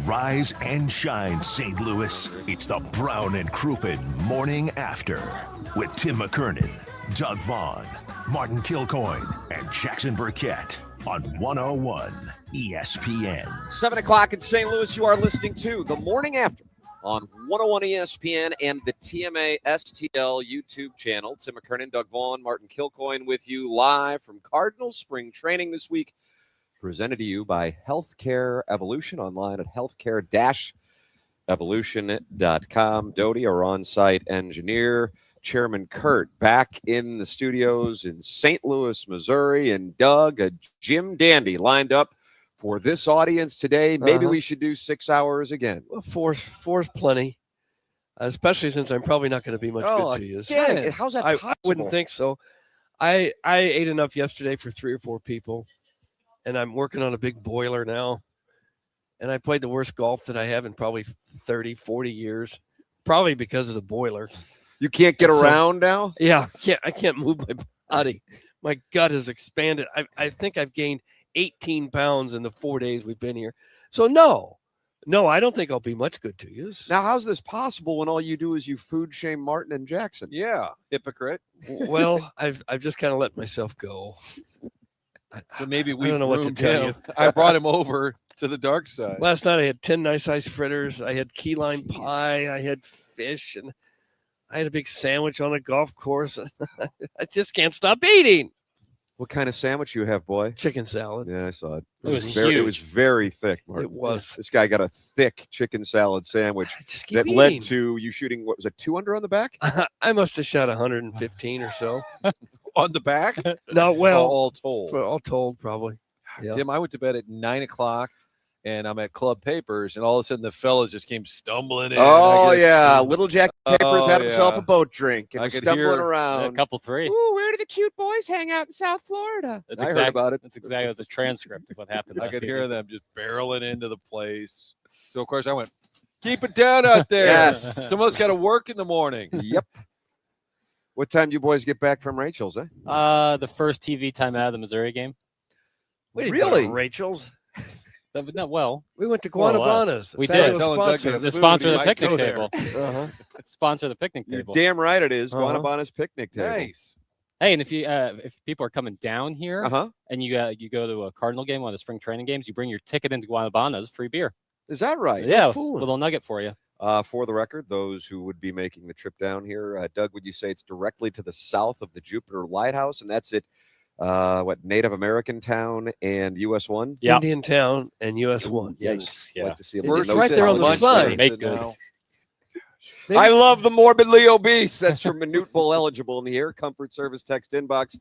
Rise and shine, St. Louis. It's the Brown and Crouppen Morning After with Tim McKernan, Doug Vaughn, Martin Kilcoyne, and Jackson Burkett on 101 ESPN. 7 o'clock in St. Louis, you are listening to The Morning After on 101 ESPN and the TMA STL YouTube channel. Tim McKernan, Doug Vaughn, Martin Kilcoyne with you live from Cardinals spring training this week. Presented to you by Healthcare Evolution, online at healthcare-evolution.com. Doty, our on-site engineer, Chairman Kurt, back in the studios in St. Louis, Missouri, and Doug, a Jim Dandy, lined up for this audience today. Maybe we should do 6 hours again. Well, four's plenty, especially since I'm probably not going to be much good to you. Yeah, how's that possible? I wouldn't think so. I ate enough yesterday for 3 or 4 people. And I'm working on a big boiler now. And I played the worst golf that I have in probably 30, 40 years, probably because of the boiler. You can't get around now? Yeah, I can't move my body. My gut has expanded. I think I've gained 18 pounds in the 4 days we've been here. So no, I don't think I'll be much good to you. Now, how's this possible when all you do is you food shame Martin and Jackson? Yeah, hypocrite. Well, I've just kind of let myself go. So maybe I don't know what to tell you. I brought him over to the dark side. Last night I had 10 nice ice fritters. I had key lime pie. I had fish, and I had a big sandwich on a golf course. I just can't stop eating. What kind of sandwich you have, boy? Chicken salad. Yeah, I saw it. It was very, huge. It was very thick, Martin. It was. This guy got a thick chicken salad sandwich Just keep that eating. led to you shooting, what was it, 2 under on the back? I must have shot 115 or so. On the back? No, well, all told. all told, probably. Yeah. Tim, I went to bed at 9 o'clock, and I'm at Club Papers, and all of a sudden the fellas just came stumbling in. Oh, yeah. Little Jack Papers had himself yeah. a boat drink and I was could stumbling hear- around. A couple three. Ooh, where do the cute boys hang out in South Florida? I heard about it. That's exactly the transcript of what happened. I last could evening. hear them just barreling into the place. So, of course, I went, keep it down out there. Yes. Someone's got to work in the morning. Yep. What time do you boys get back from Rachel's, eh? The first TV time out of the Missouri game. We didn't Really? go to Rachel's. No, well, We went to More or less. Guanabanas. We Fabulous did. Telling Doug sponsor. to the food, sponsor he of the might picnic go there. table. Uh-huh. Sponsor of the picnic You're table. damn right it is. Uh-huh. Guanabana's picnic table. Nice. Hey, and if people are coming down here Uh-huh. and you go to a Cardinal game, one of the spring training games, you bring your ticket into Guanabanas, free beer. Is that right? Yeah, fooling. little nugget for you. For the record, those who would be making the trip down here, Doug, would you say it's directly to the south of the Jupiter Lighthouse, and that's it? Native American town and US 1? Yeah. Indian Town and US 1. Yes. Yikes, yeah. Like to see a It's little right there on the lunch sign. there. Make goods. I love the morbidly obese. That's from Minute Bowl eligible in the air. Comfort Service text inbox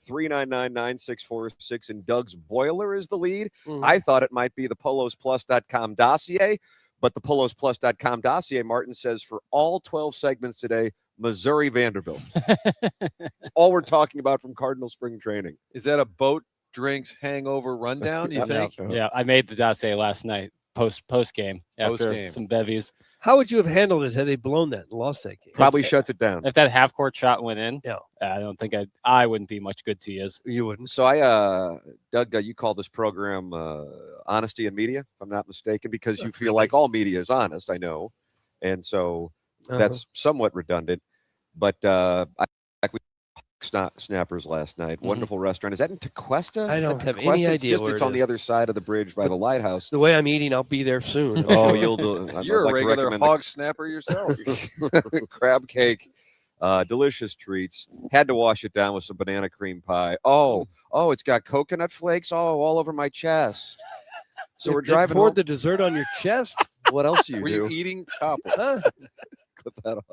314-399-9646. And Doug's boiler is the lead. Mhm. I thought it might be the polosplus.com dossier, but the polosplus.com dossier, Martin says, for all 12 segments today, Missouri Vanderbilt. It's all we're talking about from Cardinal spring training. Is that a boat drinks hangover rundown, you think? Yeah, I made the dossier last night, post game after Post-game. some bevies. How would you have handled it had they blown that and lost that game? Probably shuts it down. If that half court shot went in, Yeah. I don't think I wouldn't be much good to you. You wouldn't. So Doug, you call this program Honesty in Media, if I'm not mistaken, because you feel like all media is honest, I know. And so that's somewhat redundant. But I Snappers last night. Wonderful restaurant. Is that in Tequesta? I Is don't that have Tequesta? any It's idea just where it's it on the is. other side of the bridge by the lighthouse. The way I'm eating, I'll be there soon. Oh, you'll do. You're I'd a like to regular recommend hog snapper yourself. the crab cake. Delicious treats. Had to wash it down with some banana cream pie. Oh, it's got coconut flakes. Oh, all over my chest. So we're They driving poured home. the dessert on your chest. What else do you Were do? you eating topless? Clip that off.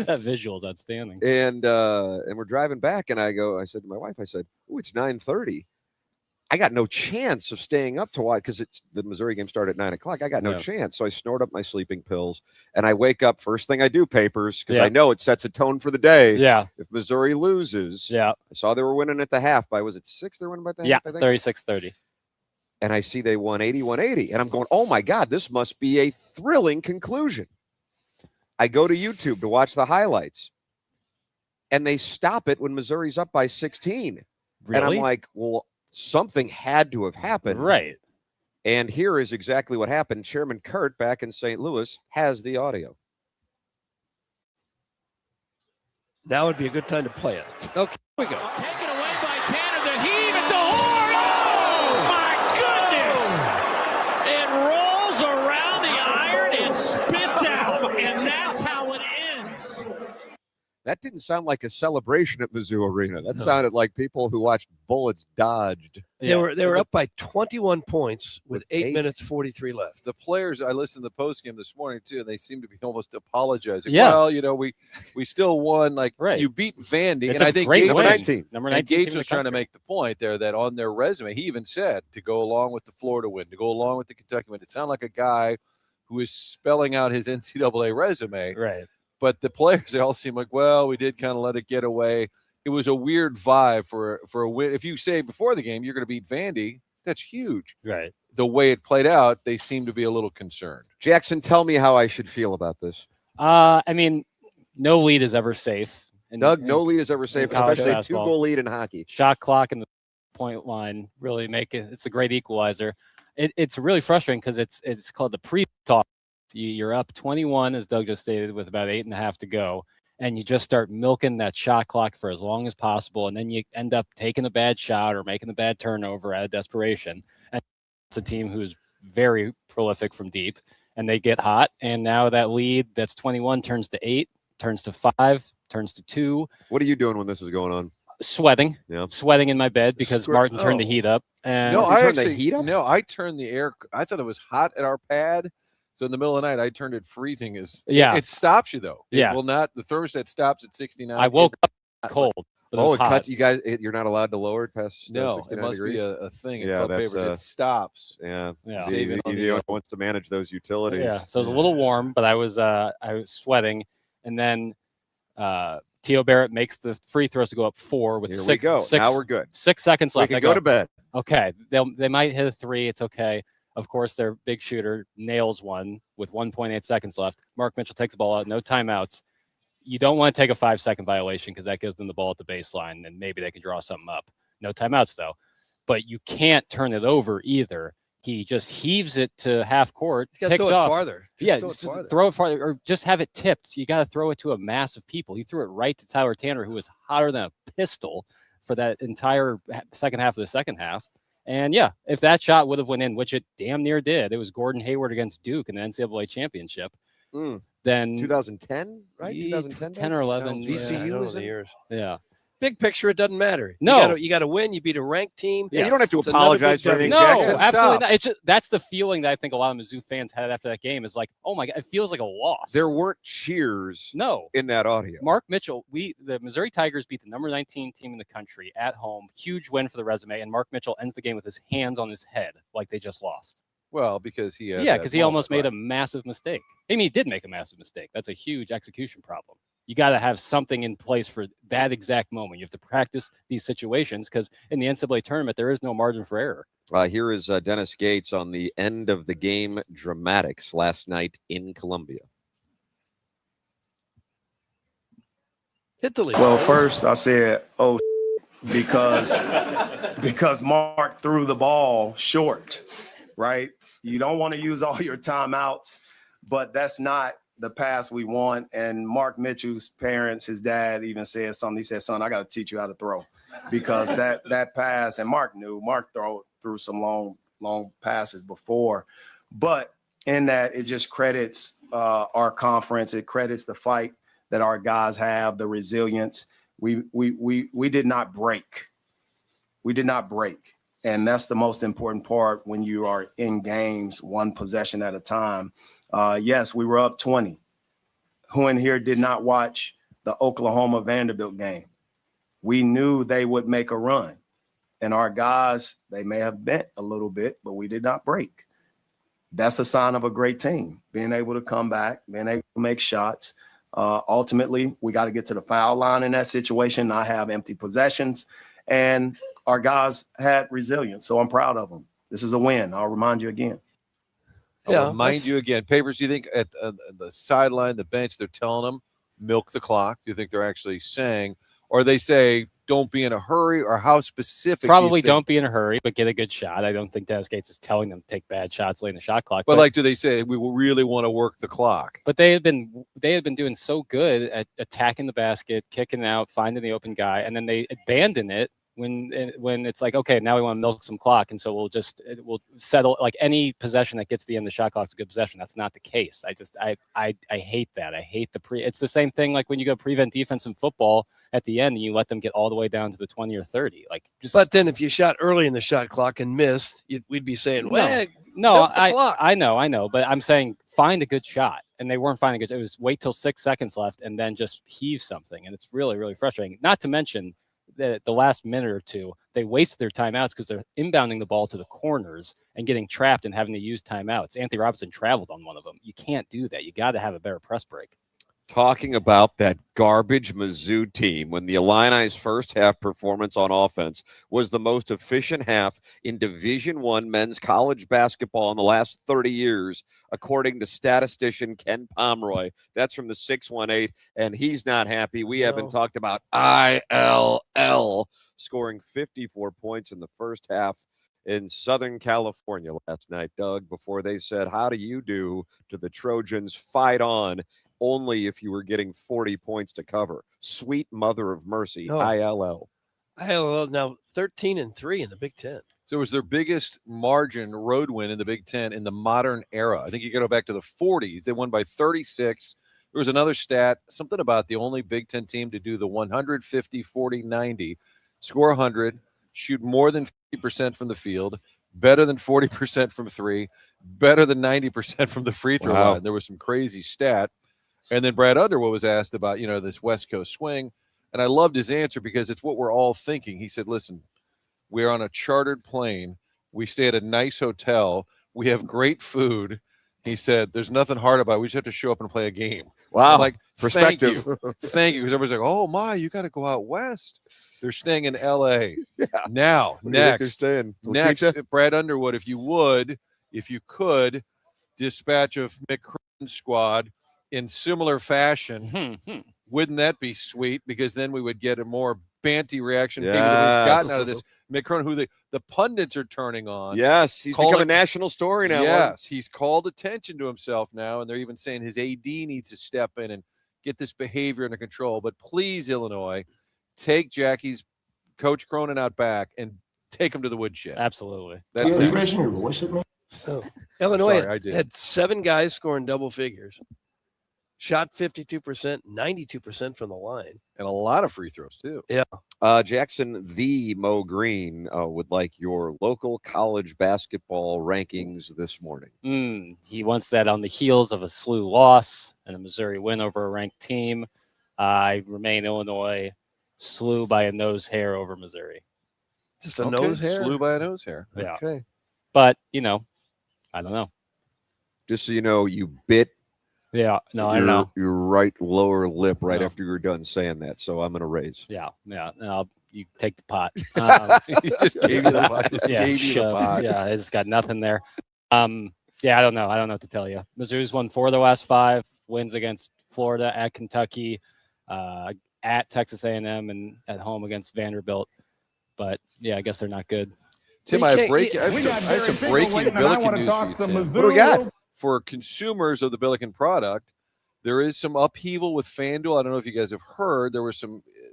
That visual is outstanding. And we're driving back, and I said to my wife, "Ooh, it's 9:30. I got no chance of staying up to watch because the Missouri game started at 9 o'clock. I got no chance. So I snort up my sleeping pills, and I wake up. First thing I do, Papers, because I know it sets a tone for the day. Yeah. If Missouri loses, Yeah. I saw they were winning at the half by, was it 6? They're winning by the Yeah. half, I think. 36-30. And I see they won 81-80, and I'm going, oh my God, this must be a thrilling conclusion. I go to YouTube to watch the highlights, and they stop it when Missouri's up by 16. Really? And I'm like, well, something had to have happened. Right. And here is exactly what happened. Chairman Kurt back in St. Louis has the audio. Now would be a good time to play it. Okay, here we go. Taken away by Tanner. The heave at the horn. Oh, my goodness. It rolls around the iron and spits out. And that's how it ends. That didn't sound like a celebration at Mizzou Arena. That sounded like people who watched bullets dodged. They were up by 21 points with 8 minutes 43 left. The players, I listened to the postgame this morning too, and they seem to be almost apologizing. Yeah. Well, we still won. Like you beat Vandy, It's and a I think great number win. 19. Number And 19 Gates team in was the trying to country. make the point there that on their resume, he even said to go along with the Florida win, to go along with the Kentucky win. It sounded like a guy who is spelling out his NCAA resume. Right. But the players, they all seem like, well, we did kind of let it get away. It was a weird vibe for a win. If you say before the game you're going to beat Vandy, that's huge. Right. The way it played out, they seem to be a little concerned. Jackson, tell me how I should feel about this. I mean, no lead is ever safe. Doug, no lead is ever safe, college especially a basketball. 2-goal lead in hockey. Shot clock and the point line really make it. It's a great equalizer. It's really frustrating because it's called the pre-talk. You're up 21, as Doug just stated, with about 8.5 to go, and you just start milking that shot clock for as long as possible, and then you end up taking a bad shot or making a bad turnover out of desperation. And it's a team who's very prolific from deep, and they get hot, and now that lead that's 21 turns to 8, turns to 5, turns to 2. What are you doing when this is going on? Sweating, Yeah. Sweating in my bed because Martin turned the heat up. And No, You I turned the actually heat up? No, I turned the air. I thought it was hot at our pad. So in the middle of the night, I turned it freezing. It stops you though. It Yeah. will not. The thermostat stops at 69. I woke up cold. But it was It hot. cut you guys. You're not allowed to lower it past No, 69 it must degrees? be a thing. Yeah, Club that's, papers. It stops. Yeah. Yeah. The, Save it on the, the the wants to manage those utilities. Yeah, so it was a little warm, but I was sweating, and then Teo Barrett makes the free throws to go up 4 with Here we six, go. six- Now we're good. 6 seconds We left. can I go to bed. Okay, they might hit a 3. It's okay. Of course, their big shooter nails one with 1.8 seconds left. Mark Mitchell takes the ball out, no timeouts. You don't want to take a 5-second violation because that gives them the ball at the baseline, and maybe they can draw something up. No timeouts, though. But you can't turn it over either. He just heaves it to half court, He's got to picked throw it off. farther. Throw it farther, or just have it tipped. You got to throw it to a mass of people. He threw it right to Tyler Tanner, who was hotter than a pistol for that entire second half of the second half. And yeah, if that shot would have went in, which it damn near did, it was Gordon Hayward against Duke in the NCAA championship. Then 2010, right? 2010, 10 or 11. VCU was the in. years. Yeah. Big picture, it doesn't matter. No. You got to win. You beat a ranked team. Yeah, you don't have to It's another apologize big for anything. No, Jackson, absolutely stop. not. It's just, that's the feeling that I think a lot of Mizzou fans had after that game is like, oh my God, it feels like a loss. There weren't cheers No. in that audio. Mark Mitchell, the Missouri Tigers beat the number 19 team in the country at home. Huge win for the resume. And Mark Mitchell ends the game with his hands on his head like they just lost. Well, because he had Because he almost made a massive mistake. I mean, he did make a massive mistake. That's a huge execution problem. You got to have something in place for that exact moment. You have to practice these situations because in the NCAA tournament, there is no margin for error. Here is Dennis Gates on the end of the game dramatics last night in Columbia. Hit the lead. Well, first I said, "Oh," because Mark threw the ball short. Right? You don't want to use all your timeouts, but that's not the pass we want. And Mark Mitchell's parents, his dad even said something. He said, "Son, I got to teach you how to throw," because that pass, and Mark knew. Mark threw some long passes before, but in that it just credits our conference. It credits the fight that our guys have, the resilience. We did not break. We did not break. And that's the most important part when you are in games, one possession at a time. Yes, we were up 20. Who in here did not watch the Oklahoma Vanderbilt game? We knew they would make a run. And our guys, they may have bent a little bit, but we did not break. That's a sign of a great team, being able to come back, being able to make shots. Ultimately, we got to get to the foul line in that situation, not have empty possessions. And our guys had resilience, so I'm proud of them. This is a win. I'll remind you again. I'll remind you again. Papers, do you think at the sideline, the bench, they're telling them, milk the clock? Do you think they're actually saying, or they say, don't be in a hurry, or how specific? Probably don't be in a hurry, but get a good shot. I don't think Dennis Gates is telling them to take bad shots late in the shot clock. But like, do they say we will really want to work the clock? But they had been doing so good at attacking the basket, kicking out, finding the open guy, and then they abandon it when it's like, okay, now we want to milk some clock, and so we'll settle. Like, any possession that gets to the end of the shot clock is a good possession. That's not the case. I hate that. I hate it's the same thing like when you go prevent defense in football at the end and you let them get all the way down to the 20 or 30. But then if you shot early in the shot clock and missed, we'd be saying, no, I know, but I'm saying find a good shot, and they weren't finding it. It was wait till 6 seconds left and then just heave something, and it's really, really frustrating. Not to mention the last minute or two, they wasted their timeouts because they're inbounding the ball to the corners and getting trapped and having to use timeouts. Anthony Robinson traveled on one of them. You can't do that. You got to have a better press break. Talking about that garbage Mizzou team, when the Illini's first half performance on offense was the most efficient half in Division I men's college basketball in the last 30 years, according to statistician Ken Pomeroy. That's from the 618, and he's not happy. We haven't talked about ILL scoring 54 points in the first half in Southern California last night, Doug, before they said, how do you do to the Trojans? Fight on. Only if you were getting 40 points to cover. Sweet mother of mercy, ILL. ILL now 13-3 in the Big Ten. So it was their biggest margin road win in the Big Ten in the modern era. I think you got to go back to the 40s. They won by 36. There was another stat, something about the only Big Ten team to do the 150, 40, 90, score 100, shoot more than 50% from the field, better than 40% from three, better than 90% from the free throw line. There was some crazy stat. And then Brad Underwood was asked about, this West Coast swing. And I loved his answer because it's what we're all thinking. He said, listen, we're on a chartered plane. We stay at a nice hotel. We have great food. He said, there's nothing hard about it. We just have to show up and play a game. Wow. I'm like, perspective. Thank you. Because everybody's like, oh, my, you got to go out west. They're staying in L.A. Yeah. Now, next, Brad Underwood, if you could, dispatch of McKernan squad in similar fashion, wouldn't that be sweet? Because then we would get a more banty reaction. Yes. We've gotten out of this. McKernan, who the pundits are turning on. Yes, he's become a national story now. Yes, he's called attention to himself now, and they're even saying his AD needs to step in and get this behavior under control. But please, Illinois, take Jackie's Coach Cronin out back and take him to the woodshed. Absolutely. That's are you raising your voice at me? Illinois had 7 guys scoring double figures. Shot 52%, 92% from the line. And a lot of free throws, too. Yeah. Jackson, the Mo Green, would like your local college basketball rankings this morning. He wants that on the heels of a SLU loss and a Missouri win over a ranked team. I remain Illinois, SLU by a nose hair over Missouri. Just a nose hair? SLU by a nose hair. Yeah. Okay. But, I don't know. Just so you know, you bit I know. Your right lower lip after you're done saying that. So I'm going to raise. Yeah. You take the pot. He just gave you the pot. Yeah, I just got nothing there. I don't know. I don't know what to tell you. Missouri's won 4 of their last 5 wins against Florida, at Kentucky, at Texas A&M, and at home against Vanderbilt. But, I guess they're not good. Tim, I have some breaking Billiken news for you, Tim. What do we got? For consumers of the Billiken product, there is some upheaval with FanDuel. I don't know if you guys have heard. There was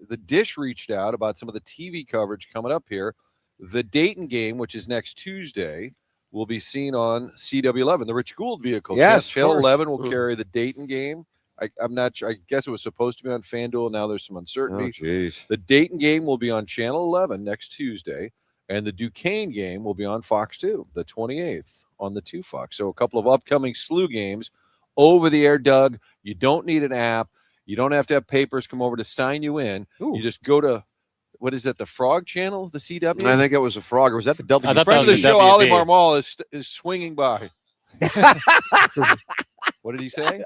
the Dish reached out about some of the TV coverage coming up here. The Dayton game, which is next Tuesday, will be seen on CW11, the Rich Gould vehicle. Yes, Channel 11 will carry the Dayton game. I'm not sure. I guess it was supposed to be on FanDuel. Now there's some uncertainty. The Dayton game will be on Channel 11 next Tuesday, and the Duquesne game will be on Fox 2, the 28th. On the 2 Fox. So a couple of upcoming SLU games over the air, Doug. You don't need an app. You don't have to have papers come over to sign you in. Ooh. You just go to, what is that, the Frog channel, the CW? I think it was a Frog. Or was that the W? Friend of the show, Ollie Marmol, is swinging by. What did he say?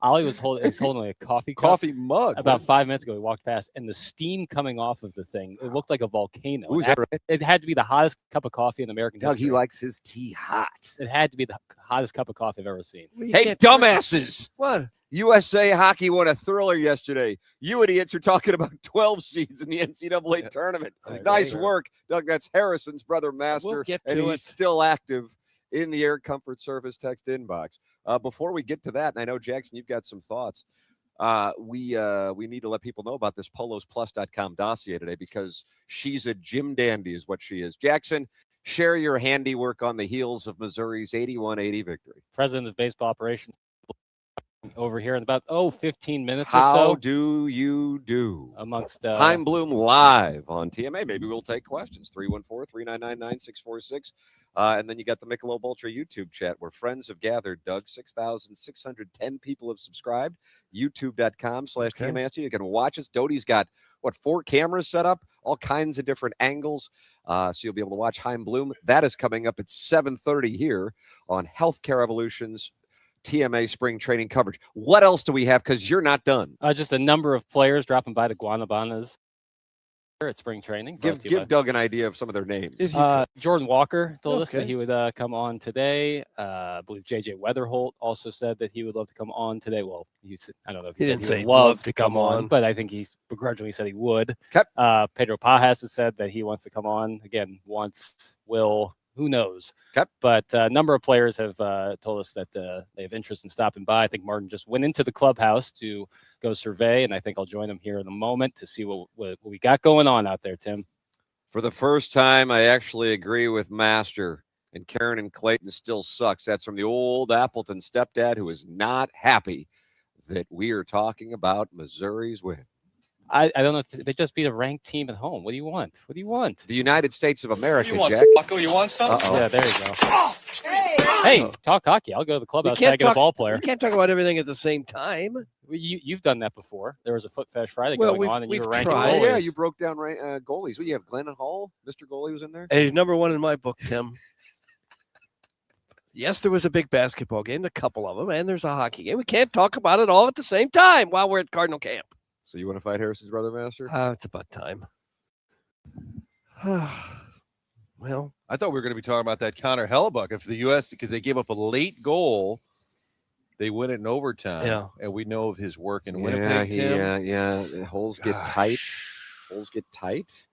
Ollie was holding a coffee cup. Coffee mug. About 5 minutes ago, he walked past, and the steam coming off of the thing, it looked like a volcano. Ooh, is that right? It had to be the hottest cup of coffee in American Doug, history. he likes his tea hot. It had to be the hottest cup of coffee I've ever seen. Hey, dumbasses! What? USA Hockey won a thriller yesterday. You idiots are talking about 12 seeds in the NCAA tournament. Nice work, Doug. That's Harrison's brother, Master, We'll get and to he's it. still active in the Air Comfort Service text inbox. Before we get to that, and I know, Jackson, you've got some thoughts. We need to let people know about this polosplus.com dossier today because she's a Jim Dandy is what she is. Jackson, share your handiwork on the heels of Missouri's 81-80 victory. President of Baseball Operations over here in about 15 minutes How or so. do you do? Amongst Heim Bloom live on TMA. Maybe we'll take questions. 314-399-9646. And then you got the Michelob Ultra YouTube chat where friends have gathered. Doug, 6,610 people have subscribed. YouTube.com/TMA. You can watch us. Doty's got, 4 cameras set up? All kinds of different angles. So you'll be able to watch Heim Bloom. That is coming up at 7:30 here on Healthcare Evolution's TMA spring training coverage. What else do we have? Because you're not done. Just a number of players dropping by the Guanabanas at spring training. Give Doug an idea of some of their names. Jordan Walker told us that Okay. he would come on today. I believe JJ Weatherholt also said that he would love to come on today. Well, I don't know if He he, didn't said say he he'd would love to come on. on, but I think he's begrudgingly said he would. Okay. Pedro Pajas has said that he wants to come on again. Wants, will, who knows? Okay. But a number of players have told us that they have interest in stopping by. I think Martin just went into the clubhouse to go survey, and I think I'll join him here in a moment to see what we got going on out there, Tim. For the first time, I actually agree with Master. And Karen and Clayton still sucks. That's from the old Appleton stepdad who is not happy that we are talking about Missouri's win. I don't know. They just beat a ranked team at home. What do you want? What do you want? The United States of America, You want Jack. Bucko? You want something? Yeah, there you go. Hey, talk hockey. I'll go to the clubhouse and get a ball player. You can't talk about everything at the same time. You've done that before. There was a Foot Fetish Friday Well, going on, and you we've were ranking tried. Oh, yeah, goalies. you broke down goalies. What do you have? Glenn Hall? Mr. Goalie was in there? And he's number one in my book, Tim. Yes, there was a big basketball game, a couple of them, and there's a hockey game. We can't talk about it all at the same time while we're at Cardinal camp. So you want to fight Harrison's brother, Master? It's about time. Well, I thought we were going to be talking about that Connor Hellebuck. If the U.S., because they gave up a late goal, they win it in overtime. Yeah. And we know of his work in Winnipeg, Tim. yeah. Holes get tight. Holes get tight.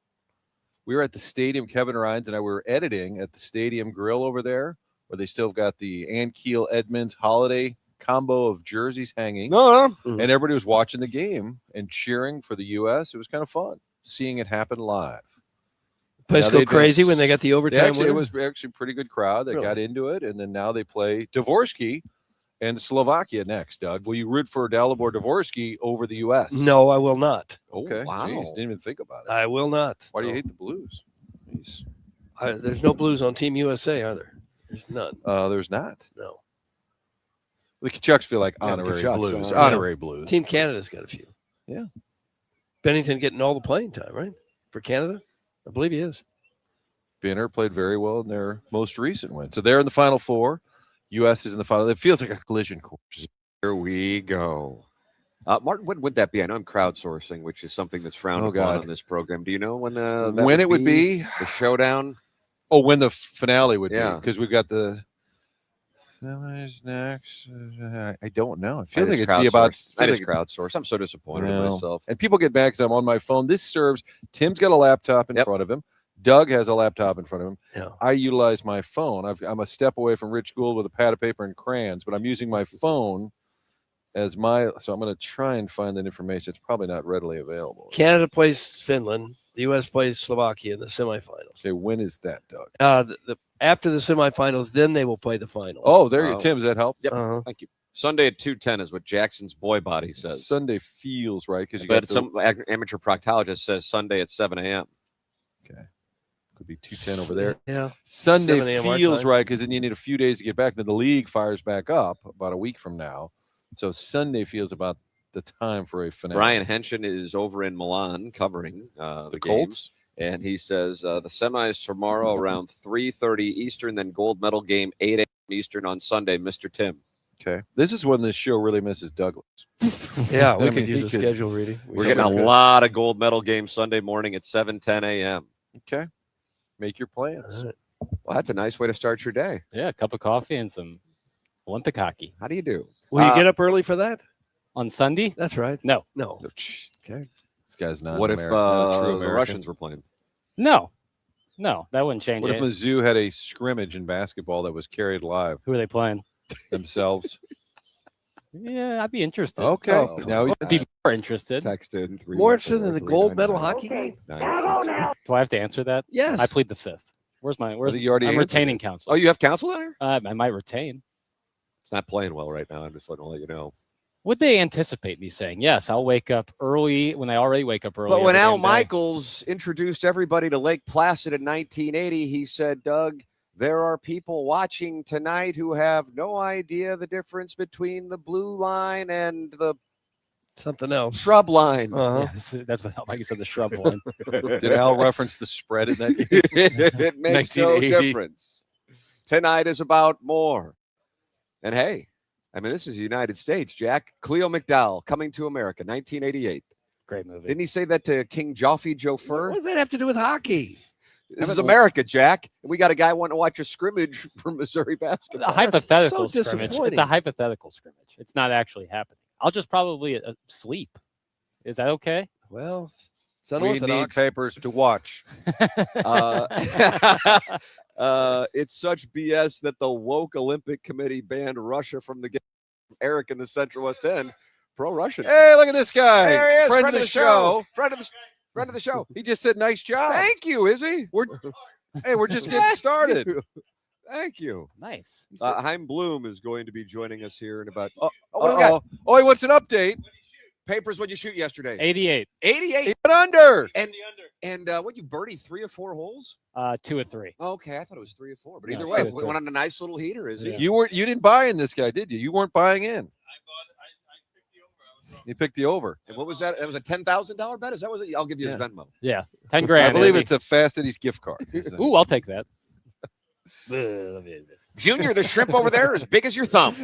We were at the stadium, Kevin Rhines and I were editing at the Stadium Grill over there, where they still got the Ankiel Edmonds holiday combo of jerseys hanging. No. And everybody was watching the game and cheering for the U.S. It was kind of fun seeing it happen live. place Now go they crazy did- when they got the overtime winner? It was actually a pretty good crowd that Really? got into it. And then now they play Dvorsky and Slovakia next, Doug. Will you root for Dalibor Dvorsky over the U.S.? No, I will not. Okay. wow. Jeez, didn't even think about it. I will not. Why do you hate the Blues? Jeez. There's no Blues on Team USA, are there? There's none. There's not. No. The Kachucks feel like Yeah, honorary Kachucks, Blues. yeah. Honorary Blues. Team Canada's got a few. Yeah. Bennington getting all the playing time, right? For Canada? I believe he is. Binner played very well in their most recent win. So they're in the Final Four. U.S. is in the final. It feels like a collision course. Here we go. Martin, when would that be? I know I'm crowdsourcing, which is something that's frowned Oh, upon God. on this program. Do you know when When it would be? the showdown? Oh, when the finale would Yeah. be. Because we've got the semis next. I don't know. I feel That like is it'd be about. crowdsourced. feel That is like- crowdsourced. I'm so disappointed in Well, myself. And people get mad because I'm on my phone. This serves. Tim's got a laptop in Yep. front of him. Doug has a laptop in front of him. Yeah. I utilize my phone. I'm a step away from Rich Gould with a pad of paper and crayons, but I'm using my phone as my. So I'm going to try and find that information. It's probably not readily available. Canada plays Finland. The U.S. plays Slovakia in the semifinals. Say, when is that, Doug? After the semifinals, then they will play the finals. Oh, there you Oh. go. Tim, does that help? Yep. Uh-huh. Thank you. Sunday at 2:10 is what Jackson's boy body says. Sunday feels right because you But got some amateur proctologist says Sunday at 7 a.m. could be 2:10 over there. Yeah. Sunday 7 a.m. our feels time. right because then you need a few days to get back. Then the league fires back up about a week from now. So Sunday feels about the time for a finale. Brian Henshin is over in Milan covering the the games, Colts. and he says the semis tomorrow around 3:30 Eastern, then gold medal game 8 a.m. Eastern on Sunday. Mr. Tim. Okay. This is when this show really misses Douglas. Yeah, we I mean, could use he a could- schedule reading. We're getting a lot of gold medal games Sunday morning at 7:10 a.m. Okay. Make your plans. All right. Well, that's a nice way to start your day. Yeah, a cup of coffee and some Olympic hockey. How do you do? Will you get up early for that? On Sunday? That's right. No. No. Okay. This guy's not. What an if American, not a true the American. Russians were playing? No, that wouldn't change What if it. Mizzou had a scrimmage in basketball that was carried live Who are they playing? themselves? Yeah, I'd be interested. Okay. Oh, Now he's I'd be more interested. Text in More interested in the gold medal hockey game? Do I have to answer that? Yes. I plead the fifth. Where's my? think you already I'm answered retaining counsel. Oh, you have counsel down here? I might retain. It's not playing well right now. I'm just letting you know. Would they anticipate me saying yes? I'll wake up early when I already wake up early. But when every Al damn day. Michaels introduced everybody to Lake Placid in 1980, he said, Doug, there are people watching tonight who have no idea the difference between the blue line and the Something else. shrub line. Uh-huh. Yeah, that's what Al Michaels said. The shrub one. Did Al reference the spread in that game? It makes no 1980. difference. Tonight is about more. And hey, I mean, this is the United States, Jack. Cleo McDowell, Coming to America, 1988. Great movie. Didn't he say that to King Joffrey Joe What Fur? does that have to do with hockey? This is America, Jack. We got a guy wanting to watch a scrimmage for Missouri A basketball. hypothetical so scrimmage. It's disappointing. a hypothetical scrimmage. It's not actually happening. I'll just probably sleep. Is that okay? Well, it's We need unorthodox. papers to watch. It's such BS that the woke Olympic Committee banned Russia from the game. Eric in the Central West End, pro-Russian. Hey, look at this guy. There he is, Friend of the show. Friend of the show. He just said, nice job. Thank you, Izzy. Hey, we're just getting started. Thank you. Nice. Heim Bloom is going to be joining us here in about. Oh, what do we got? Oh, he wants an update. Papers, what'd you shoot yesterday? 88. 88. He went under. And what, you birdie 3 or 4 holes? 2 or 3. Okay, I thought it was 3 or 4. But No, either 2 way, or we 3. went on a nice little heater, is he? Yeah. You didn't buy in this guy, did you? You weren't buying in. You picked the over. And what was that? That was a $10,000 bet? Is that what it? I'll give you his Venmo. Yeah. 10 grand. I believe Izzy. it's a Fast Eddie's gift card. Ooh, I'll take that. Junior, the shrimp over there is big as your thumb.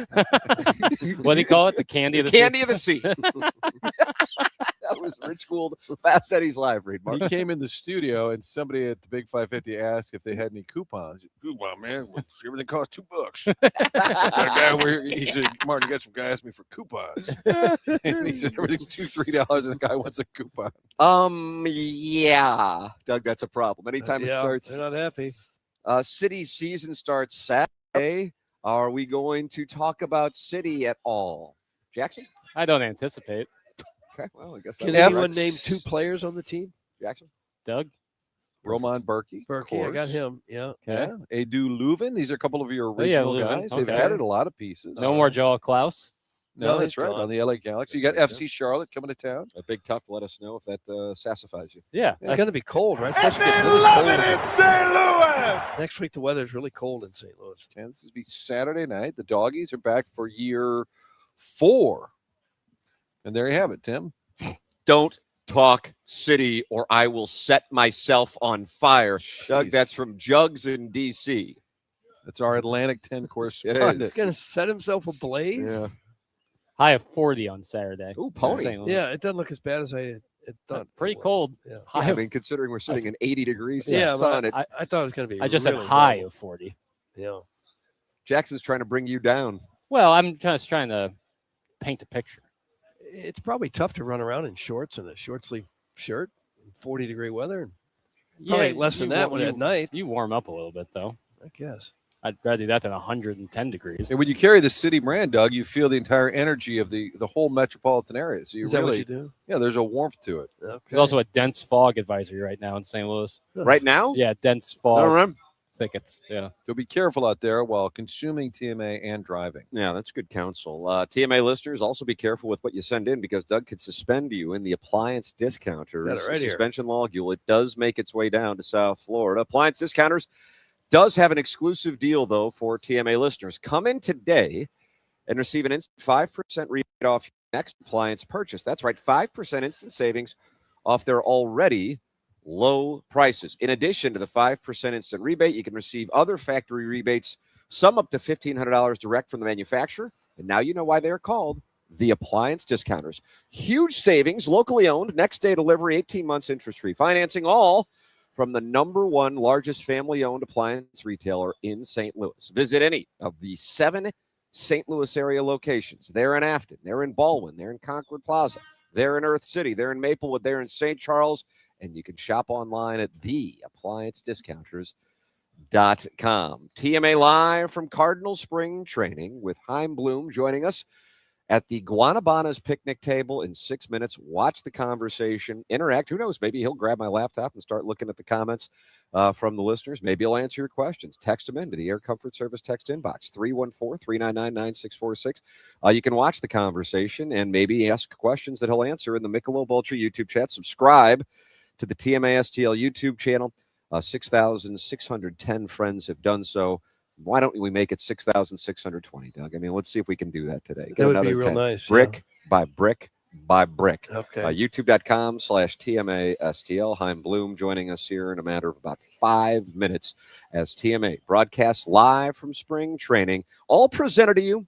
What do you call it? The candy of the Candy of the sea. That was Rich Gould, Fast Eddie's live read, Mark. He came in the studio and somebody at the Big 550 asked if they had any coupons. He said, coupon, man. Everything costs $2. Got a guy over here. He said, Martin, you got some guy asked me for coupons. And he said everything's $2-3 and the guy wants a coupon. Yeah, Doug, that's a problem. Anytime it Yeah, starts, they're not happy. City season starts Saturday. Are we going to talk about City at all, Jackson? I don't anticipate. Okay, well, I guess Can that was anyone right. name 2 players on the team? Jackson. Doug? Roman Berkey. Berkey, I got him. Yeah. Okay. Yeah. Edu Leuven. These are a couple of your Oh, yeah, original Leuven. guys. They've Okay. added a lot of pieces. No more Joel Klaus. No, No, that's he's right. gone. On the LA Galaxy. You got FC Charlotte coming to town. A big tough. Let us know if that sassifies you. Yeah. It's going to be cold, right? It's supposed to get really cold. St. Louis. Next week, the weather's really cold in St. Louis. And this is be Saturday night. The Doggies are back for year 4. And there you have it, Tim. Don't talk City or I will set myself on fire. Doug, Jeez. that's from Jugs in D.C. That's our Atlantic 10 correspondent. is. He's going to set himself ablaze? Yeah. High of 40 on Saturday. Ooh, pony. St. Louis. Yeah, it doesn't look as bad as I thought. it Pretty was. cold. Yeah. High I of, mean, considering we're sitting in 80 degrees in Yeah, the sun, but I thought it was going to be. I just really said high cold. of 40. Yeah. Jackson's trying to bring you down. Well, I'm just trying to paint a picture. It's probably tough to run around in shorts and a short sleeve shirt in 40-degree weather. Probably less than that one at night. You warm up a little bit, though. I guess. I'd rather do that than 110 degrees. And when you carry the City brand, Doug, you feel the entire energy of the whole metropolitan area. So you Is that really, what you do? yeah, there's a warmth to it. Okay. There's also a dense fog advisory right now in St. Louis. Right now? Yeah, dense I fog don't remember. thickets. Yeah. So be careful out there while consuming TMA and driving. Yeah, that's good counsel. TMA listeners, also be careful with what you send in because Doug could suspend you in the appliance discounters Got it right here. suspension logule. It does make its way down to South Florida. Appliance discounters does have an exclusive deal, though, for TMA listeners. Come in today and receive an instant 5% rebate off your next appliance purchase. That's right, 5% instant savings off their already low prices. In addition to the 5% instant rebate, you can receive other factory rebates, some up to $1,500 direct from the manufacturer, And now you know why they're called the appliance discounters. Huge savings, locally owned, next day delivery, 18 months interest-free financing, all from the #1 largest family-owned appliance retailer in St. Louis. Visit any of the 7 St. Louis area locations. They're in Afton, they're in Baldwin, they're in Concord Plaza, they're in Earth City, they're in Maplewood, they're in St. Charles, and you can shop online at theappliancediscounters.com. TMA live from Cardinal Spring Training with Heim Bloom joining us at the Guanabanas picnic table in 6 minutes. Watch the conversation, interact. Who knows? Maybe he'll grab my laptop and start looking at the comments from the listeners. Maybe he'll answer your questions. Text them into the Air Comfort Service text inbox, 314-399-9646. You can watch the conversation and maybe ask questions that he'll answer in the Michelob Ultra YouTube chat. Subscribe to the TMA STL YouTube channel. 6,610 friends have done so. Why don't we make it 6,620, Doug? I mean, let's see if we can do that today. That would be real nice. Brick by brick by brick. Okay. YouTube.com/TMASTL. Heim Bloom joining us here in a matter of about 5 minutes as TMA broadcasts live from spring training, all presented to you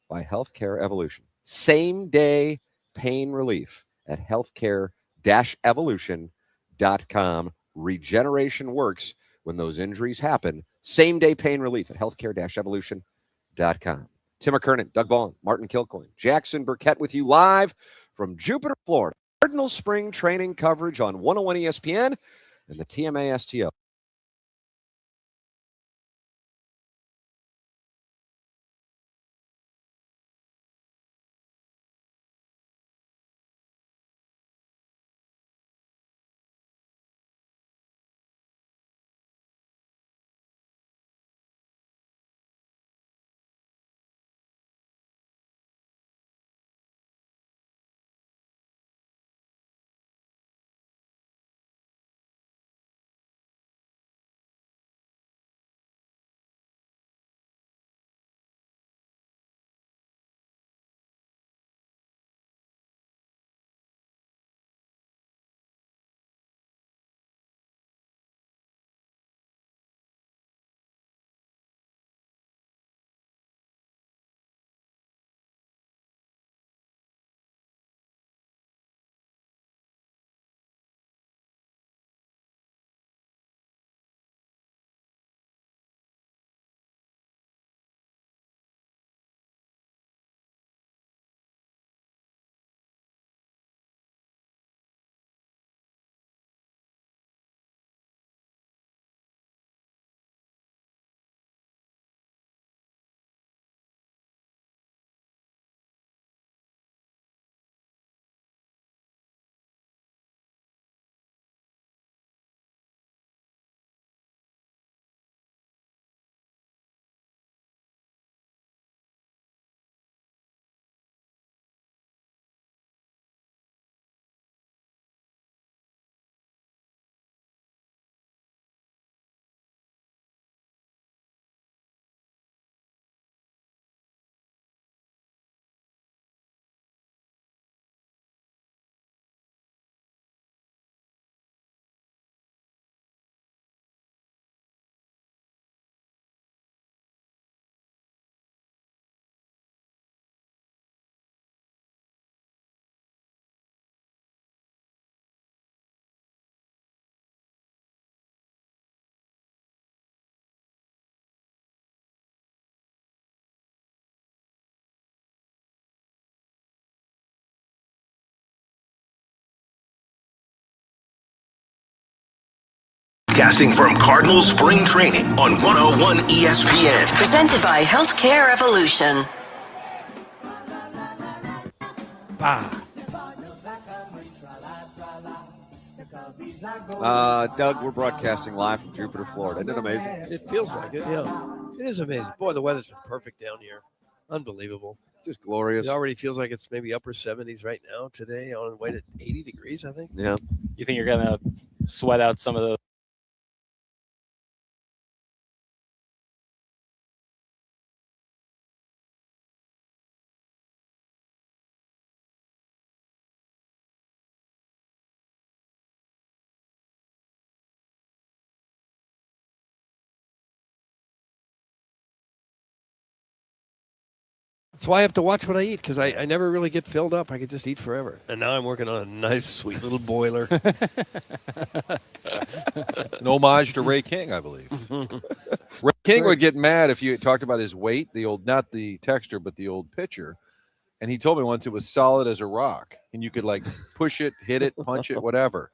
by Healthcare Evolution. Same-day pain relief at healthcare-evolution.com. Regeneration works when those injuries happen. Same-day pain relief at healthcare-evolution.com. Tim McKernan, Doug Vaughn, Martin Kilcoyne, Jackson Burkett with you live from Jupiter, Florida. Cardinal Spring Training coverage on 101 ESPN and the TMA STL. Casting from Cardinal Spring Training on 101 ESPN. Presented by Healthcare Evolution. Doug, we're broadcasting live from Jupiter, Florida. Isn't it amazing? It feels like it, yeah. It is amazing. Boy, the weather's been perfect down here. Unbelievable. Just glorious. It already feels like it's maybe upper 70s right now today, on the way to 80 degrees, I think. Yeah. You think you're gonna sweat out some of the That's why I have to watch what I eat, because I never really get filled up. I could just eat forever. And now I'm working on a nice, sweet little boiler. An homage to Ray King, I believe. Ray King would get mad if you talked about his weight, not the texture, but the old pitcher. And he told me once it was solid as a rock, and you could like push it, hit it, punch it, whatever.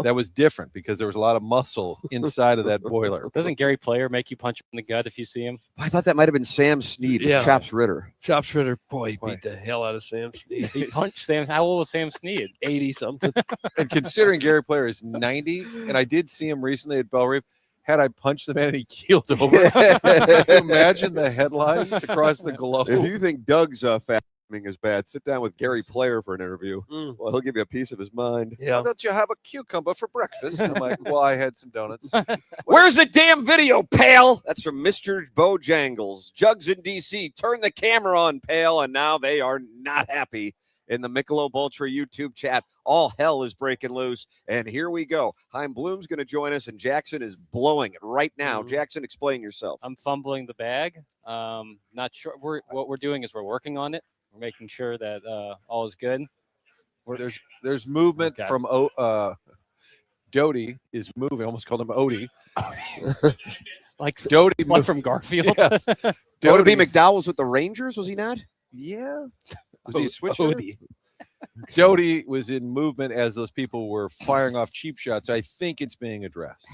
That was different because there was a lot of muscle inside of that boiler. Doesn't Gary Player make you punch him in the gut if you see him? I thought that might have been Sam Snead with Chops Ritter. Chops Ritter, boy, he beat the hell out of Sam Snead. He punched Sam. How old was Sam Snead? 80-something. And considering Gary Player is 90, and I did see him recently at Bell Reef, had I punched the man and he keeled over, can you imagine the headlines across the globe? If you think Doug's fat is bad, sit down with Gary Player for an interview. Well, he'll give you a piece of his mind. Why don't you have a cucumber for breakfast? I'm like, well, I had some donuts. Where's the damn video, pal? That's from Mr. Bojangles. Jugs in D.C. Turn the camera on, pal. And now they are not happy in the Michelob Ultra YouTube chat. All hell is breaking loose. And here we go. Heim Bloom's going to join us, and Jackson is blowing it right now. Jackson, explain yourself. I'm fumbling the bag. Not sure. What we're doing is we're working on it. We're making sure that all is good. There's movement from Doty is moving. I almost called him Odie. like Doty, like from Garfield. Yes. Doty McDowell was with the Rangers, was he not? Yeah. Was he a switcher? Odie. Doty was in movement as those people were firing off cheap shots. I think it's being addressed.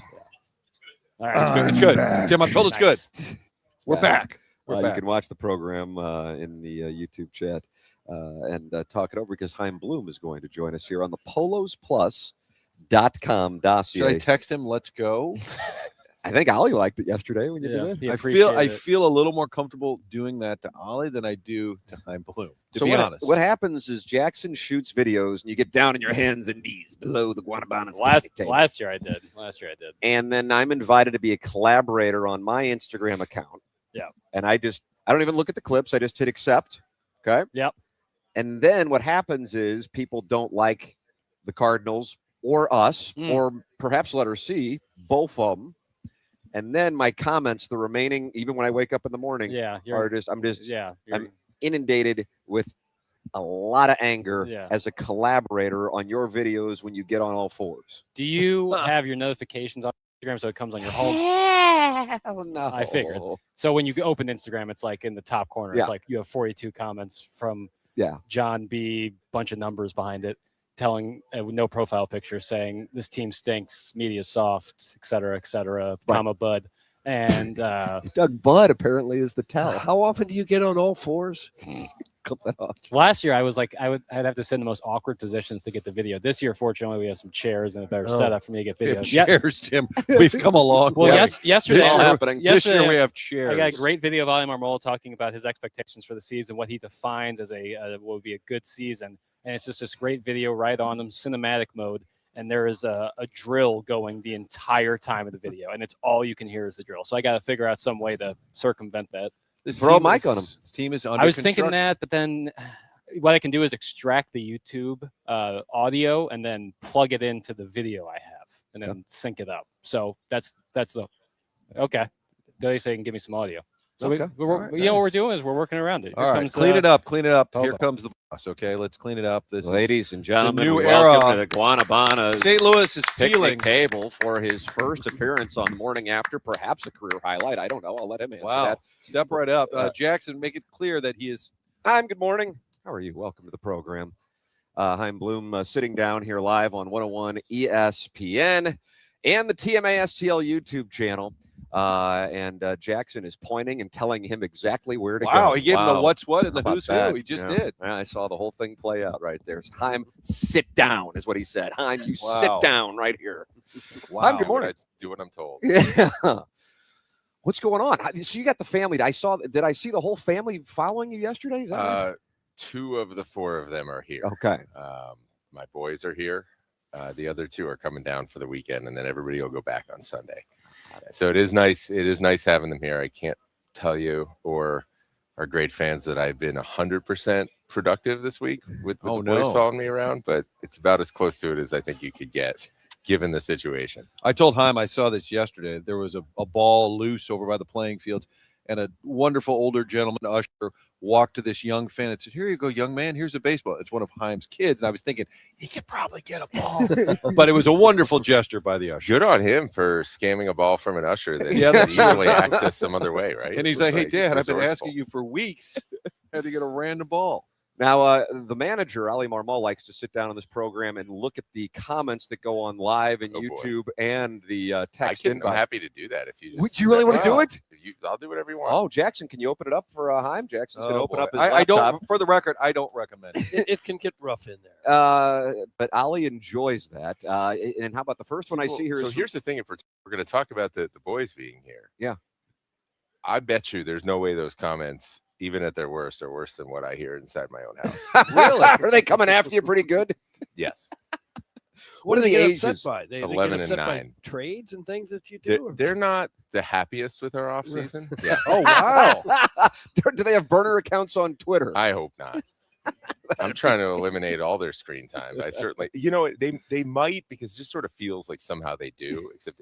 All right. It's good. Tim, I'm told it's good. We're back. You can watch the program in the YouTube chat and talk it over, because Heim Bloom is going to join us here on the polosplus.com dossier. Should I text him, let's go? I think Ollie liked it yesterday when you did it. I feel a little more comfortable doing that to Ollie than I do to Heim Bloom, to be honest. What happens is Jackson shoots videos, and you get down on your hands and knees below the Guanabana. Last year I did. And then I'm invited to be a collaborator on my Instagram account. Yeah. And I don't even look at the clips. I just hit accept. Okay. Yep. And then what happens is people don't like the Cardinals or us, or perhaps letter C, both of them. And then my comments, the remaining, even when I wake up in the morning, I'm inundated with a lot of anger as a collaborator on your videos when you get on all fours. Do you have your notifications on Instagram so it comes on your home? Hell no. I figured. So when you open Instagram, it's like in the top corner. It's like you have 42 comments from John B, bunch of numbers behind it, telling no profile picture, saying this team stinks, media's soft, et cetera, comma Bud. And Doug Bud apparently is the tell. How often do you get on all fours? Clip that off. Last year, I was like, I'd have to sit in the most awkward positions to get the video. This year, fortunately, we have some chairs and a better setup for me to get video. Chairs, Tim. We've come along. Well, yesterday, this year we have chairs. I got a great video of Ali Marmol talking about his expectations for the season, what he defines as what would be a good season. And it's just this great video right on them, cinematic mode. And there is a drill going the entire time of the video. And it's all you can hear is the drill. So I got to figure out some way to circumvent that. Throw a mic on him. This team is under I was thinking that, but then what I can do is extract the YouTube audio and then plug it into the video I have and then sync it up. So that's the okay. They say can give me some audio. So okay. What we're doing is we're working around it. All right, clean it up. Here comes the boss. Okay, let's clean it up. This ladies and gentlemen, new welcome era. to the Guanabana St. Louis is feeling table for his first appearance on the morning after, perhaps a career highlight. I don't know. I'll let him answer that. Step right up, Jackson. Make it clear that he is. Heim, good morning. How are you? Welcome to the program. Heim Bloom sitting down here live on 101 ESPN and the TMA STL YouTube channel. And Jackson is pointing and telling him exactly where to go. Wow, he gave him the what's what and the who's that? who. He just did. Yeah, I saw the whole thing play out right there. Heim, sit down is what he said. Heim, you Wow. sit down right here. Wow. Heim, good morning. Do what I'm told. Yeah. What's going on? So you got the family. Did I see the whole family following you yesterday? Is that right? 2 of the 4 of them are here. Okay. My boys are here. The other 2 are coming down for the weekend, and then everybody will go back on Sunday. So it is nice. It is nice having them here. I can't tell you or our great fans that I've been 100% productive this week with the boys following me around, but it's about as close to it as I think you could get given the situation. I told Heim I saw this yesterday. There was a ball loose over by the playing fields, and a wonderful older gentleman usher walked to this young fan and said, "Here you go, young man. Here's a baseball." It's one of Heim's kids. And I was thinking, he could probably get a ball. But it was a wonderful gesture by the usher. Good on him for scamming a ball from an usher that Yeah, that usually access some other way, right? And he's like, "Hey, Dad, I've been resourceful. asking you for weeks how to get a random ball." Now, the manager, Ali Marmol, likes to sit down on this program and look at the comments that go on live and Oh, boy. YouTube and the text I'm inbox. happy to do that if you just. Would you really want to do it? I'll do whatever you want. Oh, Jackson, can you open it up for Heim? Jackson's going to open boy. up his I laptop. don't, for the record, I don't recommend it. It can get rough in there. But Ali enjoys that. And how about the first one I see here? So is here's the thing: if we're going to talk about the boys being here, Yeah. I bet you there's no way those comments, even at their worst, are worse than what I hear inside my own house. Really? Are they coming after you pretty good? Yes. What are do they the get ages? upset by? They 11 get and upset by 9. trades and things that you They're, do? they're not the happiest with our off season. Yeah. Oh, wow. Do they have burner accounts on Twitter? I hope not. I'm trying to eliminate all their screen time. I certainly, they might, because it just sort of feels like somehow they do. Except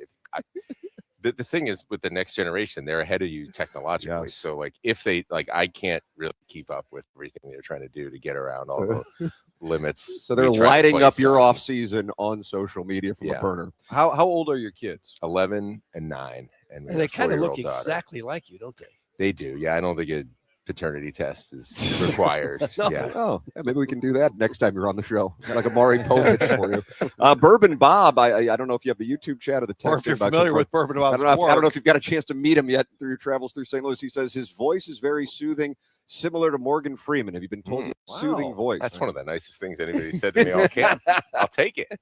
the thing is, with the next generation, they're ahead of you technologically. Yes. So if they I can't really keep up with everything they're trying to do to get around all the limits. So they're we try to lighting up place your on off season on social media from a burner. How old are your kids? 11 and 9, and And they kind of look daughter. exactly like you, don't they? They do. Yeah, I don't think a paternity test is required. Yeah. Oh, yeah, maybe we can do that next time you're on the show. Like a Maury Povich for you. Bourbon Bob, I don't know if you have the YouTube chat or the text. Or if you're inbox in familiar front. with Bourbon I Bob's don't know if you've got a chance to meet him yet through your travels through St. Louis. He says his voice is very soothing, similar to Morgan Freeman. Have you been told soothing voice? That's one of the nicest things anybody said to me all camp. I'll take it.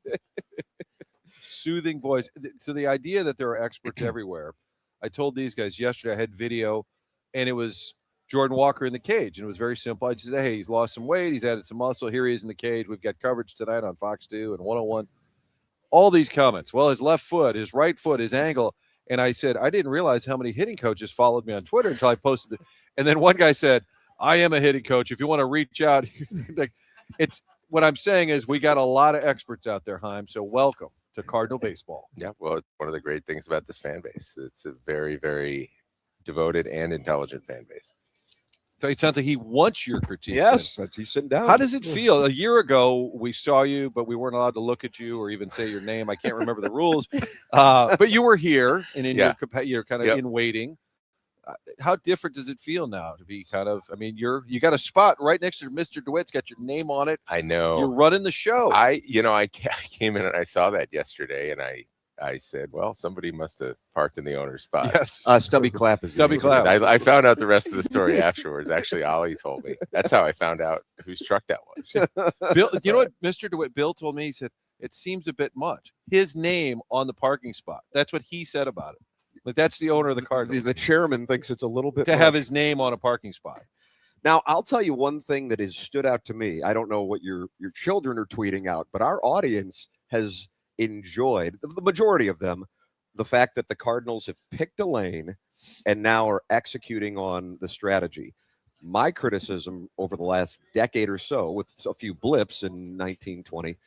Soothing voice. So the idea that there are experts everywhere. I told these guys yesterday, I had video, and it was Jordan Walker in the cage, and it was very simple. I just said, "Hey, he's lost some weight, he's added some muscle. Here he is in the cage. We've got coverage tonight on Fox 2 and 101." All these comments. Well, his left foot, his right foot, his angle. And I said, I didn't realize how many hitting coaches followed me on Twitter until I posted it. And then one guy said, "I am a hitting coach. If you want to reach out," like, it's what I'm saying is we got a lot of experts out there, Heim. So welcome to Cardinal baseball. Yeah, well, it's one of the great things about this fan base. It's a very, very devoted and intelligent fan base. So it sounds like he wants your critique. Yes, he's sitting down. How does it feel? A year ago, we saw you, but we weren't allowed to look at you or even say your name. I can't remember the rules. But you were here, and you're kind of in waiting. How different does it feel now to be kind of? I mean, you got a spot right next to Mr. DeWitt's got your name on it. I know. You're running the show. I came in and I saw that yesterday, and I said, well, somebody must have parked in the owner's spot. Yes. Stubby Clapp is Stubby Clapp. I found out the rest of the story afterwards. Actually, Ollie told me. That's how I found out whose truck that was. Bill, you know what Mr. DeWitt, Bill told me? He said, it seems a bit much. His name on the parking spot. That's what he said about it. Like, that's the owner of the Cardinals. The chairman thinks it's a little bit to have his name on a parking spot. Now, I'll tell you one thing that has stood out to me. I don't know what your children are tweeting out, but our audience has enjoyed, the majority of them, the fact that the Cardinals have picked a lane and now are executing on the strategy. My criticism over the last decade or so, with a few blips in 1920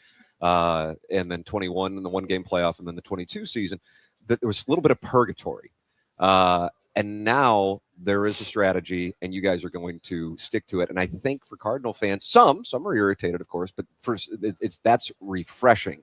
and then 21 in the one-game playoff and then the 22 season, that there was a little bit of purgatory. And now there is a strategy, and you guys are going to stick to it. And I think for Cardinal fans, some are irritated, of course, but first, that's refreshing.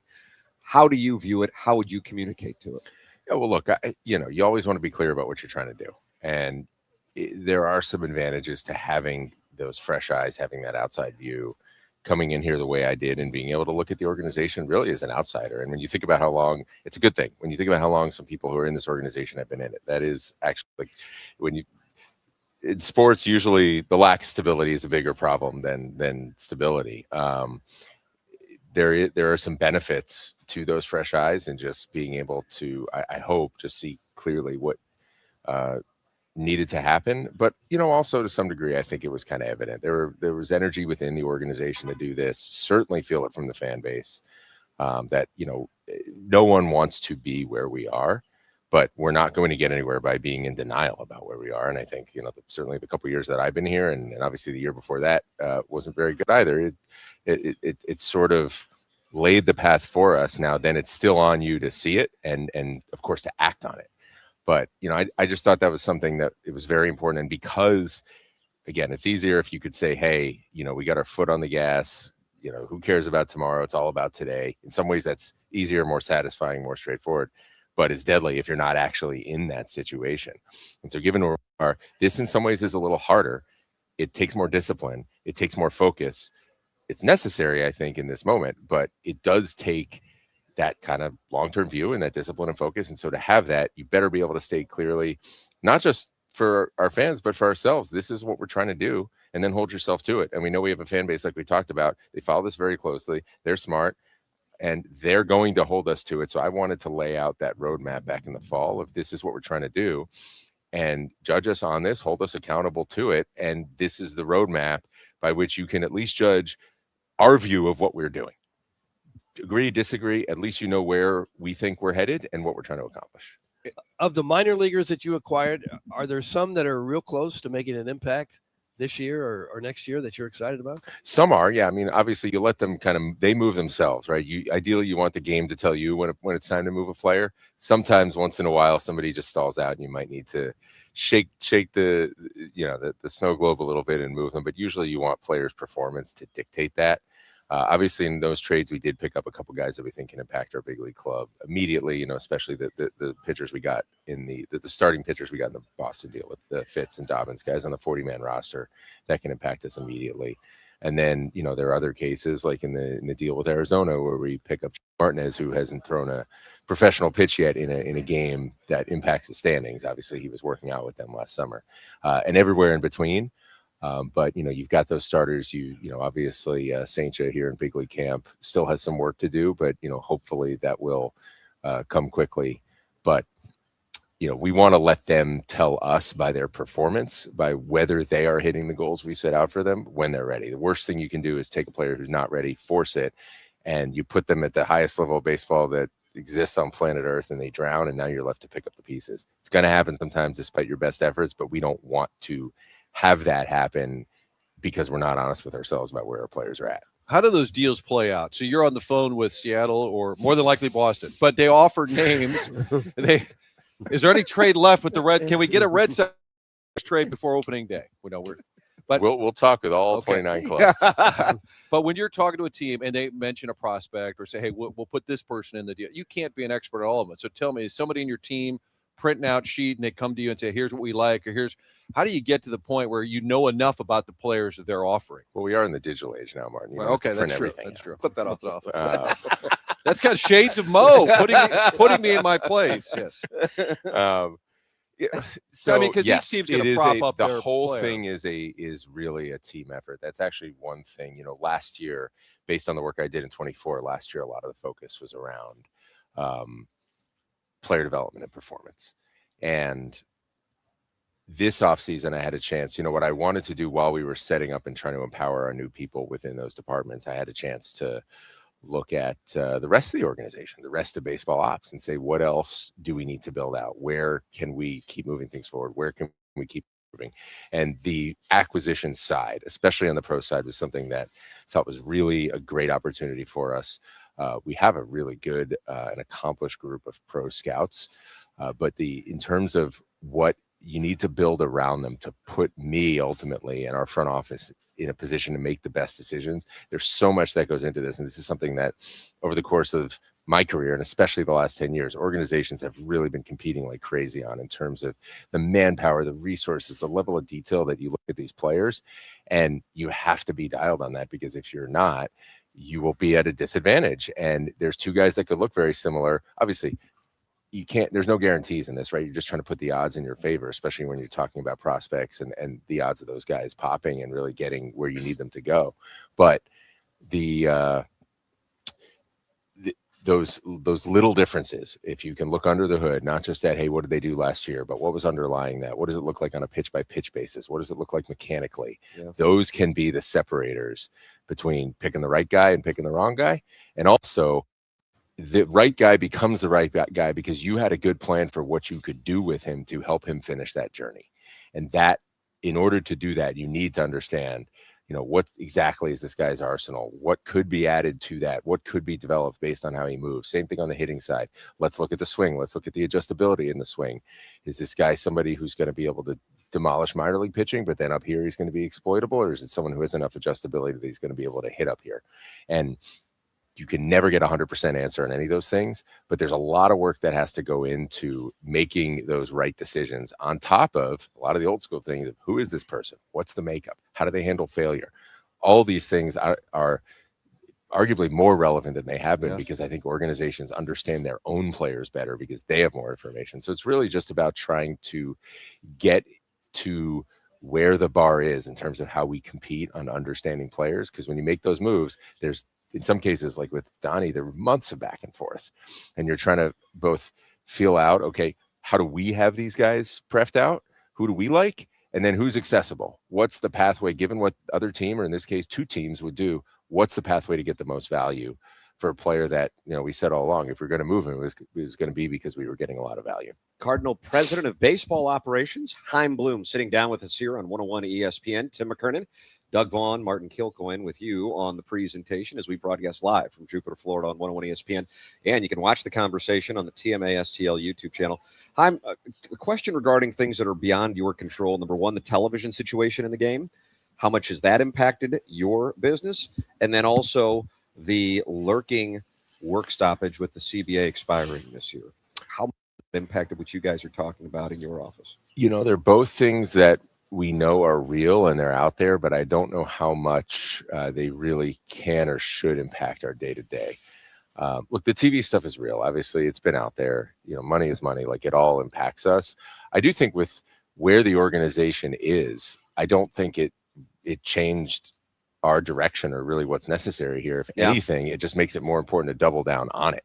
How do you view it? How would you communicate to it? Yeah, well, look, you always want to be clear about what you're trying to do. And there are some advantages to having those fresh eyes, having that outside view, coming in here the way I did and being able to look at the organization really as an outsider. And when you think about how long, it's a good thing. When you think about how long some people who are in this organization have been in it, that is actually, like, in sports, usually the lack of stability is a bigger problem than stability. There are some benefits to those fresh eyes and just being able to, I hope, just see clearly what needed to happen. But, also to some degree, I think it was kind of evident. There was energy within the organization to do this. Certainly feel it from the fan base that, no one wants to be where we are, but we're not going to get anywhere by being in denial about where we are. And I think, certainly the couple of years that I've been here, and obviously the year before that wasn't very good either. It sort of laid the path for us. Now, then it's still on you to see it and of course to act on it. But, I just thought that was something that it was very important. And because, again, it's easier if you could say, hey, we got our foot on the gas, who cares about tomorrow? It's all about today. In some ways that's easier, more satisfying, more straightforward, but it's deadly if you're not actually in that situation. And so given where we are, this in some ways is a little harder. It takes more discipline. It takes more focus. It's necessary, I think, in this moment, but it does take that kind of long-term view and that discipline and focus. And so to have that, you better be able to state clearly, not just for our fans, but for ourselves, this is what we're trying to do, and then hold yourself to it. And we know we have a fan base, like we talked about. They follow this very closely. They're smart, and they're going to hold us to it. So I wanted to lay out that roadmap back in the fall of this is what we're trying to do, and judge us on this, hold us accountable to it. And this is the roadmap by which you can at least judge our view of what we're doing. Agree, disagree, at least you know where we think we're headed and what we're trying to accomplish. Of the minor leaguers that you acquired, are there some that are real close to making an impact this year or next year that you're excited about? Some are, yeah. I mean, obviously you let them they move themselves, right? Ideally you want the game to tell you when it's time to move a player. Sometimes once in a while somebody just stalls out and you might need to shake the snow globe a little bit and move them. But usually you want players' performance to dictate that. Obviously, in those trades, we did pick up a couple guys that we think can impact our big league club immediately. Especially the pitchers we got in the starting pitchers we got in the Boston deal with the Fitz and Dobbins, guys on the 40-man roster that can impact us immediately. And then there are other cases like in the deal with Arizona where we pick up Martinez, who hasn't thrown a professional pitch yet in a game that impacts the standings. Obviously, he was working out with them last summer, and everywhere in between. But you've got those starters. Obviously Saintcha here in big league camp still has some work to do, but hopefully that will come quickly. But we want to let them tell us by their performance, by whether they are hitting the goals we set out for them when they're ready. The worst thing you can do is take a player who's not ready, force it, and you put them at the highest level of baseball that exists on planet Earth, and they drown, and now you're left to pick up the pieces. It's going to happen sometimes despite your best efforts, but we don't want to have that happen because we're not honest with ourselves about where our players are at. How do those deals play out? So you're on the phone with Seattle or more than likely Boston, but they offered names. Is there any trade left with the Red? Can we get a Red Sox trade before opening day? But we'll talk with all 29 clubs. But when you're talking to a team and they mention a prospect or say, hey, we'll put this person in the deal, you can't be an expert at all of it. So tell me, is somebody in your team printing out sheet and they come to you and say, here's what we like, or how do you get to the point where you know enough about the players that they're offering? Well, we are in the digital age now, Martin. Okay, that's true. That's true. Clip that off the office. That's got shades of Mo putting me in my place. Yes. So because yes, each team's going to prop up the whole player. thing is really a team effort. That's actually one thing. Last year, based on the work I did in 24, last year a lot of the focus was around player development and performance. And this offseason, I had a chance, what I wanted to do while we were setting up and trying to empower our new people within those departments, I had a chance to look at the rest of the organization, the rest of baseball ops, and say, what else do we need to build out? Where can we keep moving things forward? Where can we keep moving? And the acquisition side, especially on the pro side, was something that I felt was really a great opportunity for us. We have a really good and accomplished group of pro scouts, but in terms of what you need to build around them to put me ultimately and our front office in a position to make the best decisions, there's so much that goes into this. And this is something that over the course of my career, and especially the last 10 years, organizations have really been competing like crazy on, in terms of the manpower, the resources, the level of detail that you look at these players, and you have to be dialed on that, because if you're not, you will be at a disadvantage. And there's two guys that could look very similar. Obviously, there's no guarantees in this, right? You're just trying to put the odds in your favor, especially when you're talking about prospects and the odds of those guys popping and really getting where you need them to go. But those little differences, if you can look under the hood, not just at, hey, what did they do last year, but what was underlying that? What does it look like on a pitch by pitch basis? What does it look like mechanically? Yeah. Those can be the separators between picking the right guy and picking the wrong guy. And also, the right guy becomes the right guy because you had a good plan for what you could do with him to help him finish that journey. And that, in order to do that, you need to understand, what exactly is this guy's arsenal? What could be added to that? What could be developed based on how he moves? Same thing on the hitting side. Let's look at the swing. Let's look at the adjustability in the swing. Is this guy somebody who's going to be able to demolish minor league pitching, but then up here he's going to be exploitable? Or is it someone who has enough adjustability that he's going to be able to hit up here? And you can never get 100% answer on any of those things, but there's a lot of work that has to go into making those right decisions on top of a lot of the old school things of who is this person? What's the makeup? How do they handle failure? All these things are arguably more relevant than they have been, because I think organizations understand their own players better because they have more information. So it's really just about trying to get to where the bar is in terms of how we compete on understanding players. Because when you make those moves, there's, in some cases, like with Donnie, there were months of back and forth, and you're trying to both feel out, okay, how do we have these guys preffed out? Who do we like? And then who's accessible? What's the pathway, given what other team, or in this case, two teams would do? What's the pathway to get the most value for a player that, we said all along, if we're going to move him, it was going to be because we were getting a lot of value. Cardinal President of Baseball Operations, Heim Bloom, sitting down with us here on 101 ESPN. Tim McKernan, Doug Vaughn, Martin Kilcoyne with you on the presentation as we broadcast live from Jupiter, Florida on 101 ESPN. And you can watch the conversation on the TMA STL YouTube channel. Heim, a question regarding things that are beyond your control. Number one, the television situation in the game. How much has that impacted your business? And then also the lurking work stoppage with the CBA expiring this year. How much has it impacted what you guys are talking about in your office? They're both things that we know are real and they're out there, but I don't know how much they really can or should impact our day-to-day. Look, the TV stuff is real. Obviously, it's been out there. Money is money. Like, it all impacts us. I do think with where the organization is, I don't think it changed our direction or really what's necessary here. If anything, it just makes it more important to double down on it.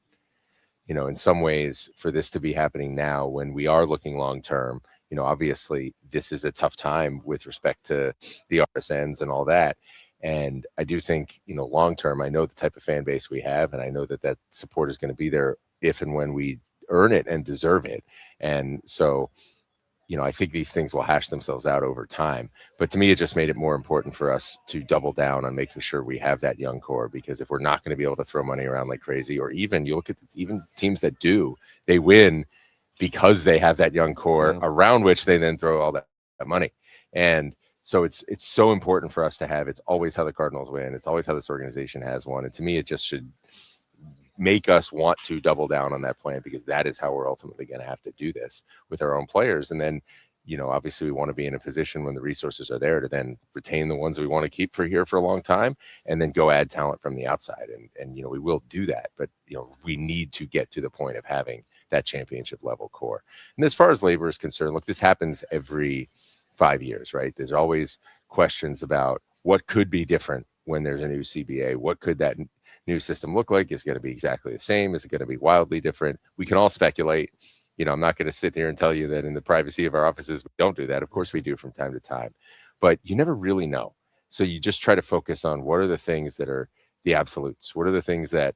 In some ways, for this to be happening now when we are looking long-term, obviously this is a tough time with respect to the RSNs and all that. And I do think, long-term, I know the type of fan base we have, and I know that support is going to be there if and when we earn it and deserve it. And so, I think these things will hash themselves out over time. But to me, it just made it more important for us to double down on making sure we have that young core, because if we're not going to be able to throw money around like crazy, or even you look at even teams that do, they win because they have that young core around which they then throw all that money. And so it's so important for us to have. It's always how the Cardinals win. It's always how this organization has won. And to me, it just should make us want to double down on that plan, because that is how we're ultimately going to have to do this with our own players. And then, obviously we want to be in a position when the resources are there to then retain the ones we want to keep for a long time, and then go add talent from the outside. And we will do that, but we need to get to the point of having that championship level core. And as far as labor is concerned, look, this happens every 5 years, right? There's always questions about what could be different when there's a new CBA. What could that new system look like? Is it going to be exactly the same? Is it going to be wildly different? We can all speculate. I'm not going to sit there and tell you that in the privacy of our offices we don't do that. Of course we do from time to time, but you never really know. So you just try to focus on what are the things that are the absolutes. What are the things that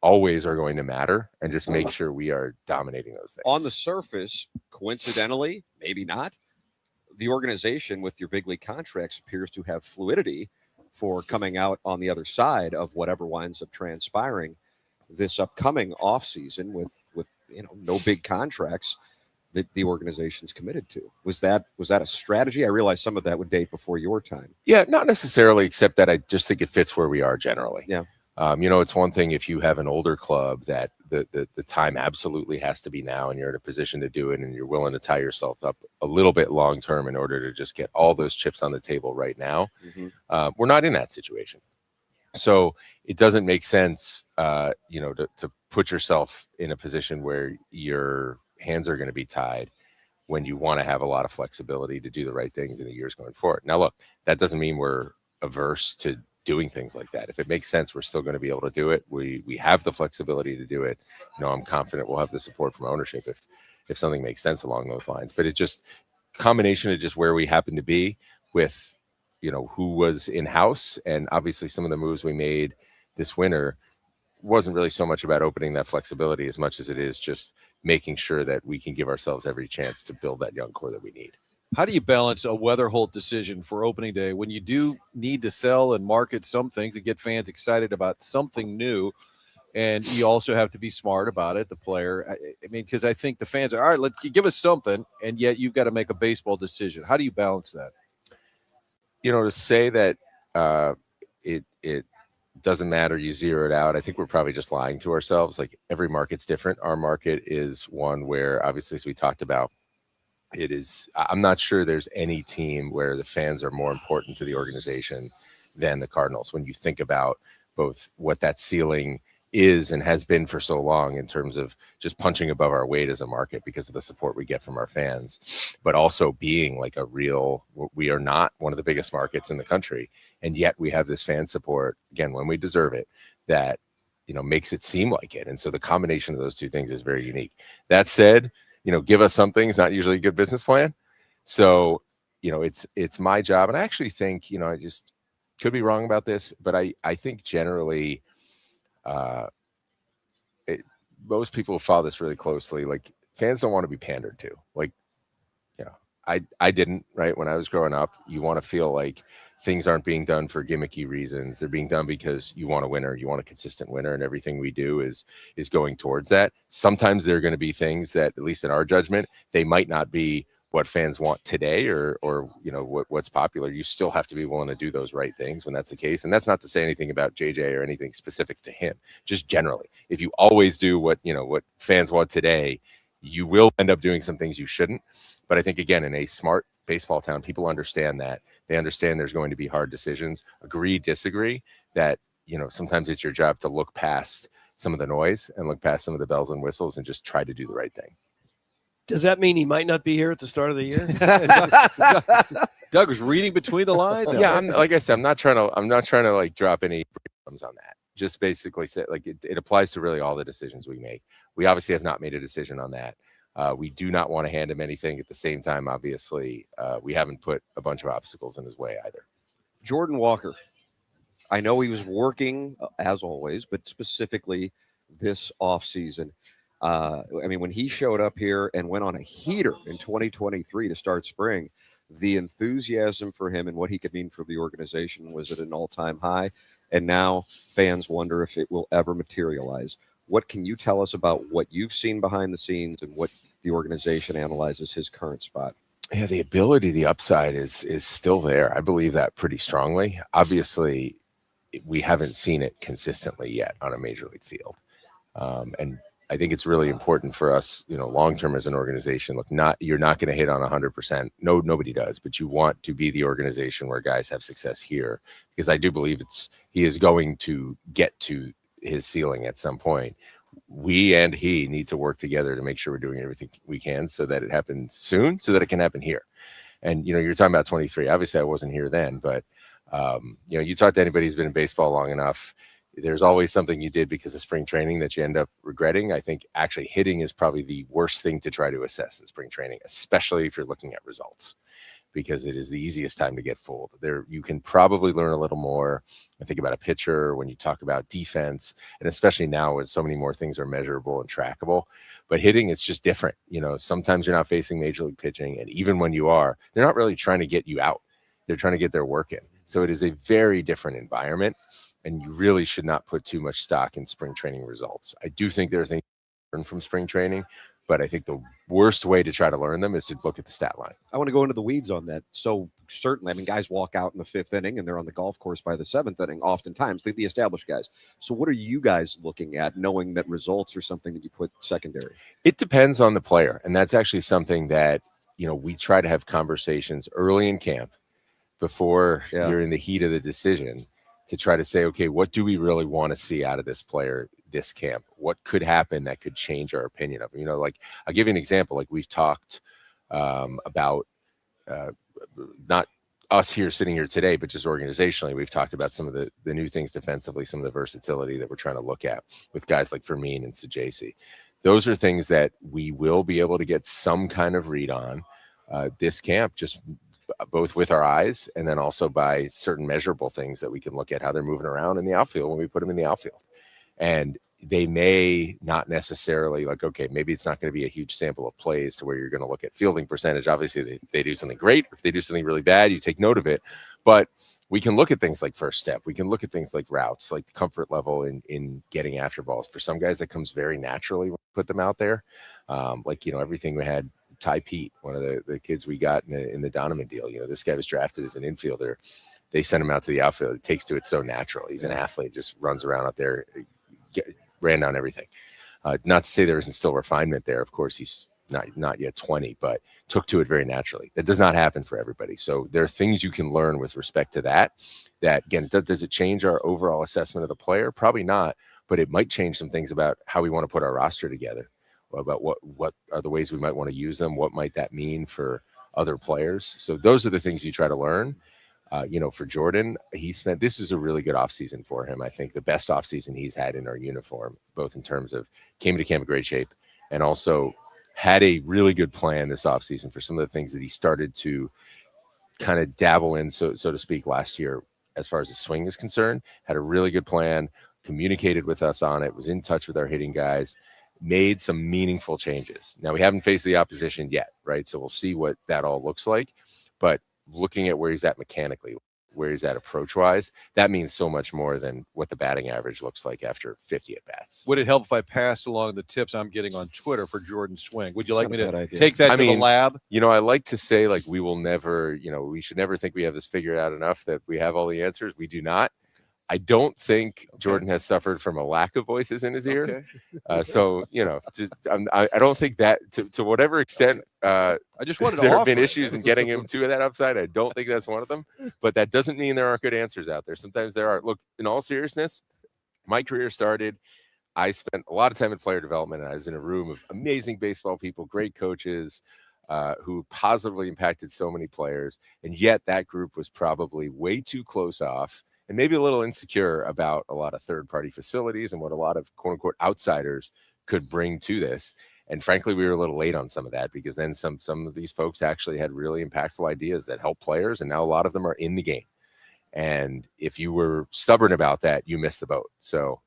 always are going to matter, and just make sure we are dominating those things. On the surface, coincidentally, maybe not, the organization with your big league contracts appears to have fluidity for coming out on the other side of whatever winds up transpiring this upcoming offseason with no big contracts that the organization's committed to. Was that a strategy? I realize some of that would date before your time. Yeah, not necessarily, except that I just think it fits where we are generally. Yeah. It's one thing if you have an older club that the time absolutely has to be now, and you're in a position to do it, and you're willing to tie yourself up a little bit long term in order to just get all those chips on the table right now. Mm-hmm. We're not in that situation. So it doesn't make sense, to put yourself in a position where your hands are going to be tied when you want to have a lot of flexibility to do the right things in the years going forward. Now, look, that doesn't mean we're averse to doing things like that. If it makes sense, we're still going to be able to do it. We have the flexibility to do it. I'm confident we'll have the support from ownership if something makes sense along those lines. But it just combination of just where we happen to be with, who was in-house, and obviously some of the moves we made this winter wasn't really so much about opening that flexibility as much as it is just making sure that we can give ourselves every chance to build that young core that we need. How do you balance a Weatherholt decision for opening day when you do need to sell and market something to get fans excited about something new, and you also have to be smart about it, the player? I mean, because I think the fans are, all right, let's give us something, and yet you've got to make a baseball decision. How do you balance that? To say that it doesn't matter, you zero it out, I think we're probably just lying to ourselves. Like, every market's different. Our market is one where, obviously, as we talked about, I'm not sure there's any team where the fans are more important to the organization than the Cardinals. When you think about both what that ceiling is and has been for so long in terms of just punching above our weight as a market because of the support we get from our fans, but also being like we are not one of the biggest markets in the country. And yet we have this fan support, again, when we deserve it, that, makes it seem like it. And so the combination of those two things is very unique. That said, give us something is not usually a good business plan. So, it's my job. And I actually think, I just could be wrong about this, but I think generally, most people follow this really closely. Like, fans don't want to be pandered to. Like, I didn't, right? When I was growing up, you want to feel like things aren't being done for gimmicky reasons. They're being done because you want a winner, you want a consistent winner, and everything we do is going towards that. Sometimes there are going to be things that, at least in our judgment, they might not be what fans want today or what's popular. You still have to be willing to do those right things when that's the case. And that's not to say anything about JJ or anything specific to him, just generally. If you always do what fans want today, you will end up doing some things you shouldn't. But I think, again, in a smart baseball town, people understand that. They understand there's going to be hard decisions, agree, disagree, that, sometimes it's your job to look past some of the noise and look past some of the bells and whistles and just try to do the right thing. Does that mean he might not be here at the start of the year? Doug was reading between the lines. Yeah, like I said, I'm not trying to like drop any breadcrumbs on that. Just basically say, like, it applies to really all the decisions we make. We obviously have not made a decision on that. We do not want to hand him anything. At the same time, obviously, we haven't put a bunch of obstacles in his way either. Jordan Walker, I know he was working as always, but specifically this offseason. When he showed up here and went on a heater in 2023 to start spring, the enthusiasm for him and what he could mean for the organization was at an all-time high. And now fans wonder if it will ever materialize. What can you tell us about what you've seen behind the scenes and what the organization analyzes his current spot? Yeah, the ability, the upside is still there. I believe that pretty strongly. Obviously, we haven't seen it consistently yet on a major league field. And I think it's really important for us, long-term as an organization. Look, you're not going to hit on 100%. No, nobody does, but you want to be the organization where guys have success here, because I do believe he is going to get to his ceiling at some point. We and he need to work together to make sure we're doing everything we can so that it happens soon, so that it can happen here. And, you're talking about 23. Obviously, I wasn't here then, but, you talk to anybody who's been in baseball long enough, there's always something you did because of spring training that you end up regretting. I think actually hitting is probably the worst thing to try to assess in spring training, especially if you're looking at results, because it is the easiest time to get fooled. There, you can probably learn a little more. I think about a pitcher when you talk about defense, and especially now when so many more things are measurable and trackable. But hitting, it's just different. Sometimes you're not facing major league pitching, and even when you are, they're not really trying to get you out. They're trying to get their work in. So it is a very different environment, and you really should not put too much stock in spring training results. I do think there are things to learn from spring training, but I think the worst way to try to learn them is to look at the stat line. I want to go into the weeds on that. So certainly, guys walk out in the 5th inning and they're on the golf course by the 7th inning, oftentimes, the established guys. So what are you guys looking at, knowing that results are something that you put secondary? It depends on the player. And that's actually something that, we try to have conversations early in camp before you're in the heat of the decision to try to say, okay, what do we really want to see out of this player this camp? What could happen that could change our opinion of him? Like, I'll give you an example. Like, we've talked about not us here sitting here today, but just organizationally, we've talked about some of the new things defensively, some of the versatility that we're trying to look at with guys like Fermin and Sajasi. Those are things that we will be able to get some kind of read on this camp, just both with our eyes and then also by certain measurable things that we can look at, how they're moving around in the outfield when we put them in the outfield. And they may not necessarily like, okay, maybe it's not going to be a huge sample of plays to where you're going to look at fielding percentage. Obviously, they do something great. If they do something really bad, you take note of it. But we can look at things like first step. We can look at things like routes, like comfort level in getting after balls. For some guys, that comes very naturally when we put them out there. Like, everything we had. Ty Pete, one of the kids we got in the Donovan deal. This guy was drafted as an infielder. They sent him out to the outfield. It takes to it so natural. He's an athlete, just runs around out there, ran down everything. Not to say there isn't still refinement there. Of course, he's not yet 20, but took to it very naturally. That does not happen for everybody. So there are things you can learn with respect to that. That, again, does it change our overall assessment of the player? Probably not, but it might change some things about how we want to put our roster together, about what are the ways we might want to use them. What might that mean for other players? So those are the things you try to learn. For Jordan, this is a really good offseason for him. I think the best offseason he's had in our uniform, both in terms of came to camp in great shape and also had a really good plan this offseason for some of the things that he started to kind of dabble in, so to speak, last year as far as the swing is concerned. Had a really good plan, communicated with us on it, was in touch with our hitting guys, made some meaningful changes. Now, we haven't faced the opposition yet, right? So we'll see what that all looks like. But looking at where he's at mechanically, where he's at approach-wise, that means so much more than what the batting average looks like after 50 at-bats. Would it help if I passed along the tips I'm getting on Twitter for Jordan's swing? Would you like me to take that to the lab? I like to say, like, we will never, we should never think we have this figured out enough that we have all the answers. We do not. I don't think Jordan has suffered from a lack of voices in his ear. I don't think that to whatever extent I just wanted to there have been issues in getting him to that upside. I don't think that's one of them, but that doesn't mean there aren't good answers out there. Sometimes there are. Look, in all seriousness, my career started, I spent a lot of time in player development, and I was in a room of amazing baseball people, great coaches, who positively impacted so many players. And yet that group was probably way too close off and maybe a little insecure about a lot of third-party facilities and what a lot of quote-unquote outsiders could bring to this. And frankly, we were a little late on some of that, because then some of these folks actually had really impactful ideas that help players, and now a lot of them are in the game. And if you were stubborn about that, you missed the boat. So,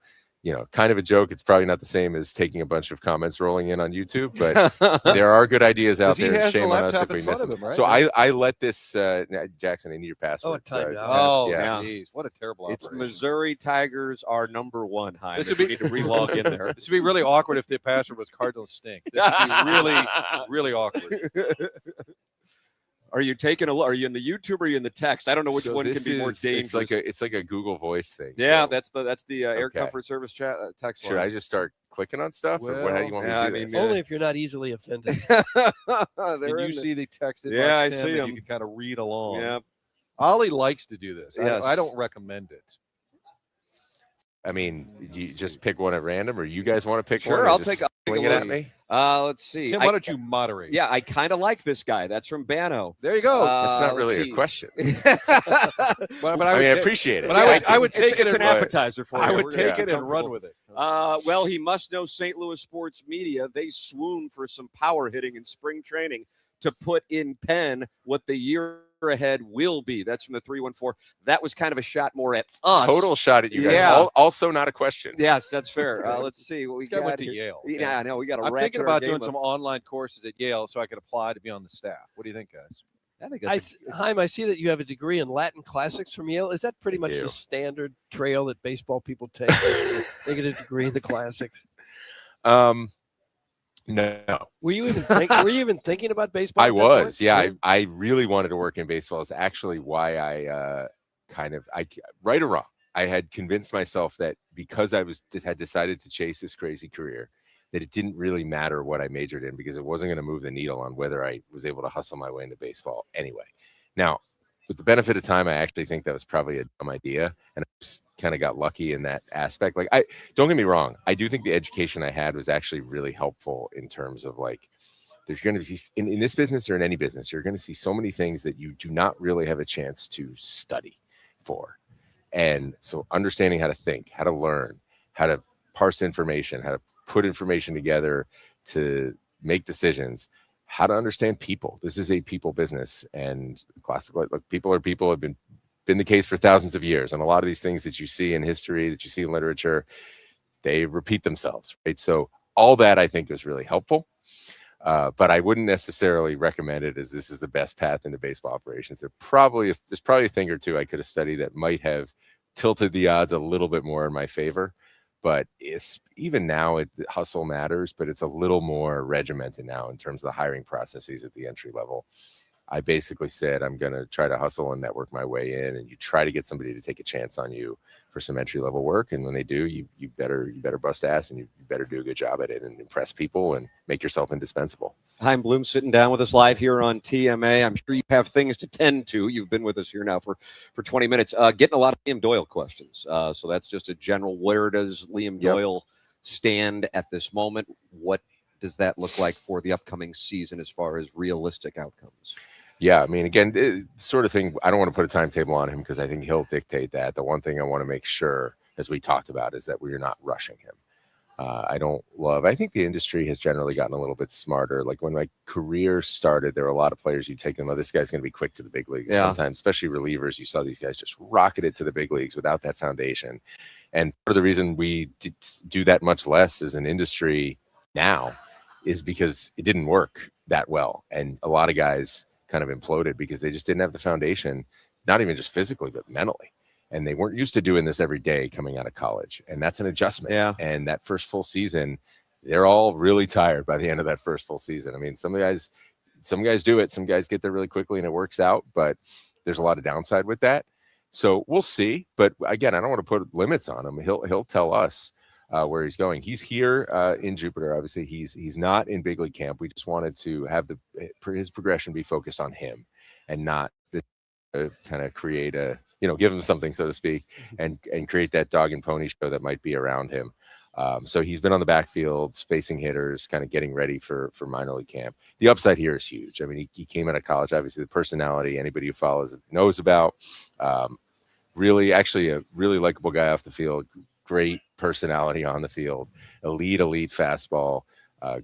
kind of a joke. It's probably not the same as taking a bunch of comments rolling in on YouTube, but there are good ideas out there. And shame on us if we miss them. Right? So I let this, Jackson, I need your password. Geez, what a terrible It's operation. Missouri Tigers are #1, Heim. This would be need to relog in there. This would be really awkward if the password was Cardinals stink. This would be really, really awkward. Are you in the YouTube or are you in the text? I don't know which one can be more dangerous. It's like a Google Voice thing. Yeah, so. that's the Air Comfort Service chat text. Should I just start clicking on stuff? Or how do you want me to do this? Only if you're not easily offended. Can you see the text? Yeah, I see them. You can kind of read along. Yeah. Ollie likes to do this. Yes. I don't recommend it. I mean, you just pick one at random, or you guys want to pick one? Sure, I'll take a it at me. Let's see. Tim, why don't you moderate? Yeah, I kind of like this guy. That's from Bano. There you go. That's not really a question. but I appreciate it. But I would take it as an appetizer for you. I would take it and run with it. Well, he must know St. Louis sports media. They swoon for some power hitting in spring training to put in pen what the year ahead will be. That's from the 314. That was kind of a shot more at us. Total shot at you guys. Yeah. Also not a question. Yes, that's fair. Let's see what we got. Went to Yale. Yeah, I know. We got. I'm thinking about doing some online courses at Yale so I could apply to be on the staff. What do you think, guys? I think that's Heim, I see that you have a degree in Latin classics from Yale. Is that pretty much the standard trail that baseball people take? They get a degree in the classics. No. Were you even thinking about baseball? I was. Yeah, I really wanted to work in baseball. Is actually why I right or wrong, I had convinced myself that because I had decided to chase this crazy career, that it didn't really matter what I majored in, because it wasn't going to move the needle on whether I was able to hustle my way into baseball anyway. Now, with the benefit of time, I actually think that was probably a dumb idea, and I just kind of got lucky in that aspect. Like, don't get me wrong, I do think the education I had was actually really helpful in terms of, like, there's going to be in this business or in any business, you're going to see so many things that you do not really have a chance to study for. And so understanding how to think, how to learn, how to parse information, how to put information together to make decisions, how to understand people. This is a people business, and classical, like, people are people, have been the case for thousands of years. And a lot of these things that you see in history, that you see in literature, they repeat themselves, right? So all that I think is really helpful. But I wouldn't necessarily recommend it as this is the best path into baseball operations. There's probably a thing or two I could have studied that might have tilted the odds a little bit more in my favor. But it's even now, hustle matters, but it's a little more regimented now in terms of the hiring processes at the entry level. I basically said, I'm going to try to hustle and network my way in, and you try to get somebody to take a chance on you for some entry level work. And when they do, you better bust ass, and you better do a good job at it and impress people and make yourself indispensable. Heim Bloom sitting down with us live here on TMA. I'm sure you have things to tend to. You've been with us here now for 20 minutes. Getting a lot of Liam Doyle questions. So that's just a general, where does Liam Doyle stand at this moment? What does that look like for the upcoming season as far as realistic outcomes? Yeah, I mean, again, sort of thing, I don't want to put a timetable on him because I think he'll dictate that. The one thing I want to make sure, as we talked about, is that we're not rushing him. I think the industry has generally gotten a little bit smarter. Like when my career started, there were a lot of players you take them, oh, this guy's going to be quick to the big leagues. Yeah. Sometimes, especially relievers, you saw these guys just rocketed to the big leagues without that foundation. And part of the reason we do that much less as an industry now is because it didn't work that well. And a lot of guys kind of imploded because they just didn't have the foundation, not even just physically, but mentally. And they weren't used to doing this every day coming out of college. And that's an adjustment. Yeah. And that first full season, they're all really tired by the end of that first full season. I mean, some guys do it. Some guys get there really quickly and it works out, but there's a lot of downside with that. So we'll see. But again, I don't want to put limits on him. He'll tell us where he's going. He's here in Jupiter. Obviously, he's not in big league camp. We just wanted to have his progression be focused on him and not kind of create give him something, so to speak, and create that dog and pony show that might be around him. So he's been on the backfields, facing hitters, kind of getting ready for minor league camp. The upside here is huge. I mean, he came out of college, obviously the personality anybody who follows knows about. Really a really likable guy off the field, great personality on the field, elite fastball,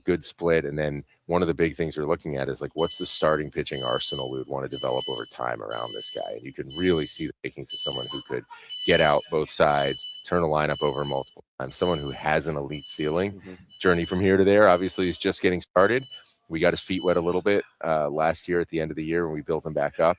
good split. And then one of the big things we're looking at is like, what's the starting pitching arsenal we would want to develop over time around this guy? And you can really see the makings of someone who could get out both sides, turn a lineup over multiple times, someone who has an elite ceiling. Journey from here to there, obviously, is just getting started. We got his feet wet a little bit last year at the end of the year when we built him back up.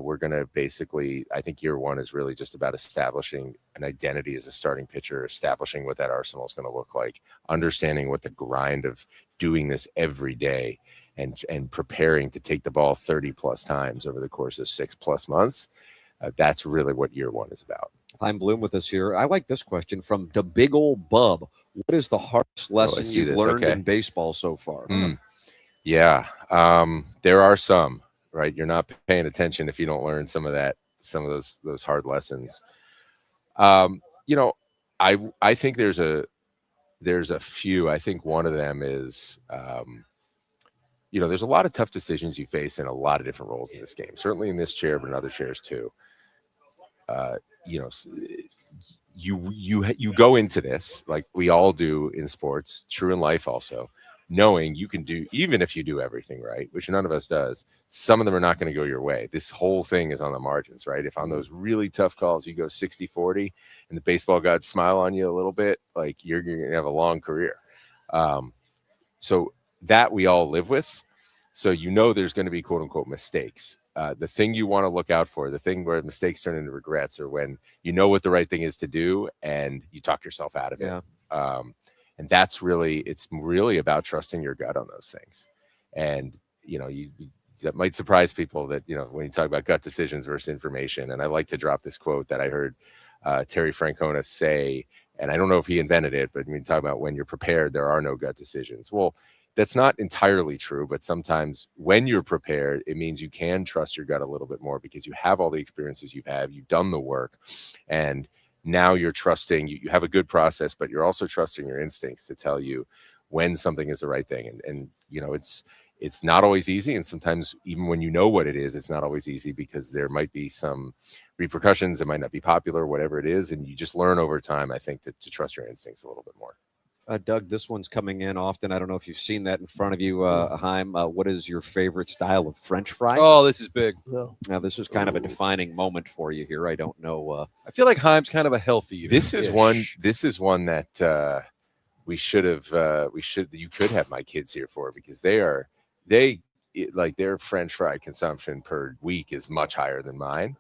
We're going to basically, I think year one is really just about establishing an identity as a starting pitcher, establishing what that arsenal is going to look like, understanding what the grind of doing this every day and preparing to take the ball 30 plus times over the course of 6+ months. That's really what year one is about. Heim Bloom with us here. I like this question from the big old Bub. What is the hardest lesson you've learned in baseball so far? Yeah, there are some. Right, you're not paying attention if you don't learn some of those hard lessons. I think there's a few. I think one of them is, there's a lot of tough decisions you face in a lot of different roles in this game. Certainly in this chair, but in other chairs too. You go into this like we all do in sports, true in life also, knowing you can do, even if you do everything right, which none of us does, some of them are not going to go your way. This whole thing is on the margins, right? If on those really tough calls you go 60-40 and the baseball gods smile on you a little bit, like you're going to have a long career. So that we all live with. So there's going to be quote unquote mistakes. The thing you want to look out for, the thing where mistakes turn into regrets, or when you know what the right thing is to do and you talk yourself out of it. And it's really about trusting your gut on those things. And, that might surprise people that, when you talk about gut decisions versus information. And I like to drop this quote that I heard Terry Francona say, and I don't know if he invented it, but when you talk about when you're prepared, there are no gut decisions. Well, that's not entirely true, but sometimes when you're prepared, it means you can trust your gut a little bit more because you have all the experiences you've done the work, and now you're trusting, you have a good process, but you're also trusting your instincts to tell you when something is the right thing. And it's not always easy. And sometimes even when you know what it is, it's not always easy because there might be some repercussions. It might not be popular, whatever it is. And you just learn over time, I think, to trust your instincts a little bit more. Doug, this one's coming in often. I don't know if you've seen that in front of you, Heim. What is your favorite style of French fry? Oh, this is big. Now, this is kind of a defining moment for you here. I don't know. I feel like Heim's kind of a healthy eater. This is one that you could have my kids here for, because their French fry consumption per week is much higher than mine.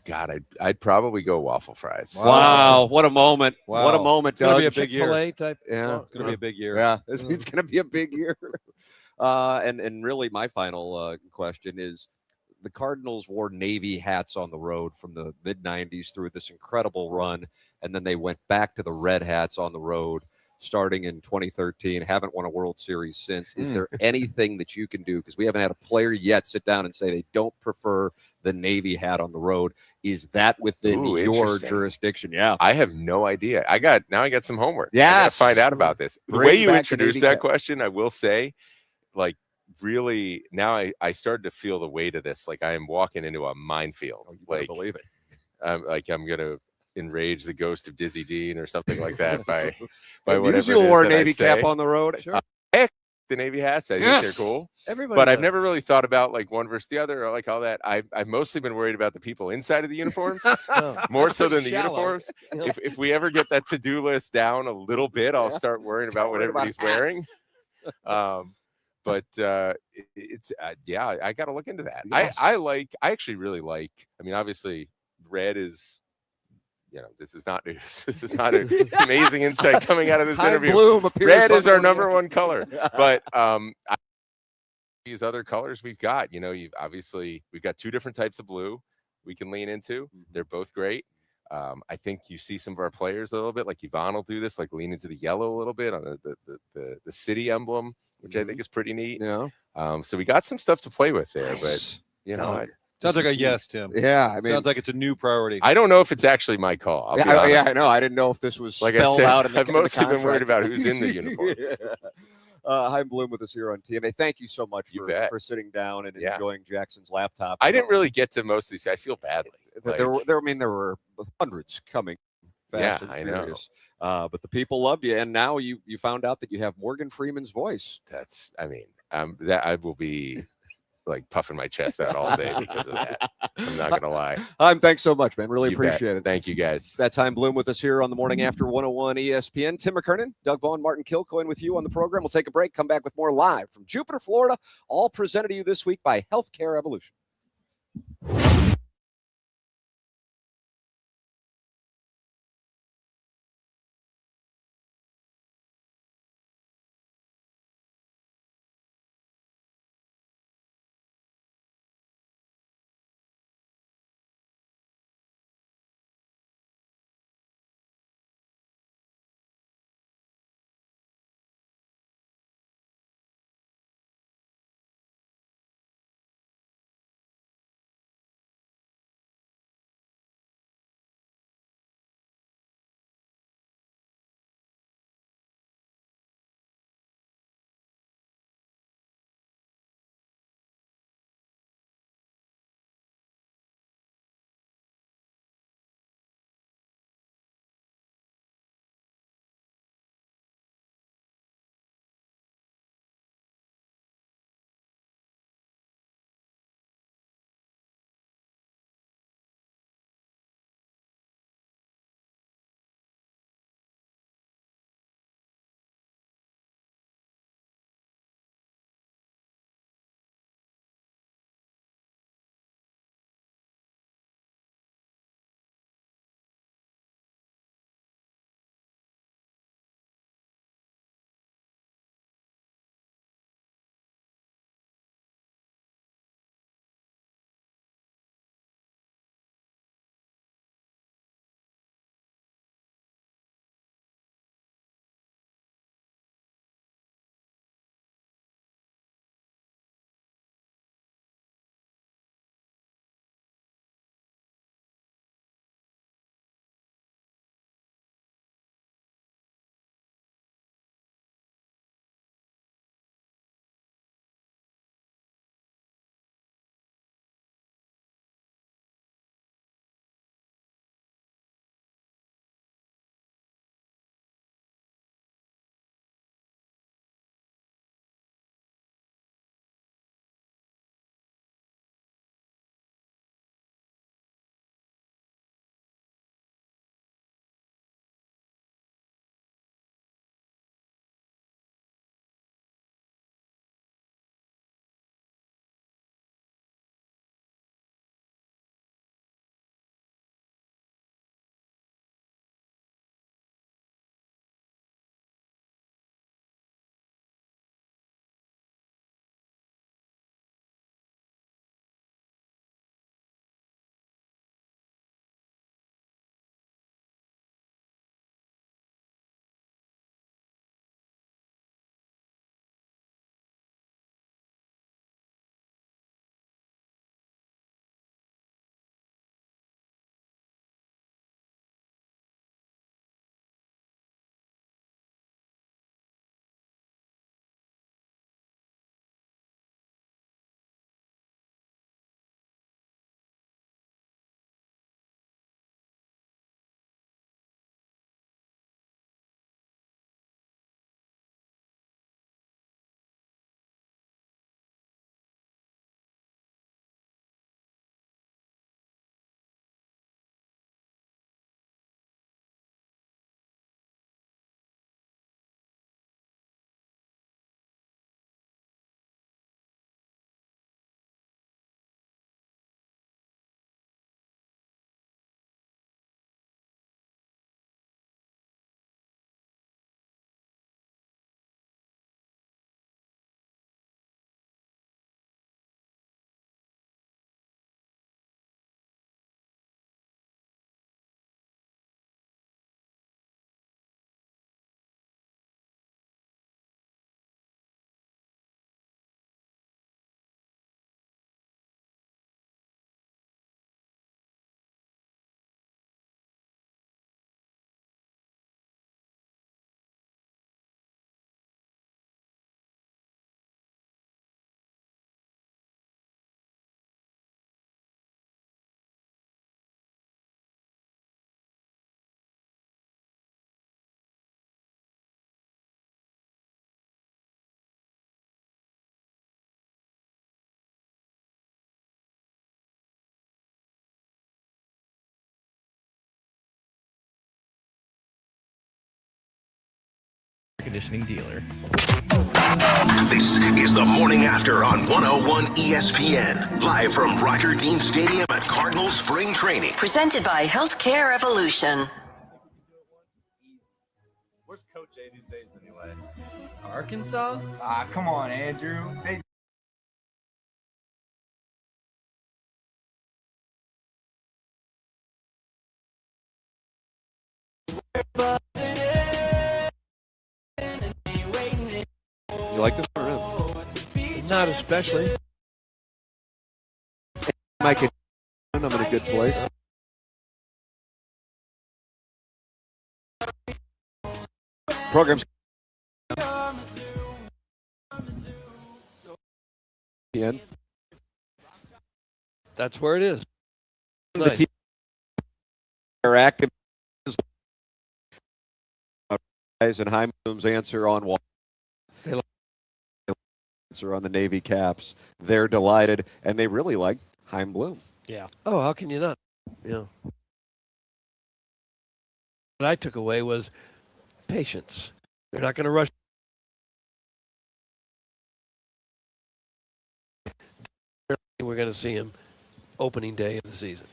God, I'd probably go waffle fries. Wow, what a moment. Wow. What a moment, It's going Doug. to be a big year. Chick-fil-A type. Yeah. It's going to be a big year. Yeah, it's going to be a big year. And really, my final question is, the Cardinals wore Navy hats on the road from the mid-'90s through this incredible run, and then they went back to the red hats on the road starting in 2013. Haven't won a World Series since. Is there anything that you can do? Because we haven't had a player yet sit down and say they don't prefer the Navy hat on the road. Is that within your jurisdiction? Yeah. I have no idea. I got some homework. Yes. I gotta find out about this. The Bring way you back the introduced Navy that cap. question, I will say, like, really, now I started to feel the weight of this. Like, I am walking into a minefield. You better Like, believe it. I'm gonna enrage the ghost of Dizzy Dean or something like that by And whatever usually it is wore a that I Navy cap say. on the road. Sure. The Navy hats, I think they're cool. Everybody But I've does. never really thought about like one versus the other or like all that. I've mostly been worried about the people inside of the uniforms, more so than the Shallow. uniforms. Yeah. If we ever get that to-do list down a little bit, I'll start worrying about what everybody's wearing. But it's I got to look into that. Yes. I actually really like. I mean, obviously, red is. This is not news. This is not an amazing insight coming out of this Heim interview. Bloom appears Red on is our the- number one color, but these other colors we've got. We've got two different types of blue we can lean into. They're both great. I think you see some of our players a little bit, like Vaughn will do this, like lean into the yellow a little bit on the city emblem, which I think is pretty neat. Yeah. So we got some stuff to play with there, but Sounds like a yes, Tim. Yeah, I mean, sounds like it's a new priority. I don't know if it's actually my call. I'll be honest. I know. I didn't know if this was Like I spelled said, out. In the, I've in the mostly been worried contract. about who's in the uniforms. Heim Bloom with us here on TMA. Thank you so much You bet. for sitting down and Yeah. enjoying Jackson's laptop. I didn't really get to most of these. I feel badly. There were hundreds coming. Fast and I know. furious. But the people loved you, and now you found out that you have Morgan Freeman's voice. That I will be like puffing my chest out all day because of that. I'm not gonna lie. Thanks so much, man. Really You bet. appreciate it. Thank you, guys. That's Heim Bloom with us here on the morning after 101 ESPN. Tim McKernan, Doug Vaughn, Martin Kilcoyne with you on the program. We'll take a break, come back with more live from Jupiter, Florida, all presented to you this week by Healthcare Evolution. conditioning dealer. This is the Morning After on 101 ESPN, live from Roger Dean Stadium at Cardinal Spring Training. Presented by Healthcare Evolution. Where's Coach A these days anyway? Arkansas? Ah, come on, Andrew. You like this one or not? Not especially. Mike, I'm in a good place. Programs. That's where it is. The Nice. team are active. And Heim Bloom's answer on one. Answer on the Navy caps. They're delighted, and they really like Heim Bloom. Yeah. Oh, how can you not? Yeah. What I took away was patience. They're not going to rush. We're going to see him opening day of the season.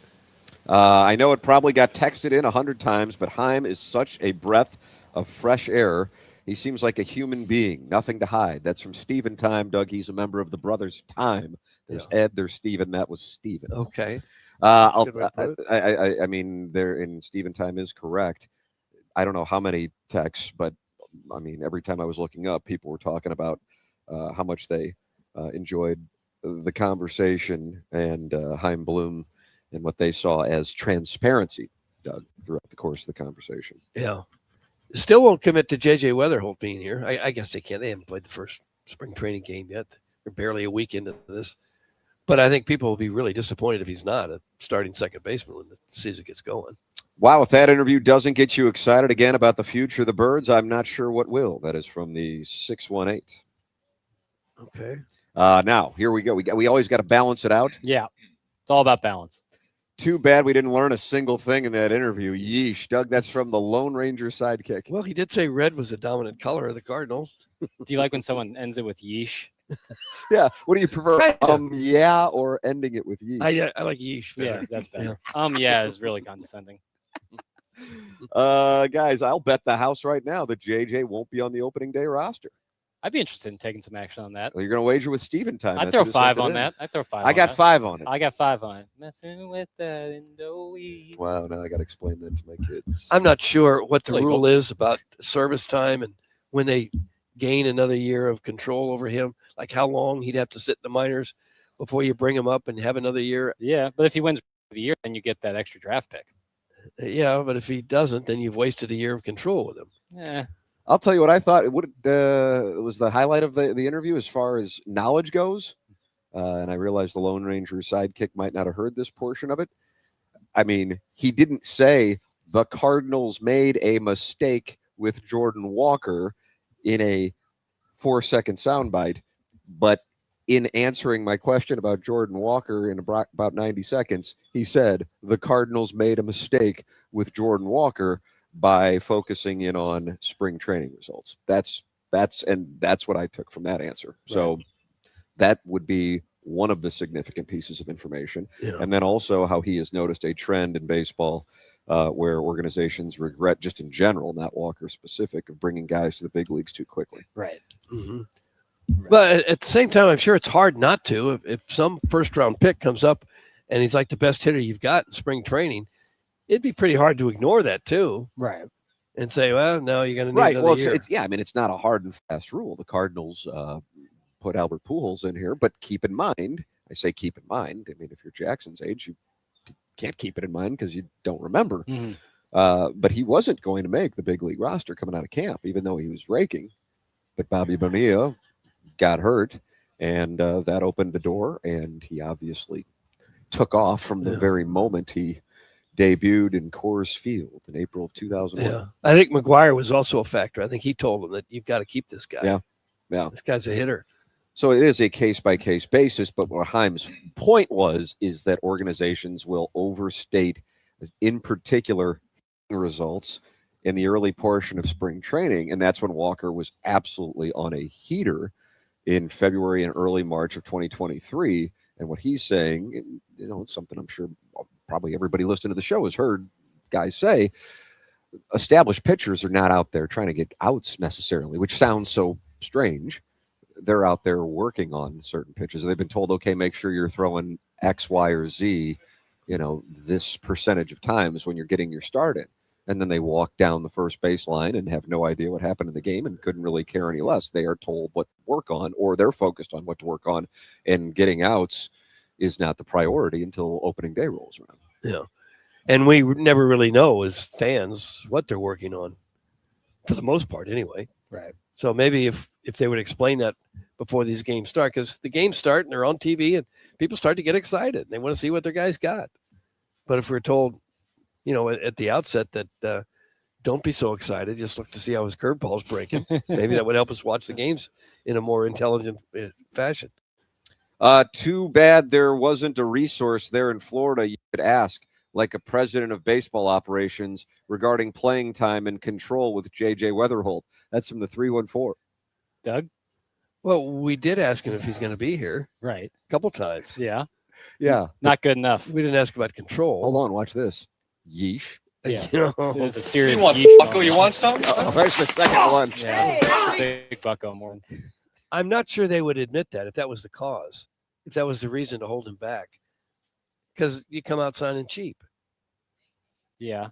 I know it probably got texted in 100 times, but Heim is such a breath of fresh air. He seems like a human being, nothing to hide. That's from Stephen Time. Doug, he's a member of the Brothers Time. There's Ed, there's Stephen. That was Stephen. Okay. I mean, there in Stephen Time is correct. I don't know how many texts, but I mean, every time I was looking up, people were talking about how much they enjoyed the conversation and Heim Bloom and what they saw as transparency, Doug, throughout the course of the conversation. Yeah. Still won't commit to J.J. Weatherholt being here. I guess they can't. They haven't played the first spring training game yet. They're barely a week into this. But I think people will be really disappointed if he's not a starting second baseman when the season gets going. Wow, if that interview doesn't get you excited again about the future of the Birds, I'm not sure what will. That is from the 618. Okay. Now, here we go. We always got to balance it out. Yeah. It's all about balance. Too bad we didn't learn a single thing in that interview. Yeesh. Doug, that's from the Lone Ranger sidekick. Well, he did say red was the dominant color of the Cardinals. Do you like when someone ends it with yeesh? Yeah. What do you prefer? Yeah, or ending it with yeesh? I like yeesh better. Yeah, that's better. Yeah is really condescending. Guys, I'll bet the house right now that JJ won't be on the opening day roster. I'd be interested in taking some action on that. Well, you're going to wager with Steven Time. I'd throw 5 on that. I'd throw 5 I got 5 on it. I got 5 on it. Messing with that Indo-weed. Wow, now I got to explain that to my kids. I'm not sure what the Really rule cool. is about service time and when they gain another year of control over him, like how long he'd have to sit in the minors before you bring him up and have another year. Yeah, but if he wins the year, then you get that extra draft pick. Yeah, but if he doesn't, then you've wasted a year of control with him. Yeah. I'll tell you what I thought. It was the highlight of the interview as far as knowledge goes. And I realized the Lone Ranger sidekick might not have heard this portion of it. I mean, he didn't say the Cardinals made a mistake with Jordan Walker in a 4-second soundbite, but in answering my question about Jordan Walker in about 90 seconds, he said the Cardinals made a mistake with Jordan Walker by focusing in on spring training results. That's what I took from that answer. Right. So that would be one of the significant pieces of information. Yeah. And then also how he has noticed a trend in baseball where organizations regret, just in general, not Walker specific, of bringing guys to the big leagues too quickly. Right. Mm-hmm. Right. But at the same time, I'm sure it's hard not to. If some first-round pick comes up and he's like the best hitter you've got in spring training, it'd be pretty hard to ignore that too. Right. And say, well, no, you're going to need right. another Well, year. I mean, it's not a hard and fast rule. The Cardinals put Albert Pujols in here, but keep in mind, I say keep in mind, I mean, if you're Jackson's age, you can't keep it in mind because you don't remember. Mm-hmm. But he wasn't going to make the big league roster coming out of camp, even though he was raking. But Bobby Bonilla got hurt, and that opened the door, and he obviously took off from the very moment he debuted in Coors Field in April of 2001. Yeah, I think McGuire was also a factor. I think he told him that you've got to keep this guy. Yeah. This guy's a hitter. So it is a case-by-case basis, but what Heim's point is that organizations will overstate, in particular, results in the early portion of spring training, and that's when Walker was absolutely on a heater in February and early March of 2023. And what he's saying, it's something I'm sure probably everybody listening to the show has heard guys say, established pitchers are not out there trying to get outs necessarily, which sounds so strange. They're out there working on certain pitches. They've been told, okay, make sure you're throwing X, Y, or Z, this percentage of times when you're getting your start in. And then they walk down the first baseline and have no idea what happened in the game and couldn't really care any less. They are told what to work on, or they're focused on what to work on, and getting outs is not the priority until opening day rolls around. Yeah. And we never really know as fans what they're working on, for the most part anyway. Right. So maybe if they would explain that before these games start, because the games start and they're on TV and people start to get excited. They want to see what their guys got. But if we're told, at the outset that don't be so excited, just look to see how his curveball's breaking, maybe that would help us watch the games in a more intelligent fashion. Too bad there wasn't a resource there in Florida you could ask, like a president of baseball operations, regarding playing time and control with J.J. Weatherholt. That's from the 314. Doug? Well, we did ask him if he's going to be here. Right. A couple times. Yeah. Yeah. Not good enough. We didn't ask about control. Hold on, watch this. Yeesh. Yeah. It's a serious You want yeesh Bucko? moment. You want some? Oh, there's the second one. Yeah, it's a big Bucko more. I'm not sure they would admit that if that was the cause, if that was the reason to hold him back, because you come out signing cheap. Yeah.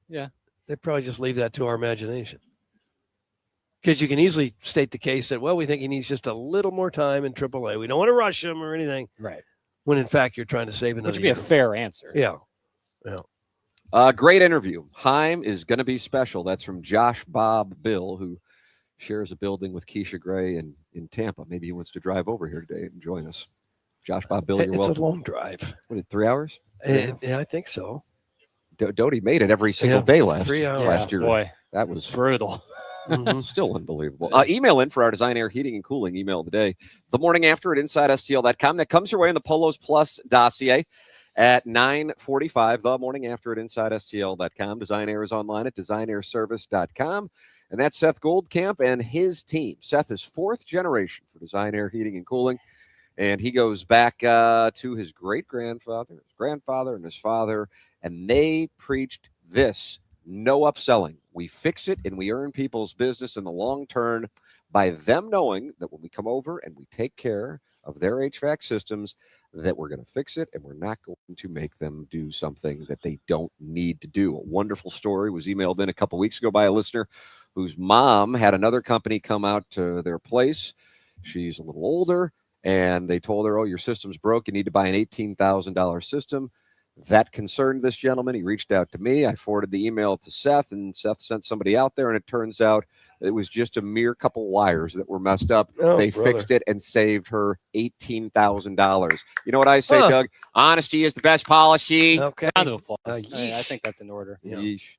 They'd probably just leave that to our imagination. Because you can easily state the case that, well, we think he needs just a little more time in AAA. We don't want to rush him or anything. Right. When in fact you're trying to save another Which would be year. a fair answer. Yeah. Great interview. Heim is going to be special. That's from Josh Bob Bill, who shares a building with Keisha Gray in Tampa. Maybe he wants to drive over here today and join us. Josh Bob Bill, you're welcome. It's a long drive. What, 3 hours? Yeah, I think so. Doty made it every single day last 3 hours. last year. Boy, that was brutal. Still unbelievable. Email in for our Design Air Heating and Cooling email today. The morning after at InsideSTL.com. That comes your way in the Polos Plus dossier at 9:45. The morning after at InsideSTL.com. Design Air is online at DesignAirService.com. And that's Seth Goldcamp and his team. Seth is fourth generation for Design Air Heating and Cooling. And he goes back to his great-grandfather, his grandfather, and his father. And they preached this: no upselling. We fix it and we earn people's business in the long term by them knowing that when we come over and we take care of their HVAC systems, that we're going to fix it and we're not going to make them do something that they don't need to do. A wonderful story was emailed in a couple weeks ago by a listener whose mom had another company come out to their place. She's a little older, and they told her, oh, your system's broke. You need to buy an $18,000 system. That concerned this gentleman. He reached out to me. I forwarded the email to Seth, and Seth sent somebody out there, and it turns out it was just a mere couple wires that were messed up. They fixed it and saved her $18,000. You know what I say, Doug? Honesty is the best policy. Okay. Round of applause. I think that's in order. Yeah. Yeesh.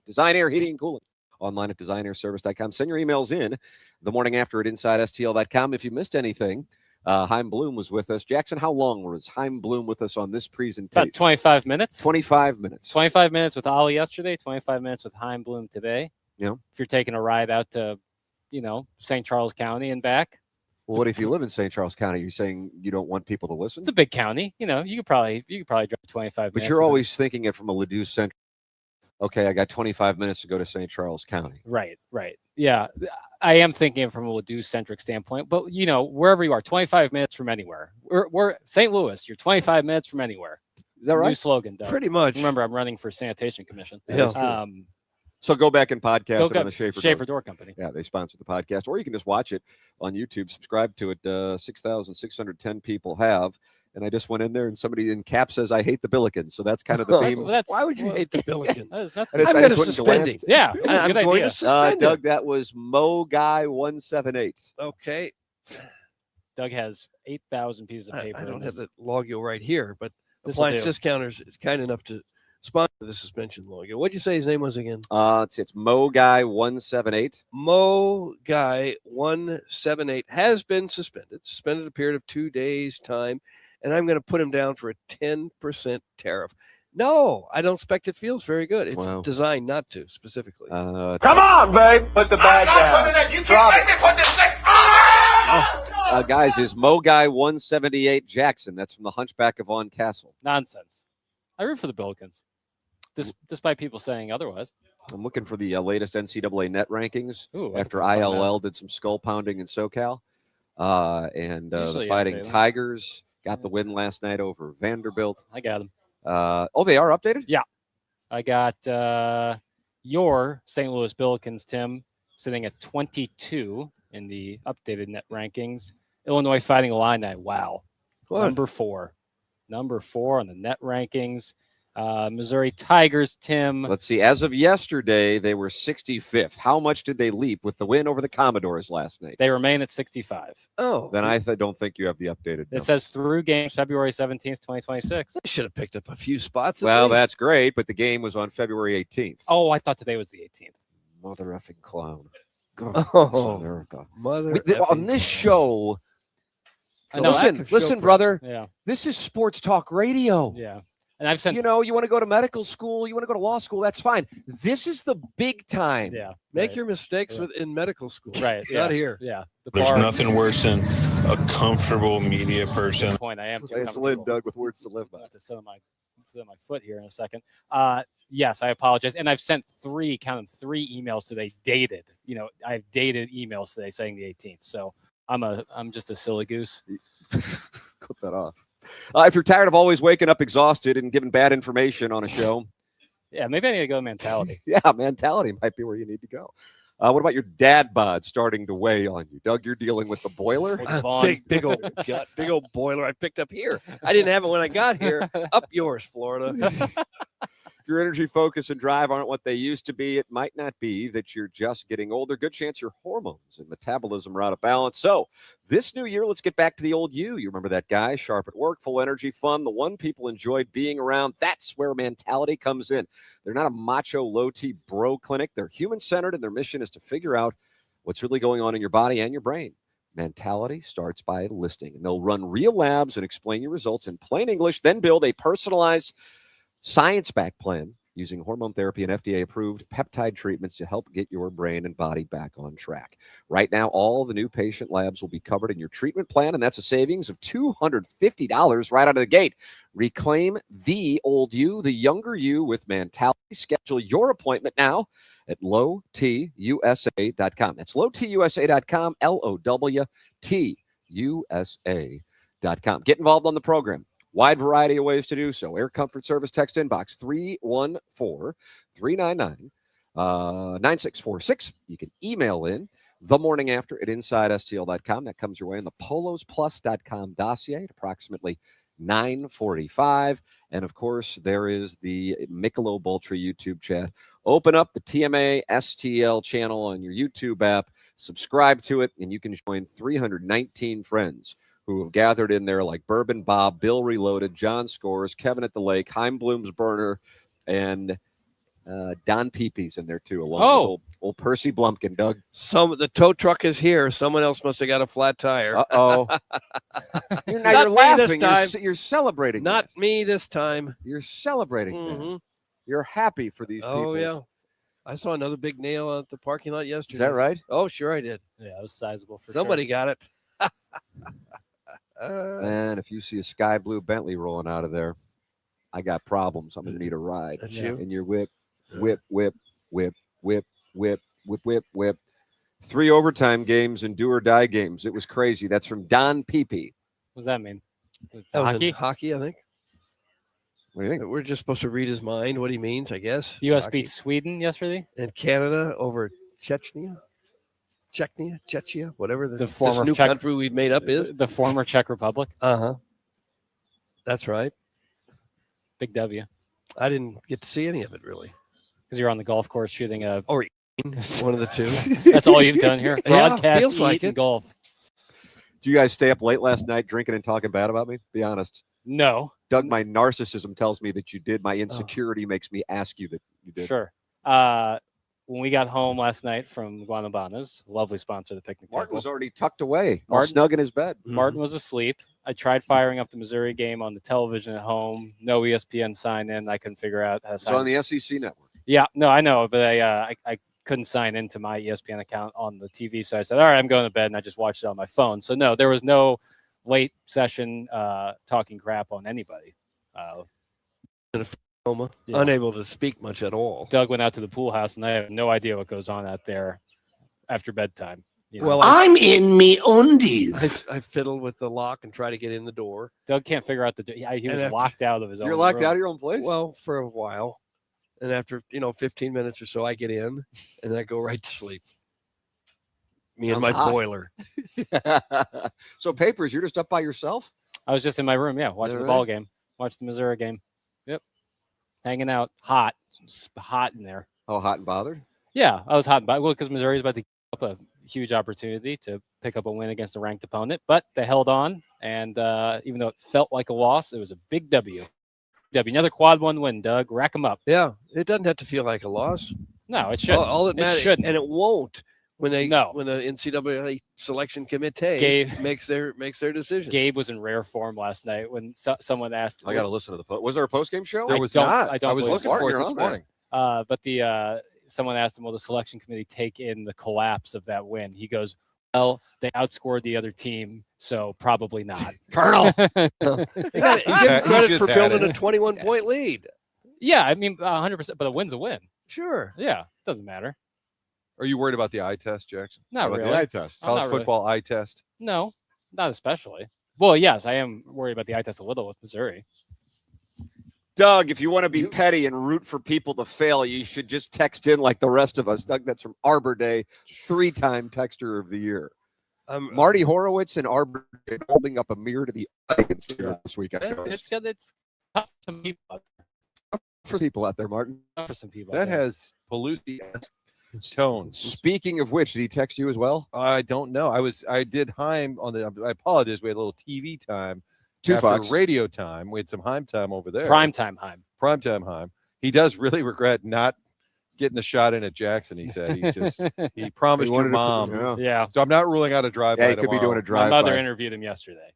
Design Air Heating and Cooling. Online at DesignAirService.com. Send your emails in the morning after at InsideSTL.com. If you missed anything, Heim Bloom was with us. Jackson, how long was Heim Bloom with us on this presentation? About 25 minutes. 25 minutes. 25 minutes with Ollie yesterday, 25 minutes with Heim Bloom today. Yeah. If you're taking a ride out to, St. Charles County and back. Well, what if you live in St. Charles County? You're saying you don't want people to listen? It's a big county. You could probably drive 25 minutes. But you're always thinking it from a Ladue Central. Okay, I got 25 minutes to go to St. Charles County. Right. Yeah, I am thinking from a Ladue-centric standpoint, but, wherever you are, 25 minutes from anywhere. We're St. Louis, you're 25 minutes from anywhere. Is that right? New slogan, Doug. Pretty much. Remember, I'm running for Sanitation Commission. Yeah. So go back and podcast it on the Schaefer Door Company. Yeah, they sponsor the podcast. Or you can just watch it on YouTube. Subscribe to it. 6,610 people have. And I just went in there and somebody in cap says, I hate the Billikens. So that's kind of the theme. Why would you hate the Billikens? I'm going to suspend him. Yeah, I'm good going idea. to suspend Doug, him. that was Mo Guy 178. Okay. Doug has 8,000 pieces of paper. I don't have the logo right here, but This'll Appliance do. Discounters is kind enough to sponsor the suspension logo. What'd you say his name was again? It's Mo Guy 178. Mo Guy 178 has been suspended a period of 2 days' time, and I'm going to put him down for a 10% tariff. No, I don't expect it feels very good. It's Wow. designed not to specifically. Come on, babe. Put the bag down. You can't make me put this thing. Guys, is Mo Guy 178 Jackson? That's from the Hunchback of Vaughn Castle. Nonsense. I root for the Billikens, despite people saying otherwise. I'm looking for the latest NCAA net rankings. Ooh, after ILL did some skull pounding in SoCal. And the Usually Fighting updated. Tigers got the win last night over Vanderbilt. I got them. They are updated? Yeah. I got your St. Louis Billikens, Tim, sitting at 22 in the updated net rankings. Illinois Fighting Illini, wow. What? Number 4 on the net rankings. Missouri Tigers, Tim. Let's see. As of yesterday, they were 65th. How much did they leap with the win over the Commodores last night? They remain at 65. Oh. Then I don't think you have the updated It number. says through games February 17th, 2026. They should have picked up a few spots. at Well, least. that's great, but the game was on February 18th. Oh, I thought today was the 18th. Mother effing clown. Oh, America. mother. On this show, I know, listen, brother. Yeah. This is sports talk radio. Yeah. And I've sent You want to go to medical school, you want to go to law school, that's fine. This is the big time. Yeah. Make your mistakes in medical school. Right. Not here. Yeah. There's nothing worse than a comfortable media person. Point. I am too It's Lynn, comfortable. Doug, with words to live by. I have to sit on my foot here in a second. Yes, I apologize. And I've sent 3 emails today dated. I've dated emails today saying the 18th. So I'm just a silly goose. Clip that off. If you're tired of always waking up exhausted and giving bad information on a show, Yeah, maybe I need to go mentality. yeah, mentality might be where you need to go. What about your dad bod starting to weigh on you? Doug, you're dealing with the boiler? Vaughn. Big old gut, big old boiler I picked up here. I didn't have it when I got here. Up yours, Florida. If your energy, focus, and drive aren't what they used to be, it might not be that you're just getting older. Good chance your hormones and metabolism are out of balance. So this new year, let's get back to the old you. You remember that guy, sharp at work, full energy, fun, the one people enjoyed being around. That's where mentality comes in. They're not a macho, low-T bro clinic. They're human-centered, and their mission is to figure out what's really going on in your body and your brain. Mentality starts by listening, and they'll run real labs and explain your results in plain English, then build a personalized science-backed plan using hormone therapy and FDA-approved peptide treatments to help get your brain and body back on track. Right now, all the new patient labs will be covered in your treatment plan, and that's a savings of $250 right out of the gate. Reclaim the old you, the younger you with Mentality. Schedule your appointment now at lowtusa.com. That's lowtusa.com, lowtusa.com. Get involved on the program. Wide variety of ways to do so. Air Comfort Service text inbox 314-399-9646. You can email in the morning after at InsideSTL.com. That comes your way in the polosplus.com dossier at approximately 9:45. And of course, there is the Michelob Ultra YouTube chat. Open up the TMA STL channel on your YouTube app, subscribe to it, and you can join 319 friends who have gathered in there like Bourbon Bob, Bill Reloaded, John Scores, Kevin at the Lake, Heim Bloom's Burner, and Don Peepee's in there too, along with old Percy Blumpkin, Doug. The tow truck is here. Someone else must have got a flat tire. Uh-oh. You're laughing. You're celebrating. Not me this time. You're celebrating. Mm-hmm. You're happy for these people. Oh, yeah. I saw another big nail at the parking lot yesterday. Is that right? Oh, sure I did. Yeah, it was sizable for Somebody got it. Man, if you see a sky blue Bentley rolling out of there, I got problems. I'm going to need a ride. That's you? And your whip, whip, whip, whip, whip, whip, whip, whip, whip. 3 overtime games and do or die games. It was crazy. That's from Don Peepee. What does that mean? That was Hockey? in hockey, I think. What do you think? We're just supposed to read his mind, what he means, I guess. U.S. beat Sweden yesterday. And Canada over Chechnya, whatever The this former new Czech- country we've made up is. The former Czech Republic. Uh-huh. That's right. Big W. I didn't get to see any of it, really. Because you're on the golf course shooting a... Or one of the two. That's all you've done here? Yeah, Broadcast, feels like eat, and it. golf. Do you guys stay up late last night drinking and talking bad about me? Be honest. No. Doug, my narcissism tells me that you did. My insecurity makes me ask you that you did. Sure. When we got home last night from Guanabanas, lovely sponsor of the picnic Martin table. was already tucked away, all Martin- snug in his bed. Martin was asleep. I tried firing up the Missouri game on the television at home. No ESPN sign in. I couldn't figure out how to It's sign on the SEC network. Yeah, no, I know, but I couldn't sign into my ESPN account on the TV. So I said, all right, I'm going to bed, and I just watched it on my phone. So no, there was no late session talking crap on anybody. Unable to speak much at all. Doug went out to the pool house, and I have no idea what goes on out there after bedtime. You know? Well, I'm in me undies. I fiddle with the lock and try to get in the door. Doug can't figure out the door. He was locked out of his own. You're locked room. out of your own place? Well, for a while. And after, 15 minutes or so, I get in and then I go right to sleep. Me and my Sounds hot. boiler. So, Papers, you're just up by yourself? I was just in my room, watching the ball game, watched the Missouri game. Yep, hanging out, hot, it's hot in there. Oh, hot and bothered? Yeah, I was hot and bothered. Well, because Missouri's about to give up a huge opportunity to pick up a win against a ranked opponent, but they held on, and even though it felt like a loss, it was a big W. Another quad 1 win, Doug. Rack them up. Yeah, it doesn't have to feel like a loss. No, it shouldn't. All that matters, it shouldn't. and it won't when the NCAA selection committee makes their decision. Gabe was in rare form last night when someone asked. I got to listen to the was there a post game show? There was not. I was looking for it this morning. But someone asked him, will the selection committee take in the collapse of that win? He goes, well, they outscored the other team, so probably not. Colonel. You give him credit for building a 21-point lead. Yeah, I mean, 100%, but a win's a win. Sure. Yeah, doesn't matter. Are you worried about the eye test, Jackson? Not About really. the eye test. I'm College not really. football eye test? No, not especially. Well, yes, I am worried about the eye test a little with Missouri. Doug, if you want to be petty and root for people to fail, you should just text in like the rest of us. Doug, that's from Arbor Day, 3-time texter of the year. Marty Horowitz and Arbor Day holding up a mirror to the audience here this weekend. It's tough for some people out there. For people out there, Martin. Tough for some people. That out there. has Pelusi tones. Speaking of which, did he text you as well? I don't know. I did Heim on the. I apologize. We had a little TV time. Two after Fox. radio time. We had some Heim time over there. Primetime Heim. Primetime Heim. He does really regret not getting a shot in at Jackson. He said he promised your mom. Yeah. So I'm not ruling out a drive. Yeah, he could be doing a drive. My mother interviewed him yesterday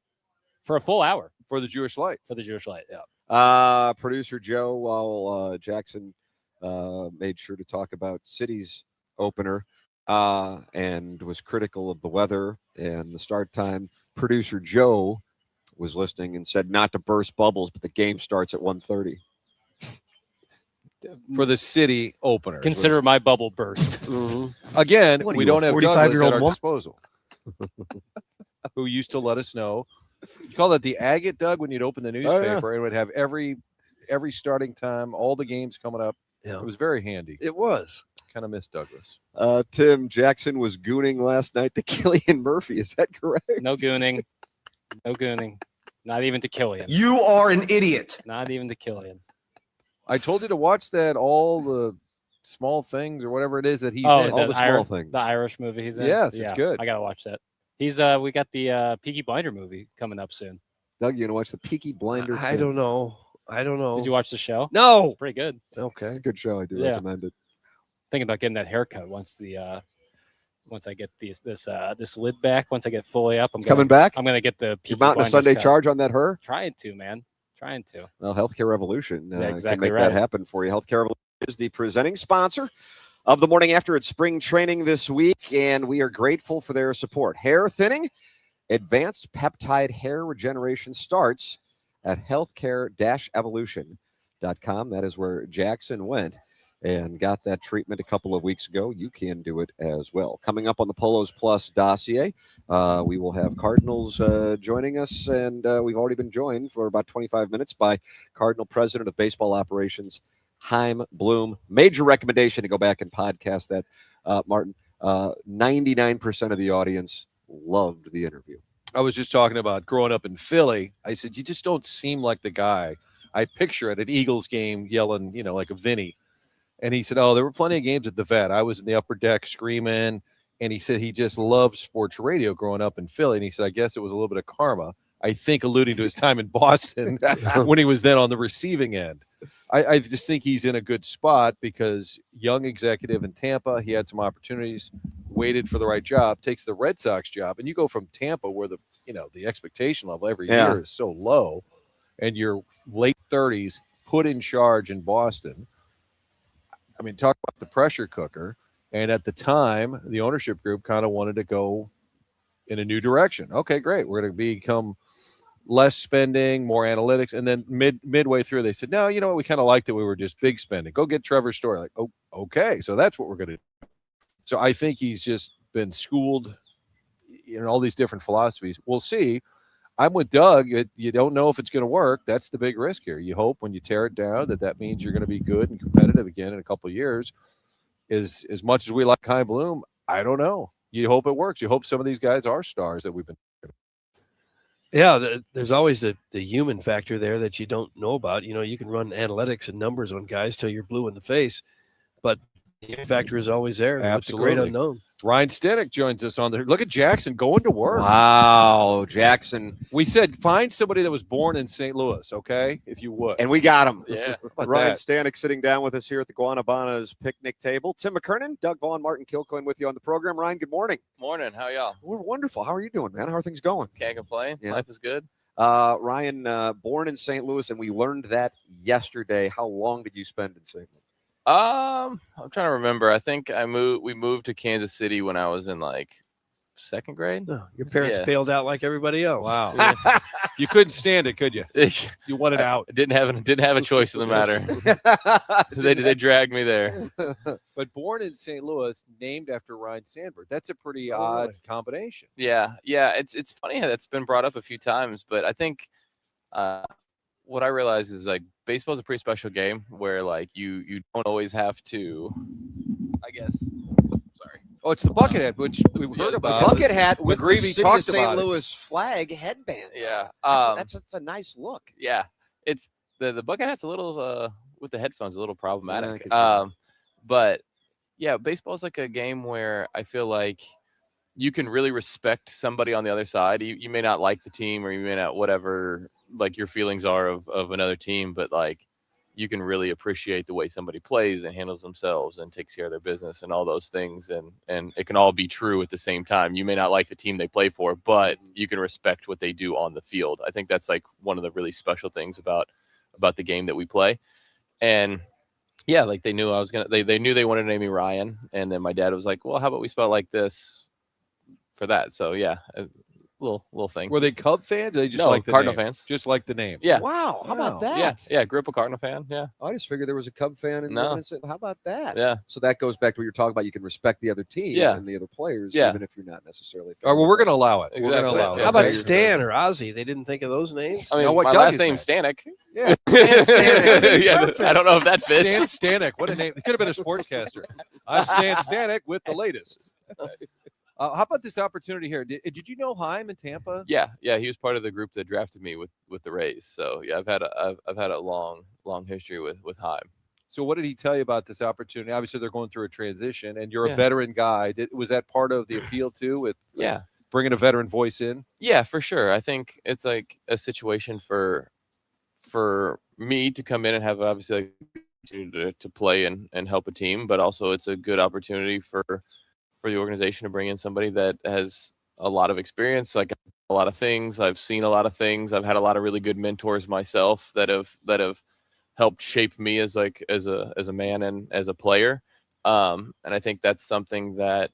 for a full hour for the Jewish Light. For the Jewish Light. Yeah. Producer Joe, while Jackson made sure to talk about City's opener and was critical of the weather and the start time, producer Joe was listening and said not to burst bubbles, but the game starts at 1:30 for the City opener. Consider my bubble burst. Again, What are we you, don't a have Douglas 45-year-old at our woman? disposal, who used to let us know. You call that the agate, Doug, when you'd open the newspaper and would have every starting time, all the games coming up. Yeah. It was very handy. It was. Kind of miss Douglas. Tim, Jackson was gooning last night to Killian Murphy. Is that correct? No gooning. No gooning. Not even to Killian. You are an idiot. Not even to Killian. I told you to watch that, all the small things or whatever it is that he's in. all the small things. The Irish movie he's in. Yes, it's good. I gotta watch that. We got the Peaky Blinder movie coming up soon. Doug, you gonna watch the Peaky Blinders? I don't know. Did you watch the show? No. Pretty good. Okay. It's a good show. I do Yeah. recommend it. Thinking about getting that haircut once I get this lid back. Once I get fully up, I'm Coming back? I'm gonna get the You're Peaky mounting a Blinders Sunday cut. charge on that her? Trying to, man. Trying to. Well, Healthcare Revolution Yeah, can exactly make right. that happen for you. Healthcare Revolution is the presenting sponsor of the morning after its spring training this week, and we are grateful for their support. Hair thinning, advanced peptide hair regeneration starts at healthcare-evolution.com. That is where Jackson went and got that treatment a couple of weeks ago. You can do it as well. Coming up on the Polos Plus dossier, we will have Cardinals joining us, and we've already been joined for about 25 minutes by Cardinal President of Baseball Operations, Heim Bloom. Major recommendation to go back and podcast that, Martin. 99% of the audience loved the interview. I was just talking about growing up in Philly. I said, you just don't seem like the guy I picture at an Eagles game yelling, like a Vinny. And he said, oh, there were plenty of games at the Vet. I was in the upper deck screaming. And he said he just loved sports radio growing up in Philly. And he said, I guess it was a little bit of karma, I think alluding to his time in Boston when he was then on the receiving end. I just think he's in a good spot because young executive in Tampa, he had some opportunities waited for the right job, takes the Red Sox job, and you go from Tampa, where the expectation level every year is so low, and you're late 30s, put in charge in Boston. I mean, talk about the pressure cooker. And at the time, the ownership group kind of wanted to go in a new direction. Okay, great. We're going to become less spending, more analytics. And then midway through, they said, no, you know what? We kind of liked it. We were just big spending. Go get Trevor Story. Like, oh, okay. So that's what we're going to do. So I think he's just been schooled in all these different philosophies. We'll see. I'm with Doug. You don't know if it's going to work. That's the big risk here. You hope when you tear it down that means you're going to be good and competitive again in a couple of years. As much as we like Heim Bloom, I don't know. You hope it works. You hope some of these guys are stars that we've been. Yeah, there's always the human factor there that you don't know about. You can run analytics and numbers on guys till you're blue in the face, but the human factor is always there. Absolutely. It's a great unknown. Ryan Stanic joins us on there. Look at Jackson going to work. Wow, Jackson. We said find somebody that was born in St. Louis, okay, if you would. And we got him. Yeah. Ryan Stanic sitting down with us here at the Guanabana's picnic table. Tim McKernan, Doug Vaughn, Martin Kilcoyne with you on the program. Ryan, good morning. Morning. How y'all? We're wonderful. How are you doing, man? How are things going? Can't complain. Yeah. Life is good. Ryan, born in St. Louis, and we learned that yesterday. How long did you spend in St. Louis? I'm trying to remember. I think we moved to Kansas City when I was in like second grade. Oh, your parents bailed out like everybody else. Wow. Yeah. You couldn't stand it, could you? You wanted out. Didn't have a choice in the matter. They dragged me there. But born in St. Louis, named after Ryan Sandberg. That's a pretty odd combination. Yeah. It's funny how that's been brought up a few times, but I think what I realize is like baseball is a pretty special game where like you don't always have to, I guess. Sorry. Oh, it's the bucket hat, which we've heard about. The bucket hat with McGreevy the City talked of St. about Louis flag headband. Yeah. That's a nice look. Yeah. It's the bucket hat's a little with the headphones a little problematic. But yeah, baseball is like a game where I feel like you can really respect somebody on the other side. You may not like the team or you may not whatever like your feelings are of another team, but like you can really appreciate the way somebody plays and handles themselves and takes care of their business and all those things. And it can all be true at the same time. You may not like the team they play for, but you can respect what they do on the field. I think that's like one of the really special things about the game that we play. And yeah, like they knew they knew they wanted to name me Ryan. And then my dad was like, well, how about we spell it like this for that? So yeah. Little thing. Were they Cub fans? Or they just no, like the Cardinal name? fans. Just like the name. Yeah. Wow. How about that? Yeah. Grew up a Cardinal fan. Yeah. I just figured there was a Cub fan in Minnesota. How about that? Yeah. So that goes back to what you're talking about. You can respect the other team and the other players, even if you're not necessarily. All right, well, we're going to allow it. Exactly. We're going to allow it. How about Stan or Ozzy? They didn't think of those names. I mean, my last name's Stanic. Yeah. Stan Stanic. Yeah, I don't know if that fits. Stan Stanic. What a name. It could have been a sportscaster. I'm Stan Stanic with the latest. How about this opportunity here? Did you know Heim in Tampa? Yeah, he was part of the group that drafted me with the Rays. So yeah, I've had a long history with Heim. So what did he tell you about this opportunity? Obviously, they're going through a transition, and you're a veteran guy. Was that part of the appeal too, with bringing a veteran voice in? Yeah, for sure. I think it's like a situation for me to come in and have obviously to play and help a team, but also it's a good opportunity for the organization to bring in somebody that has a lot of experience, like a lot of things. I've seen a lot of things. I've had a lot of really good mentors myself that have helped shape me as a man and as a player. And I think that's something that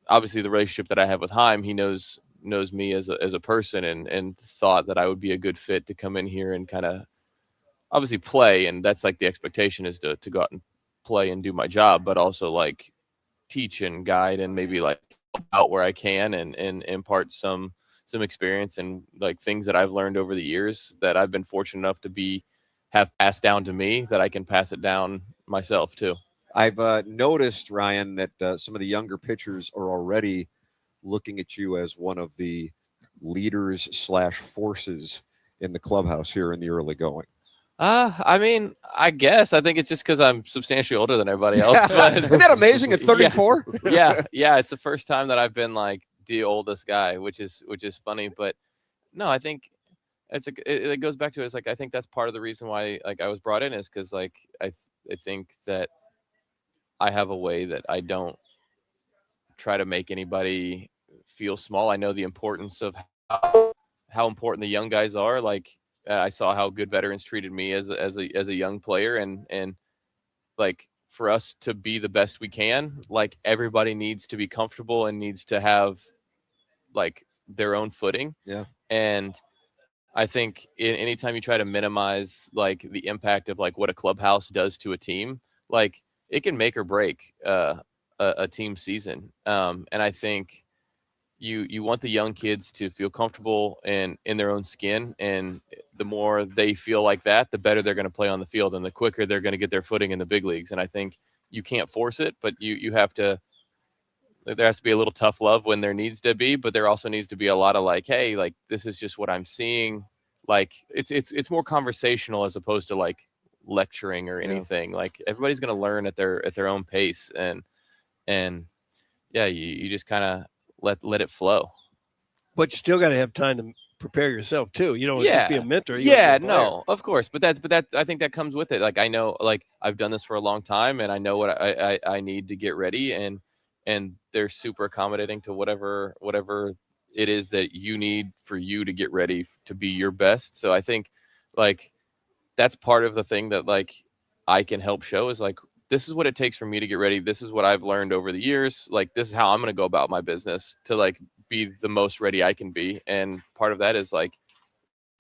obviously the relationship that I have with Heim, he knows me as a person and thought that I would be a good fit to come in here and kind of obviously play. And that's like the expectation is to go out and play and do my job, but also like teach and guide and maybe like help out where I can and impart some experience and like things that I've learned over the years that I've been fortunate enough to have passed down to me that I can pass it down myself too. I've noticed, Ryan, that some of the younger pitchers are already looking at you as one of the leaders / forces in the clubhouse here in the early going. I mean, I guess I think it's just because I'm substantially older than everybody else. But isn't that amazing at 34? Yeah. It's the first time that I've been like the oldest guy, which is funny. But no, I think it goes back to it's like I think that's part of the reason why like I was brought in is because like I think that I have a way that I don't try to make anybody feel small. I know the importance of how important the young guys are. Like I saw how good veterans treated me as a young player, and like for us to be the best we can, like everybody needs to be comfortable and needs to have like their own footing. Yeah. And I think anytime you try to minimize like the impact of like what a clubhouse does to a team, like it can make or break a team season. And I think you want the young kids to feel comfortable and in their own skin. And the more they feel like that, the better they're going to play on the field and the quicker they're going to get their footing in the big leagues. And I think you can't force it, but you have to, there has to be a little tough love when there needs to be, but there also needs to be a lot of like, hey, like this is just what I'm seeing. Like it's more conversational as opposed to like lecturing or anything. Like everybody's going to learn at their own pace. And yeah, you just kind of let it flow. But you still got to have time to prepare yourself too. You don't just be a mentor. No, of course. But that I think that comes with it. Like I know, like I've done this for a long time, and I know what I need to get ready, and they're super accommodating to whatever it is that you need for you to get ready to be your best. So I think like that's part of the thing that like I can help show is like, this is what it takes for me to get ready. This is what I've learned over the years. Like, this is how I'm going to go about my business to like be the most ready I can be. And part of that is like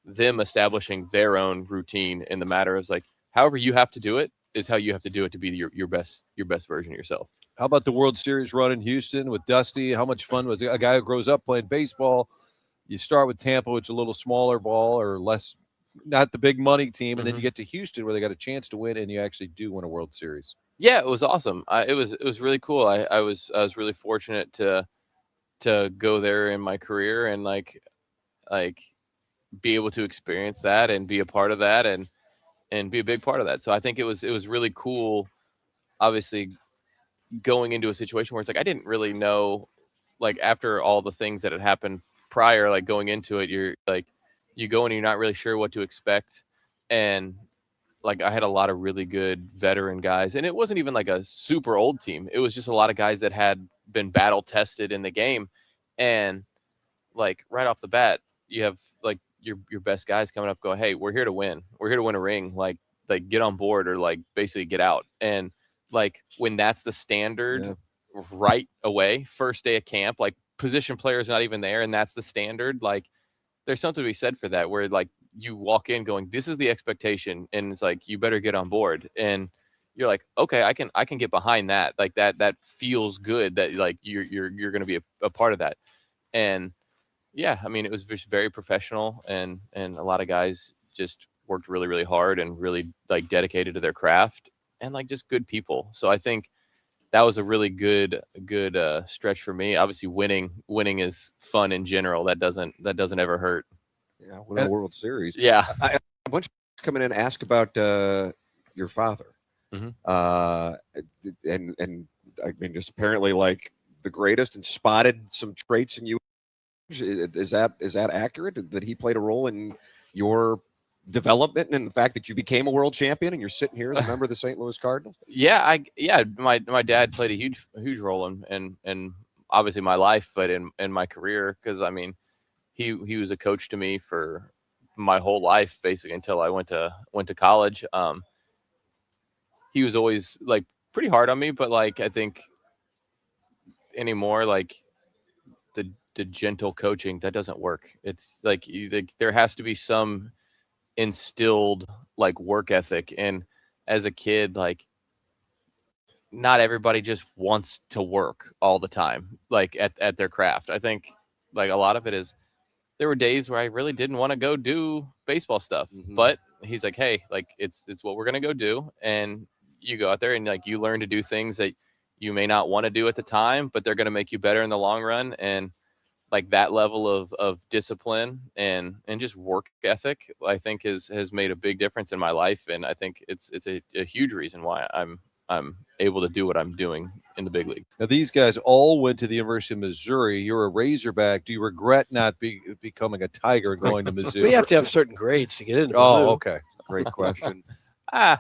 them establishing their own routine in the matter of like, however you have to do it is how you have to do it to be your best version of yourself. How about the World Series run in Houston with Dusty? How much fun was it? A guy who grows up playing baseball. You start with Tampa, which is a little smaller ball or less, not the big money team. And then you get to Houston where they got a chance to win, and you actually do win a World Series. Yeah, it was awesome. It was really cool. I was really fortunate to go there in my career and like be able to experience that and be a part of that and be a big part of that. So I think it was really cool, obviously, going into a situation where it's like I didn't really know, like after all the things that had happened prior, like going into it, you're like you go and you're not really sure what to expect. And like I had a lot of really good veteran guys, and it wasn't even like a super old team. It was just a lot of guys that had been battle tested in the game. And like right off the bat, you have like your best guys coming up going, hey, we're here to win. We're here to win a ring. Like get on board or like basically get out. And like when that's the standard right away, first day of camp, like position players not even there, and that's the standard, like there's something to be said for that, where like you walk in going, this is the expectation, and it's like you better get on board. And you're like, okay, I can get behind that. Like that feels good that like you're going to be a part of that. And yeah, I mean, it was just very professional, and a lot of guys just worked really, really hard and really like dedicated to their craft, and like just good people. So I think that was a really good stretch for me. Obviously winning is fun in general. That doesn't ever hurt. Yeah, win a World Series. Yeah. A bunch of coming in ask about your father. And I mean, just apparently like the greatest, and spotted some traits in you. Is that accurate? That he played a role in your development and the fact that you became a world champion and you're sitting here as a member of the St. Louis Cardinals? Yeah, my dad played a huge role in obviously my life, but in my career, because I mean he was a coach to me for my whole life basically until I went to college. He was always like pretty hard on me, but like I think anymore like the gentle coaching that doesn't work. It's like there has to be some instilled like work ethic. And as a kid, like not everybody just wants to work all the time, like at their craft. I think like a lot of it is there were days where I really didn't want to go do baseball stuff, but he's like, hey, like it's what we're going to go do. And you go out there and like you learn to do things that you may not want to do at the time, but they're going to make you better in the long run. And like that level of discipline and just work ethic, I think has made a big difference in my life. And I think it's a huge reason why I'm able to do what I'm doing in the big leagues. Now, these guys all went to the University of Missouri. You're a Razorback. Do you regret not becoming a Tiger and going to Missouri? We have to have certain grades to get into Oh, Mizzou. okay. Great question. I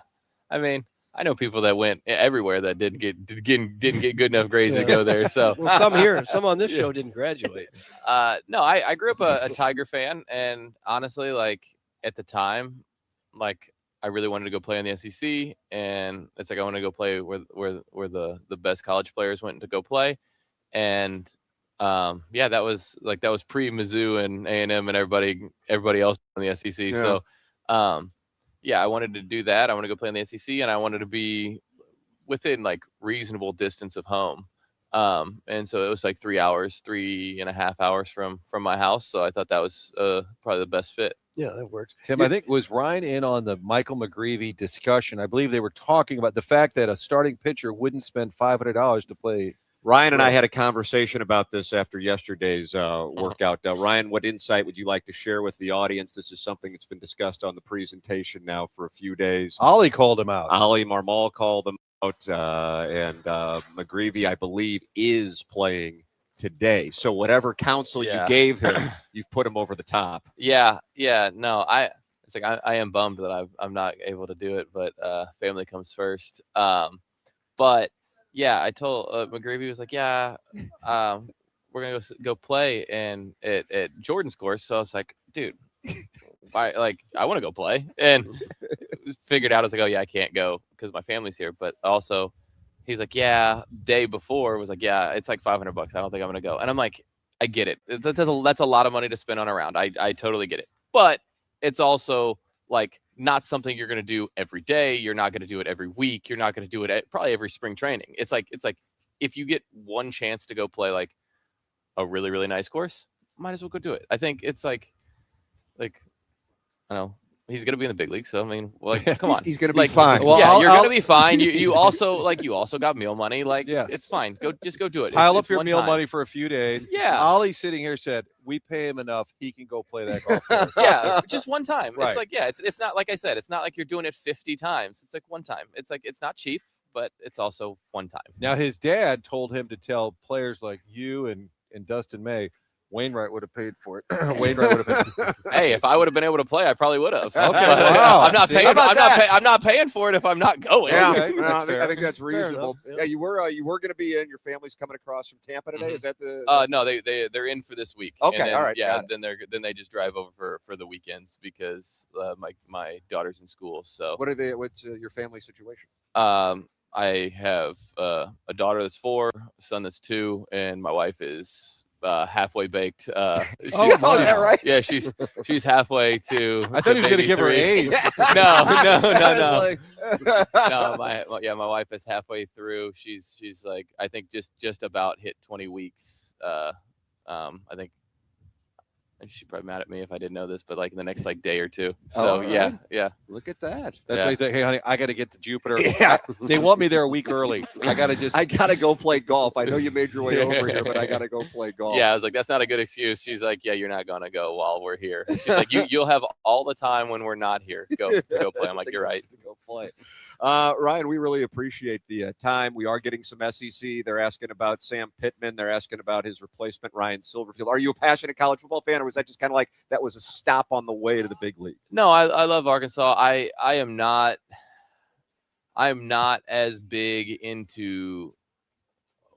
mean, I know people that went everywhere that didn't get good enough grades to go there. So well, some on this show didn't graduate. No, I grew up a Tiger fan, and honestly, like at the time, like I really wanted to go play in the SEC, and it's like I want to go play where the best college players went to go play, and that was pre Mizzou and A&M and everybody else in the SEC. Yeah. So I wanted to do that. I want to go play in the SEC, and I wanted to be within like reasonable distance of home. And so it was like 3.5 hours from my house. So I thought that was probably the best fit. Yeah, that works. Tim, I think was Ryan in on the Michael McGreevy discussion. I believe they were talking about the fact that a starting pitcher wouldn't spend $500 to play. Ryan and I had a conversation about this after yesterday's workout. Ryan, what insight would you like to share with the audience? This is something that's been discussed on the presentation now for a few days. Ollie called him out. Ollie Marmol called him out, and McGreevy, I believe, is playing today. So whatever counsel you gave him, you've put him over the top. No, it's like I am bummed that I'm not able to do it, but family comes first. But yeah, I told McGreevy was like, we're gonna go play and at Jordan's course. So I was like, dude, I want to go play, and figured out I was like, oh yeah, I can't go because my family's here. But also, he's like, day before was like, it's like $500. I don't think I'm gonna go. And I'm like, I get it. That's a lot of money to spend on a round. I totally get it. But it's also like not something you're going to do every day. You're not going to do it every week. You're not going to do it probably every spring training. It's like if you get one chance to go play like a really, really nice course, might as well go do it. I think it's like I don't know. He's going to be in the big league. So, I mean, come on. He's going to be fine. Well, you're going to be fine. You also got meal money. It's fine. Just go do it. Pile up your meal money for a few days. Yeah. Ollie sitting here said, we pay him enough. He can go play that golf course. Just one time. Right. It's like, it's not, like I said, it's not like you're doing it 50 times. It's like one time. It's like, it's not cheap, but it's also one time. Now, his dad told him to tell players like you and Dustin May, Wainwright would have paid for it. Wainwright would have paid. Hey, if I would have been able to play, I probably would have. Okay, wow. I'm not paying. I'm not paying for it if I'm not going. Yeah, Okay, I think that's reasonable. Yeah, you were going to be in. Your family's coming across from Tampa today. Mm-hmm. Is that the? No, they're in for this week. Okay, then, all right. Yeah, then they just drive over for the weekends because my daughter's in school. So What are they? What's your family situation? I have a daughter that's 4, a son that's 2, and my wife is halfway baked. Is that right? Yeah, she's halfway to. I thought he was going to give her 3. age. No. No, my wife is halfway through. She's like, I think just about hit 20 weeks. I think she's probably mad at me if I didn't know this, but like in the next day or two. So right. yeah. Look at that. That's why he's like, hey, honey, I got to get to Jupiter. Yeah. They want me there a week early. I got to go play golf. I know you made your way over here, but I got to go play golf. Yeah, I was like, that's not a good excuse. She's like, yeah, you're not going to go while we're here. She's like, you'll have all the time when we're not here to go play. I'm like, you're right. To go play. Ryan, we really appreciate the time. We are getting some SEC. They're asking about Sam Pittman. They're asking about his replacement, Ryan Silverfield. Are you a passionate college football fan, or was that just kind of like that was a stop on the way to the big league? No, I love Arkansas. I am not as big into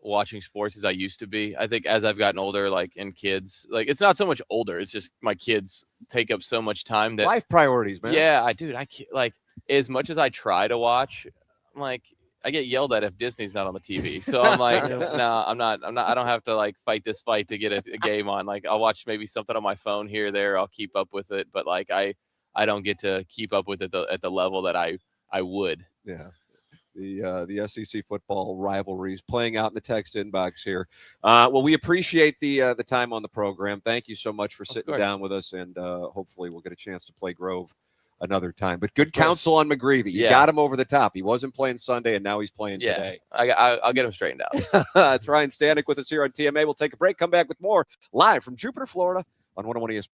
watching sports as I used to be. I think as I've gotten older, and kids, it's not so much older. It's just my kids take up so much time that life priorities, man. Yeah, I can't, as much as I try to watch, I get yelled at if Disney's not on the TV. So I'm like, no, I'm not. I don't have to fight this fight to get a game on. I'll watch maybe something on my phone here or there. I'll keep up with it, but I don't get to keep up with it at the level that I would. Yeah. The SEC football rivalries playing out in the text inbox here. Well, we appreciate the time on the program. Thank you so much for sitting down with us, and hopefully we'll get a chance to play Grove another time. But good counsel on McGreevy. You got him over the top. He wasn't playing Sunday, and now he's playing today. I'll get him straightened out. It's Ryan Stanic with us here on TMA. We'll take a break, come back with more live from Jupiter, Florida on 101 ESPN.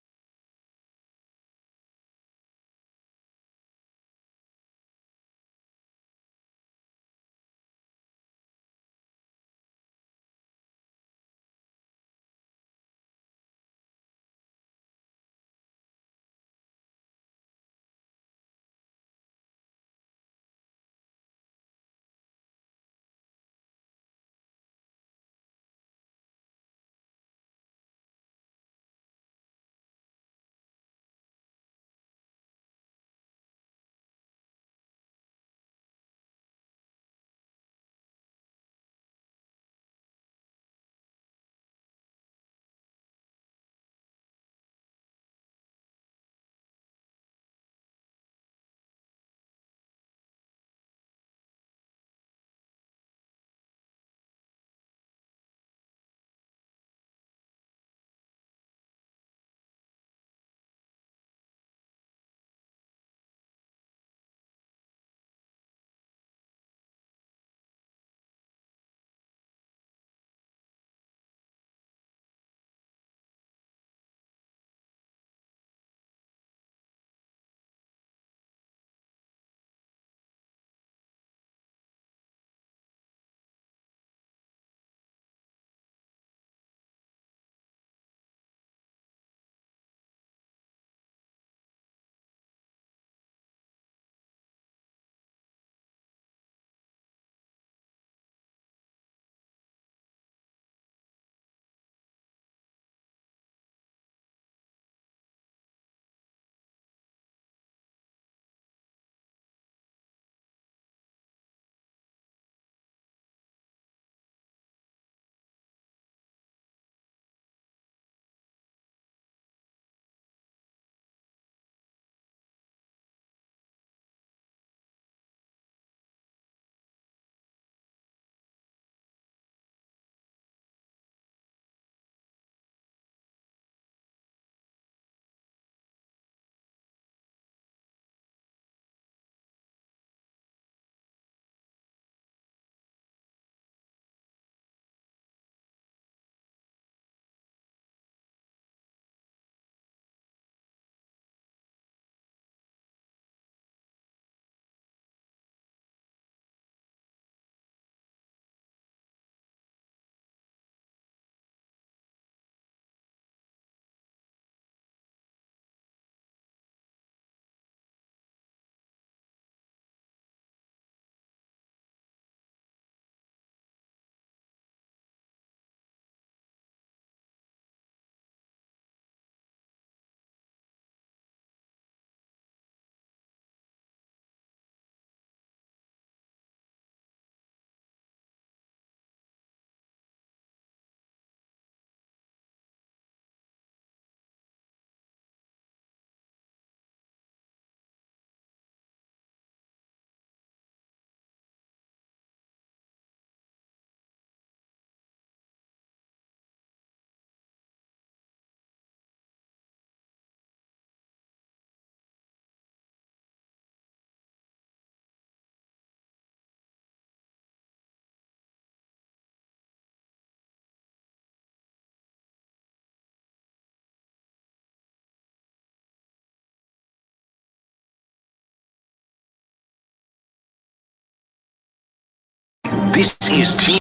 This is T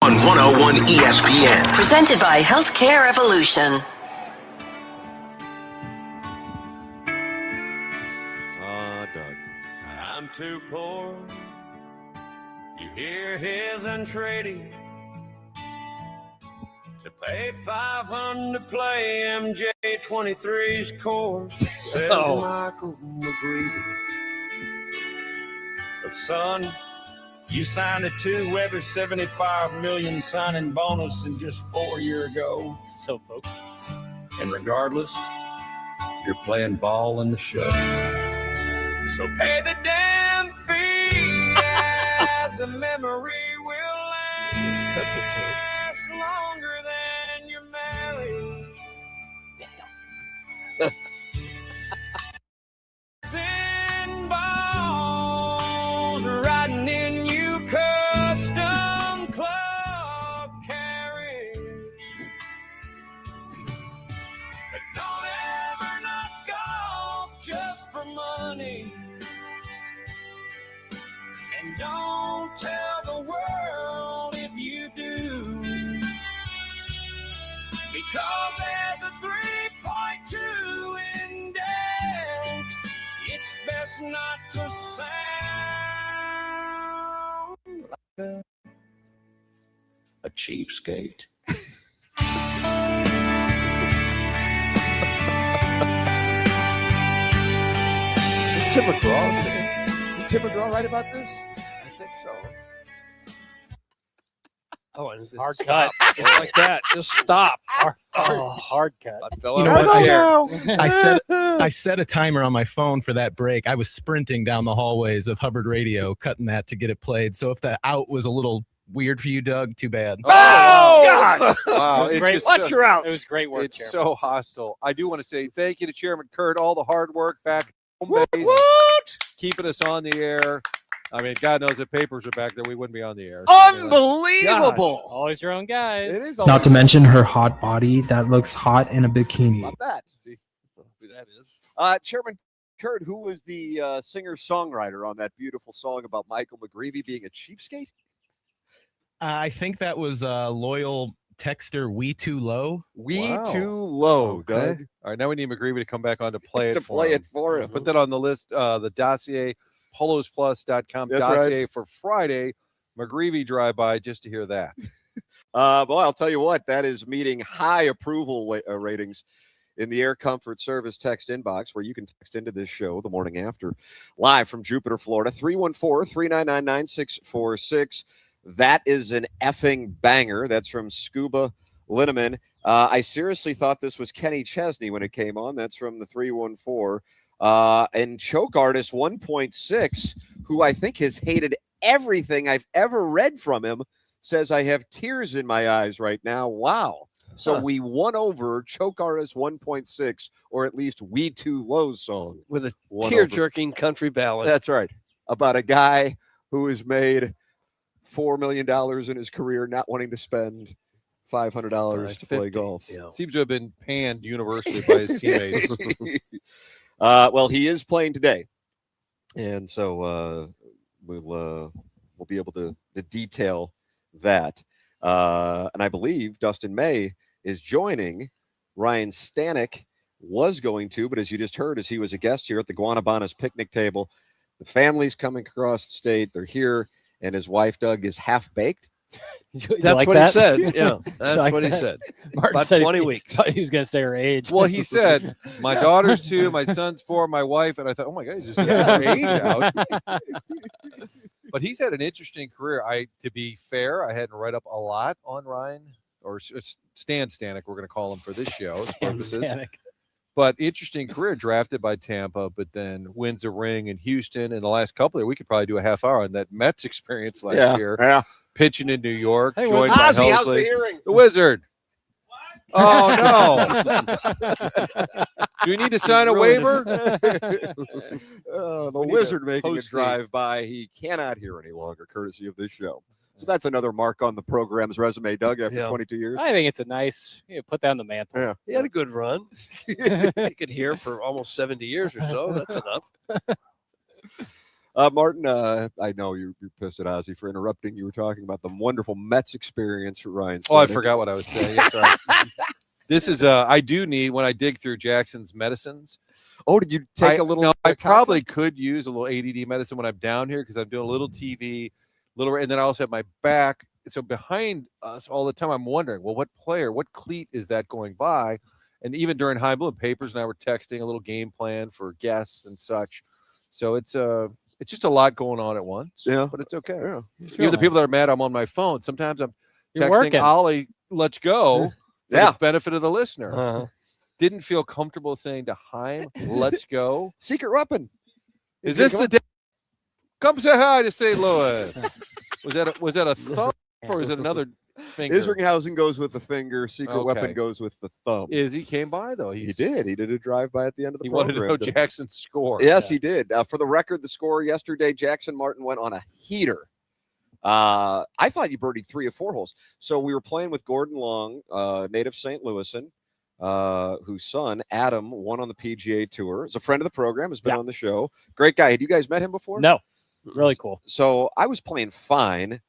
on 101 ESPN. Presented by Healthcare Evolution. Doug. I'm too poor. You hear his entreaty to pay $500 to play MJ23's course, says Michael McGreevy. But son, you signed a two-Weber $75 million signing bonus in just 4 years ago. So, folks. And regardless, you're playing ball in the show. So pay the damn fee as a memory will last longer than your marriage. Send balls riding in you custom club carriage. But don't ever knock off just for money. And don't tell the world if you do. Because as a 3.2 index, it's best not to sound like a cheapskate. Is this Tim McGraw singing? Did Tim McGraw write about this? I think so. Oh, and it's Hard stop. cut. Just like that. Just stop. Hard cut. I fell You know out of what, my chair. I set a timer on my phone for that break. I was sprinting down the hallways of Hubbard Radio, cutting that to get it played. So if the out was a little weird for you, Doug, too bad. Oh, God! Wow, It was it's great. just Watch your outs. It was great work, It's Chairman. so hostile. I do want to say thank you to Chairman Kurt, all the hard work back home base, keeping us on the air. I mean, God knows if papers were back there, we wouldn't be on the air. So, Unbelievable! Always your own guys. It is Not to mention her hot body that looks hot in a bikini. Not that. See who that is. Chairman Kurt, who was the singer-songwriter on that beautiful song about Michael McGreevy being a cheapskate? I think that was loyal texter We Too Low. Too low, Okay. Doug. All right, now we need McGreevy to come back on to play it To for play him. it for him. Put that on the list, the dossier, polosplus.com That's dossier right. for Friday. McGreevy drive-by just to hear that. Well, I'll tell you what, that is meeting high approval ratings in the Air Comfort Service text inbox, where you can text into this show the morning after, live from Jupiter, Florida, 314-399-9646. That is an effing banger. That's from Scuba Linneman. I seriously thought this was Kenny Chesney when it came on. That's from the 314. And Choke Artist 1.6, who I think has hated everything I've ever read from him, says, I have tears in my eyes right now. Wow. So we won over Choke Artist 1.6, or at least We Too Low's song. With a Won tear-jerking country ballad. That's right. About a guy who has made $4 million in his career, not wanting to spend $500 to play golf. Yeah. Seems to have been panned universally by his teammates. Well, he is playing today, and so we'll be able to detail that. And I believe Dustin May is joining. Ryan Stanic was going to, but as you just heard, as he was a guest here at the Guanabanas picnic table, the family's coming across the state. They're here, and his wife, Doug, is half-baked. That's like what that? he said. Yeah, that's like what he that? said. Martin About said 20 he, weeks. thought he was going to say her age. Well, he said, my daughter's 2, my son's 4, my wife, and I thought, oh my God, he's just getting her age out. But he's had an interesting career. To be fair, I hadn't read up a lot on Ryan, or Stan Stanic, we're going to call him for this show's purposes. Stanic. But interesting career, drafted by Tampa, but then wins a ring in Houston. In the last couple of, we could probably do a half hour on that Mets experience last year. Yeah. Pitching in New York, Hey, joined by Ozzy, how's the Helsley. hearing? The Wizard. Oh, no. Do we need to sign a waiver? The We need Wizard to making a post drive-by. He cannot hear any longer, courtesy of this show. So that's another mark on the program's resume, Doug, after 22 years. I think it's a nice, put down the mantle. Yeah. He had a good run. He could hear for almost 70 years or so. That's enough. Martin, I know you're pissed at Ozzy for interrupting. You were talking about the wonderful Mets experience for Ryan. Oh, I Stanic. forgot what I was saying. That's right. This is I do need when I dig through Jackson's medicines. Oh, did you take a little? No, I probably could use a little ADD medicine when I'm down here because I'm doing a little TV, and then I also have my back. So behind us all the time, I'm wondering, well, what cleat is that going by? And even during Heim Bloom, Papers and I were texting a little game plan for guests and such. So it's just a lot going on at once. Yeah, but it's okay. Yeah. Even the people that are mad, I'm on my phone. Sometimes I'm You're texting working. Ollie, "Let's go." For the benefit of the listener. Uh-huh. Didn't feel comfortable saying to Heim, "Let's go." Secret weapon. Is this the day? Come say hi to St. Louis. was that a thumb or is it another finger? Isringhausen goes with the finger. Secret weapon goes with the thumb. He came by though. He did. He did a drive-by at the end of the He program. wanted to know Jackson's score. Yes, he did. For the record, the score yesterday, Jackson Martin went on a heater. I thought you birdied 3 of 4 holes. So we were playing with Gordon Long, native St. Louisan, whose son, Adam, won on the PGA Tour. Is a friend of the program, has been on the show. Great guy. Had you guys met him before? No. Really cool. So I was playing fine.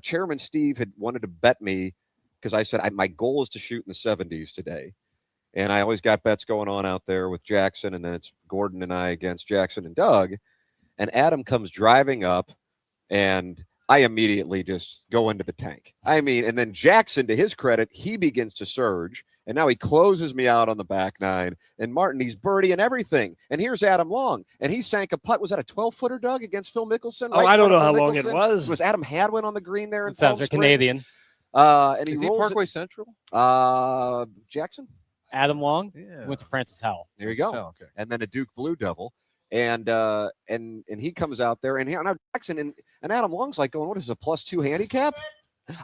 Chairman Steve had wanted to bet me because I said my goal is to shoot in the 70s today. And I always got bets going on out there with Jackson, and then it's Gordon and I against Jackson and Doug. And Adam comes driving up, and I immediately just go into the tank. I mean, and then Jackson, to his credit, he begins to surge, and now he closes me out on the back 9. And Martin, he's birdie and everything. And here's Adam Long, and he sank a putt. Was that a 12-footer, Doug, against Phil Mickelson? Oh, I don't know how long it was. Was Adam Hadwin on the green there? In Sounds Palm like Springs? Canadian. And he Is he rolls Parkway it, Central? Jackson. Adam Long Yeah. went to Francis Howell. There you go. So, okay. And then a Duke Blue Devil. And he comes out there, and now Jackson and Adam Long's like going, what is this, a +2 handicap?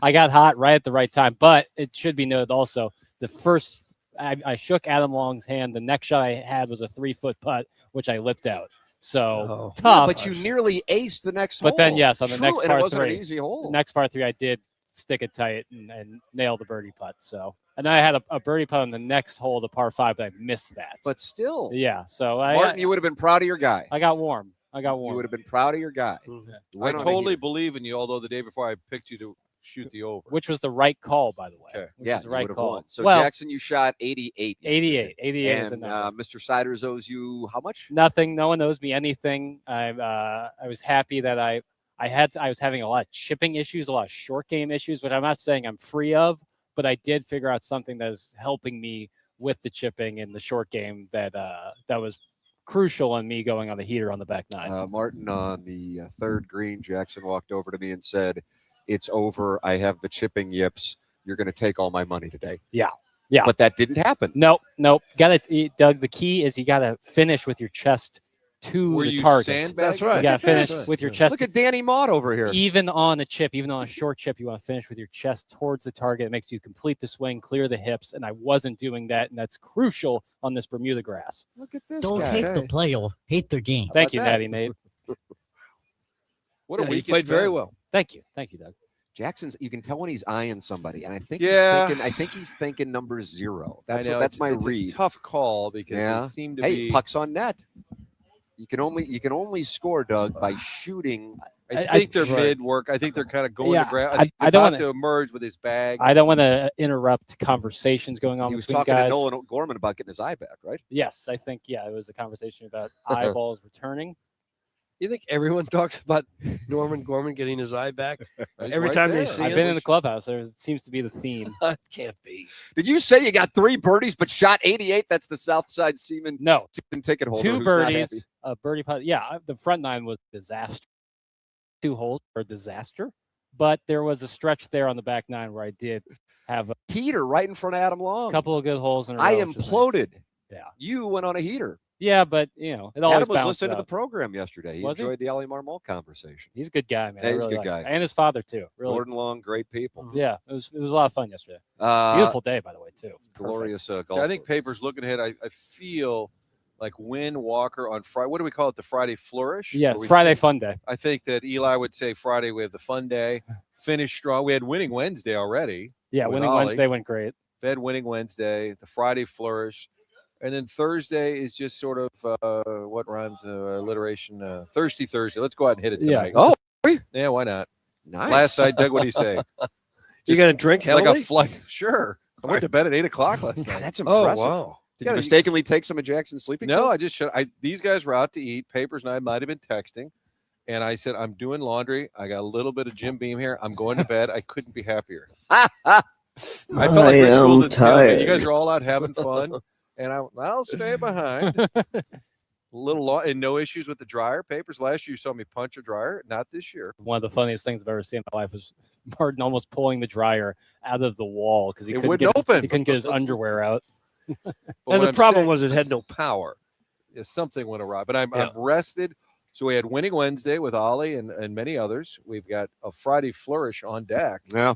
I got hot right at the right time, but it should be noted also the first I shook Adam Long's hand. The next shot I had was a 3-foot putt, which I lipped out. So tough. Yeah, but you nearly aced the next But hole. then yes, on the True, next and par it wasn't 3, an easy hole. the next par 3, I did stick it tight and nail the birdie putt. So, and then I had a birdie putt on the next hole, the par 5, but I missed that. But still, yeah. So Martin, you would have been proud of your guy. I got warm. You would have been proud of your guy. I totally believe in you, although the day before I picked you to shoot the over. Which was the right call, by the way. Okay. Which Yeah, was the right call. won. So well, Jackson, you shot 88. 88 is a And number. Mr. Siders owes you how much? Nothing. No one owes me anything. I was happy that I was having a lot of chipping issues, a lot of short game issues, which I'm not saying I'm free of, but I did figure out something that is helping me with the chipping and the short game that was crucial in me going on the heater on the back 9. Martin, on the 3rd green, Jackson walked over to me and said, "It's over. I have the chipping yips. You're going to take all my money today." Yeah. But that didn't happen. Nope. Got it, Doug. The key is you got to finish with your chest to Were the you target. sandbagging? That's right. You got to finish Yes. with your chest. Look at Danny Mott over here. Even on a chip, even on a short chip, you want to finish with your chest towards the target. It makes you complete the swing, clear the hips, and I wasn't doing that, and that's crucial on this Bermuda grass. Look at this Don't guy. hate the player, hate the game. Thank you, about that? Natty Nate. What a Yeah, week he played it's very been. well. Thank you, Doug. Jackson's. You can tell when he's eyeing somebody, and I think Yeah. he's thinking number 0. I That's know, that's it's- my it's read. a tough call because Yeah. they seem to Hey, be. pucks on net. You can only score, Doug, by shooting. I think they're mid work. I think they're kind of going Yeah, to grab. I I think don't about wanna- to emerge with his bag. I don't want to interrupt conversations going on He was between talking guys. to Nolan Gorman about getting his eye back, right? Yes, I think it was a conversation about eyeballs returning. You think everyone talks about Norman Gorman getting his eye back He's every right time there. they see I've him? been in the clubhouse. There seems to be the theme. It can't be. Did you say you got 3 birdies but shot 88? That's the Southside Seaman No, season ticket holder. 2 who's not happy. birdies, a birdie putt. Yeah, the front 9 was a disaster. 2 holes were a disaster, but there was a stretch there on the back 9 where I did have a Heater right in front of Adam Long. couple of good holes in a row. I which was nice. imploded. Yeah. You went on a heater. Yeah, but it always Adam was bounced listening to the out. program yesterday. He Was he? enjoyed the Ali Marmol conversation. He's a good guy, man. Yeah, I he's a really good like guy. him. And his father too. Really. Gordon Long, great people. Yeah, it was a lot of fun yesterday. Uh, Beautiful day, by the way, too. Glorious golf. So I think Papers looking ahead. I feel like Wynn Walker on Friday. What do we call it? The Friday flourish? Yeah, Or we Friday think- fun day. I think that Eli would say Friday we have the fun day. Finish strong. We had winning Wednesday already. Yeah, with winning Ollie. Wednesday went great. Fed winning Wednesday. The Friday flourish. And then Thursday is just sort of what rhymes alliteration? Thirsty Thursday. Let's go out and hit it tonight. Oh, yeah, why not? Nice. Last night, Doug, what do you say? You gonna drink like heavily? a flight? Sure. I went to bed at 8 o'clock last night. That's Oh impressive. wow! Did you mistakenly take some of Jackson's sleeping No, pills? I just these guys were out to eat. Papers and I might have been texting. And I said, I'm doing laundry. I got a little bit of Jim Beam here. I'm going to bed. I couldn't be happier. I felt like Rich Gould and Phil. You guys are all out having fun. And I'll stay behind. And no issues with the dryer. Papers last year you saw me punch a dryer. Not this year. One of the funniest things I've ever seen in my life was Martin almost pulling the dryer out of the wall because he couldn't get his underwear out. And the problem was it had no power. Yeah, something went awry. But I'm rested. So we had Winning Wednesday with Ollie and many others. We've got a Friday flourish on deck. Yeah.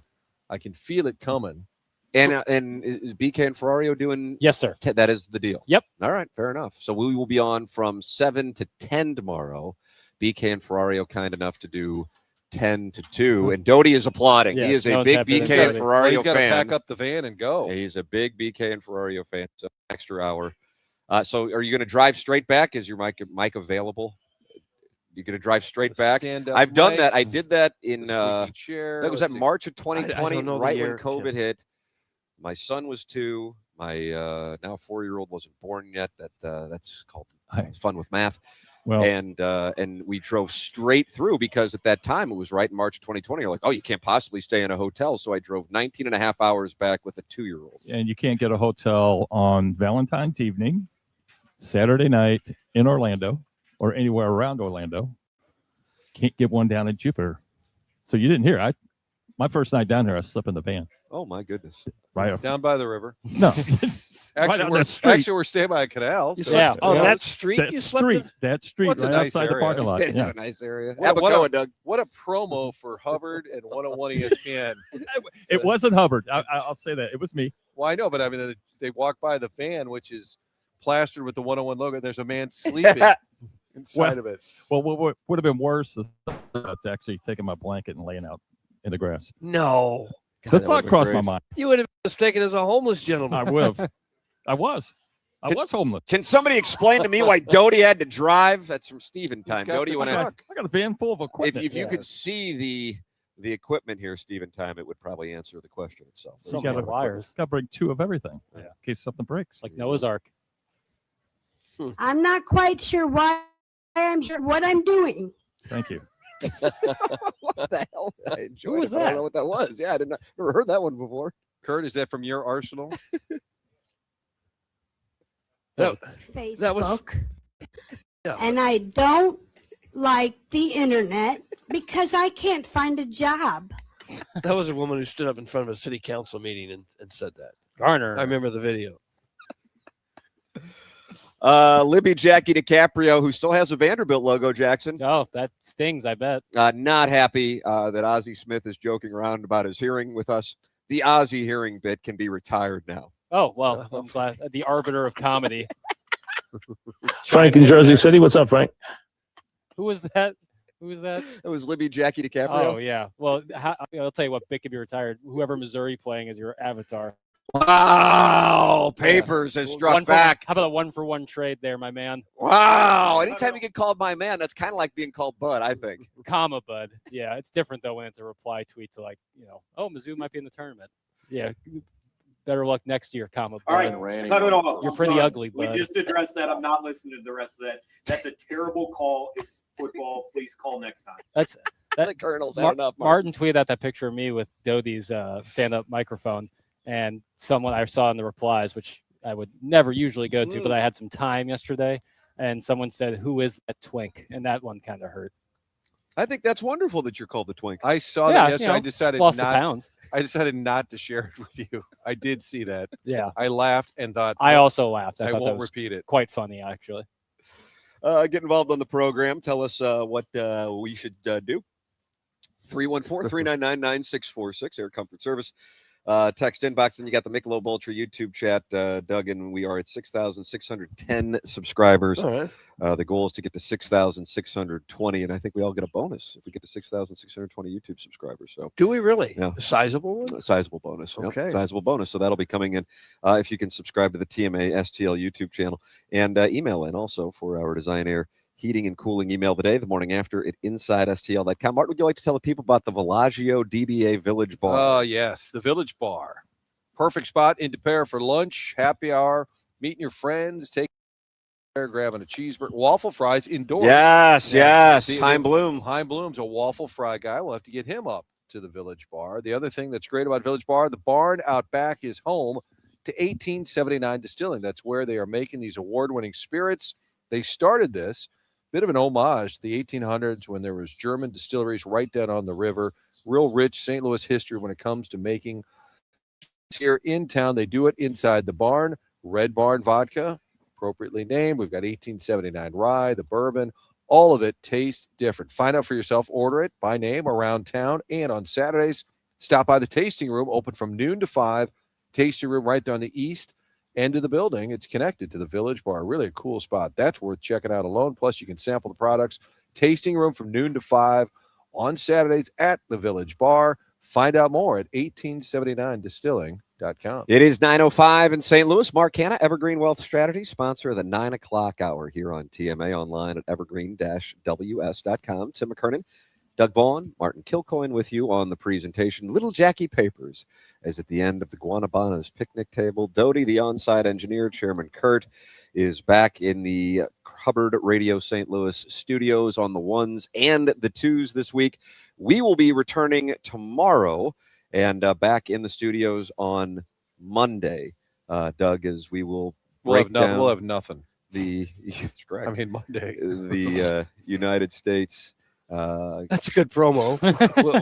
I can feel it coming. And is BK and Ferrario doing? Yes, sir. That is the deal. Yep. All right, fair enough. So we will be on from 7 to 10 tomorrow. BK and Ferrario kind enough to do 10 to 2. And Doty is applauding. Yeah, he is a big BK and Ferrario he's got to fan. pack up the van and go. He's a big BK and Ferrario fan. So extra hour. So are you going to drive straight back? Is your mic available? You're going to drive straight back? I've done that. I did that in that was at March of 2020, right when COVID hit. My son was 2. My now 4-year-old wasn't born yet. That's called fun with math. Well, and we drove straight through because at that time it was right in March of 2020. You're like, oh, you can't possibly stay in a hotel. So I drove 19 and a half hours back with a 2-year-old. and you can't get a hotel on Valentine's evening, Saturday night in Orlando, or anywhere around Orlando. Can't get one down in Jupiter. So you didn't hear. My first night down here, I slept in the van. Oh my goodness! Right down by the river. No, actually, we're staying by a canal. So that street. That you street. slept That street What's a right nice outside area? the parking lot. It is Yeah. a nice area. Doug. What a promo for Hubbard and 101 ESPN. It wasn't Hubbard. I'll say that. It was me. Well, I know, but I mean, they walk by the van, which is plastered with the 101 logo. There's a man sleeping inside of it. Well, what would have been worse is to actually taking my blanket and laying out in the grass. No. The thought crossed my mind. You would have been mistaken as a homeless gentleman. I would have. I was homeless. Can somebody explain to me why Doty had to drive? That's from Steven time. Doty, I got a van full of equipment. If you could see the equipment here, Steven time, it would probably answer the question itself. So many wires. Got to bring 2 of everything in case something breaks. Like Noah's Ark. I'm not quite sure why I'm here, what I'm doing. Thank you. What the hell? I enjoyed Who was it, but I don't that? know what that was. Yeah, I didn't never heard that one before. Kurt, is that from your arsenal? Facebook. That was And I don't like the internet because I can't find a job. that was a woman who stood up in front of a city council meeting and said that. Garner. I remember the video. Libby Jackie DiCaprio, who still has a Vanderbilt logo, Jackson. Oh, that stings, I bet. Not happy that Ozzie Smith is joking around about his hearing with us. The Ozzie hearing bit can be retired now. Oh, well, I'm glad. The arbiter of comedy. Frank in Jersey City. What's up, Frank? Who was that? Who was that? It was Libby Jackie DiCaprio. Oh, yeah. Well, I'll tell you what, Bit could be retired. Whoever Missouri playing as your avatar. Wow, Papers has struck back. How about a 1-for-1 trade there, my man? Wow, anytime you get called my man, that's kind of like being called Bud, I think. Comma Bud. Yeah, it's different, though, when it's a reply tweet to, like, oh, Mizzou might be in the tournament. Yeah, better luck next year, comma Bud. All right, cut it off. You're pretty ugly, Bud. We just addressed that. I'm not listening to the rest of that. That's a terrible call. It's football. Please call next time. That's the Colonel's had enough. Martin tweeted out that picture of me with Doty's stand-up microphone. And someone I saw in the replies, which I would never usually go to, but I had some time yesterday, and someone said, "Who is that twink?" And that one kind of hurt. I think that's wonderful that you're called the twink. I saw that yesterday. I decided lost the not. pounds. I decided not to share it with you. I did see that. Yeah. I laughed and thought. I also laughed. I thought won't that was repeat it. Quite funny, actually. Get involved on the program. Tell us what we should do. 314-399-9646, Air Comfort Service. text inbox. And you got the Michelob Ultra YouTube chat, Doug, and we are at 6,610 subscribers. All right. The goal is to get to 6,620, and I think we all get a bonus if we get to 6,620 YouTube subscribers. So, do we really? Yeah, a sizable one. A sizable bonus. Yep, Okay, sizable bonus. So that'll be coming in. If you can subscribe to the TMA STL YouTube channel and email in also for our Design Air Heating and Cooling email today, the morning after at InsideSTL.com. Martin, would you like to tell the people about the Villaggio DBA Village Bar? Oh, yes, the Village Bar. Perfect spot in DePere for lunch, happy hour, meeting your friends, grabbing a cheeseburger, waffle fries indoors. Yes. Heim Bloom. Heim Bloom's a waffle fry guy. We'll have to get him up to the Village Bar. The other thing that's great about Village Bar, the barn out back is home to 1879 Distilling. That's where they are making these award-winning spirits. They started this, bit of an homage to the 1800s when there was German distilleries right down on the river. Real rich St. Louis history when it comes to making. Here in town, they do it inside the barn. Red Barn vodka, appropriately named. We've got 1879 rye, the bourbon. All of it tastes different. Find out for yourself. Order it by name around town. And on Saturdays, stop by the tasting room, open from noon to 5. Tasting room right there on the east end of the building. It's connected to the Village Bar. Really a cool spot. That's worth checking out alone. Plus, you can sample the products. Tasting room from noon to 5 on Saturdays at the Village Bar. Find out more at 1879distilling.com. It is 9:05 in St. Louis. Mark Hanna, Evergreen Wealth Strategies, sponsor of the 9 o'clock hour here on TMA, online at evergreen-ws.com. Tim McKernan, Doug Vaughn, Martin Kilcoyne with you on the presentation. Little Jackie Papers, as at the end of the Guanabanas picnic table. Doty, the on-site engineer, Chairman Kurt, is back in the Hubbard Radio St. Louis studios on the ones and the twos this week. We will be returning tomorrow and back in the studios on Monday, Doug, as we will break down. We'll have nothing. That's correct. I mean, Monday. The United States. That's a good promo.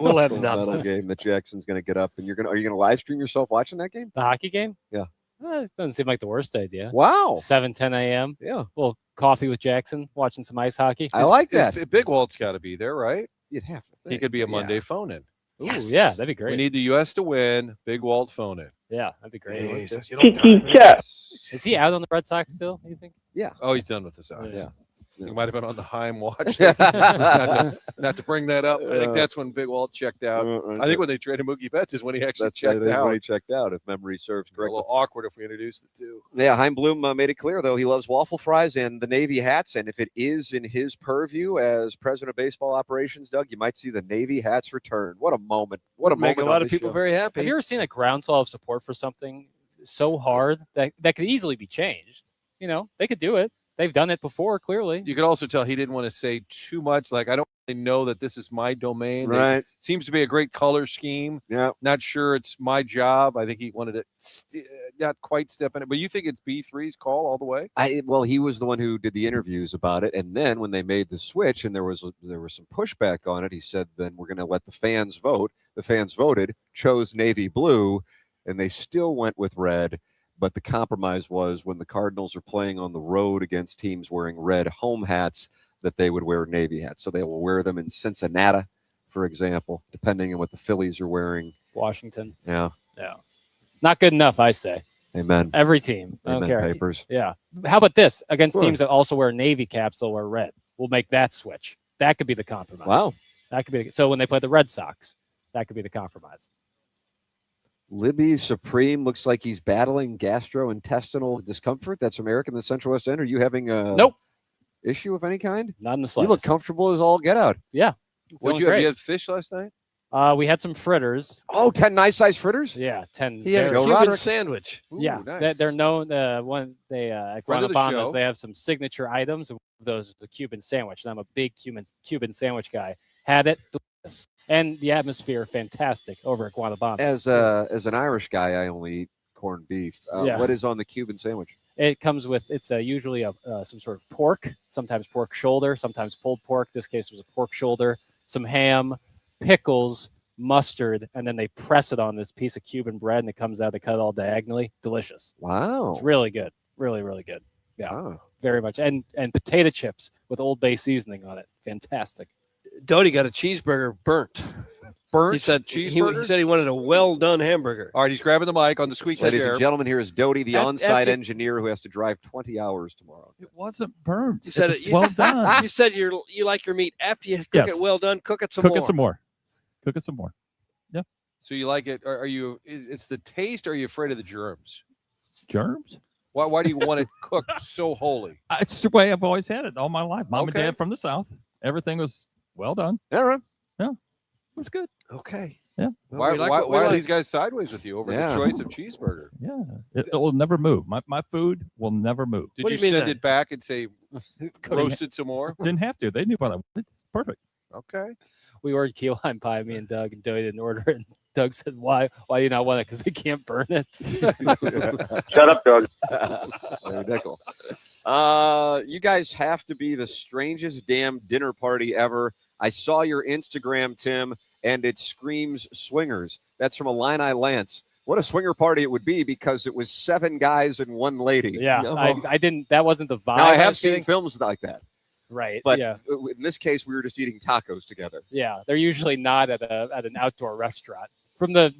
We'll have nothing. Game that Jackson's going to get up, and are you going to live stream yourself watching that game? The hockey game? Yeah. It doesn't seem like the worst idea. Wow. 7:10 a.m. Yeah. Well, coffee with Jackson, watching some ice hockey. I like that. Big Walt's got to be there, right? You'd have to think. He could be a Monday phone-in. Ooh, yeah, that'd be great. We need the U.S. to win. Big Walt phone-in. Yeah, that'd be great. Is he out on the Red Sox still, you think? Yeah. Oh, he's done with the Sox. Yeah. He might have been on the Heim watch. not to bring that up. I think that's when Big Walt checked out. I think when they traded Mookie Betts is when he actually checked out. When he checked out, if memory serves correctly. A little awkward if we introduced the two. Yeah, Heim Bloom made it clear, though, he loves waffle fries and the Navy hats. And if it is in his purview as president of baseball operations, Doug, you might see the Navy hats return. What a moment. What a moment. Make a lot of people very happy. Have you ever seen a groundswell of support for something so hard that could easily be changed? You know, they could do it. They've done it before, clearly. You could also tell he didn't want to say too much. Like, I don't really know that this is my domain. Right. It seems to be a great color scheme. Yeah. Not sure it's my job. I think he wanted to not quite step in it. But you think it's B3's call all the way? Well, he was the one who did the interviews about it. And then when they made the switch and there was some pushback on it, he said, then we're going to let the fans vote. The fans voted, chose navy blue, and they still went with red. But the compromise was when the Cardinals are playing on the road against teams wearing red home hats, that they would wear Navy hats. So they will wear them in Cincinnati, for example, depending on what the Phillies are wearing. Washington. Yeah. Yeah. Not good enough, I say. Amen. Every team. I don't Amen, care. Papers. Yeah. How about this? Against Sure. teams that also wear Navy caps, they'll wear red. We'll make that switch. That could be the compromise. Wow. That could be so when they play the Red Sox, that could be the compromise. Libby Supreme looks like he's battling gastrointestinal discomfort. That's from Eric in the Central West End. Are you having a issue of any kind? Not in the You slightest. look comfortable as all get out. Yeah. What'd you have? You had fish last night? We had some fritters. Oh, 10 nice size fritters? Yeah, 10. He had a very- Cuban sandwich. Yeah, nice. they're known. When they at Friend of the Guanabanas, show. they have some signature items. And one of those is the Cuban sandwich. And I'm a big Cuban sandwich guy. Had it, delicious. And the atmosphere fantastic over at Guanabanas. As an Irish guy, I only eat corned beef. Yeah. What is on the Cuban sandwich? It comes with usually some sort of pork, sometimes pork shoulder, sometimes pulled pork. This case was a pork shoulder, some ham, pickles, mustard, and then they press it on this piece of Cuban bread, and it comes out. They cut it all diagonally. Delicious. Wow. It's really good. Really, really good. Yeah, Oh. very much. And potato chips with Old Bay seasoning on it. Fantastic. Doty got a cheeseburger burnt. Burnt He said cheeseburger? He said he wanted a well-done hamburger. All right, he's grabbing the mic on the squeak Ladies chair. and gentlemen, here is Doty, the on-site After- engineer who has to drive 20 hours tomorrow. It wasn't burnt. You said it was it. well done. You said you like your meat after you cook Yes. it well done. Cook it some Cook more. it some more. Cook it some more. Yeah. So you like it? Are you? It's the taste? Or are you afraid of the germs? Germs? Why do you want it cooked so wholly? It's the way I've always had it all my life. Mom Okay. and dad from the South. Everything was well done. All right. Yeah. It was good. Okay. Yeah. Why are these guys sideways with you over the choice of cheeseburger? Yeah. It will never move. My food will never move. Did you send it back and say, roast it some more? Didn't have to. They knew what I wanted. Perfect. Okay. We ordered key lime pie, me and Doug, and Doug didn't order it. And Doug said, why do you not want it? Because they can't burn it. Shut up, Doug. Nickel. You guys have to be the strangest damn dinner party ever. I saw your Instagram, Tim, and it screams swingers. That's from Illini Lance. What a swinger party it would be because it was 7 guys and 1 lady. Yeah, I didn't. That wasn't the vibe. Now, I I have was seen getting. films like that. Right. But yeah. in this case, we were just eating tacos together. Yeah, they're usually not at an outdoor restaurant. From the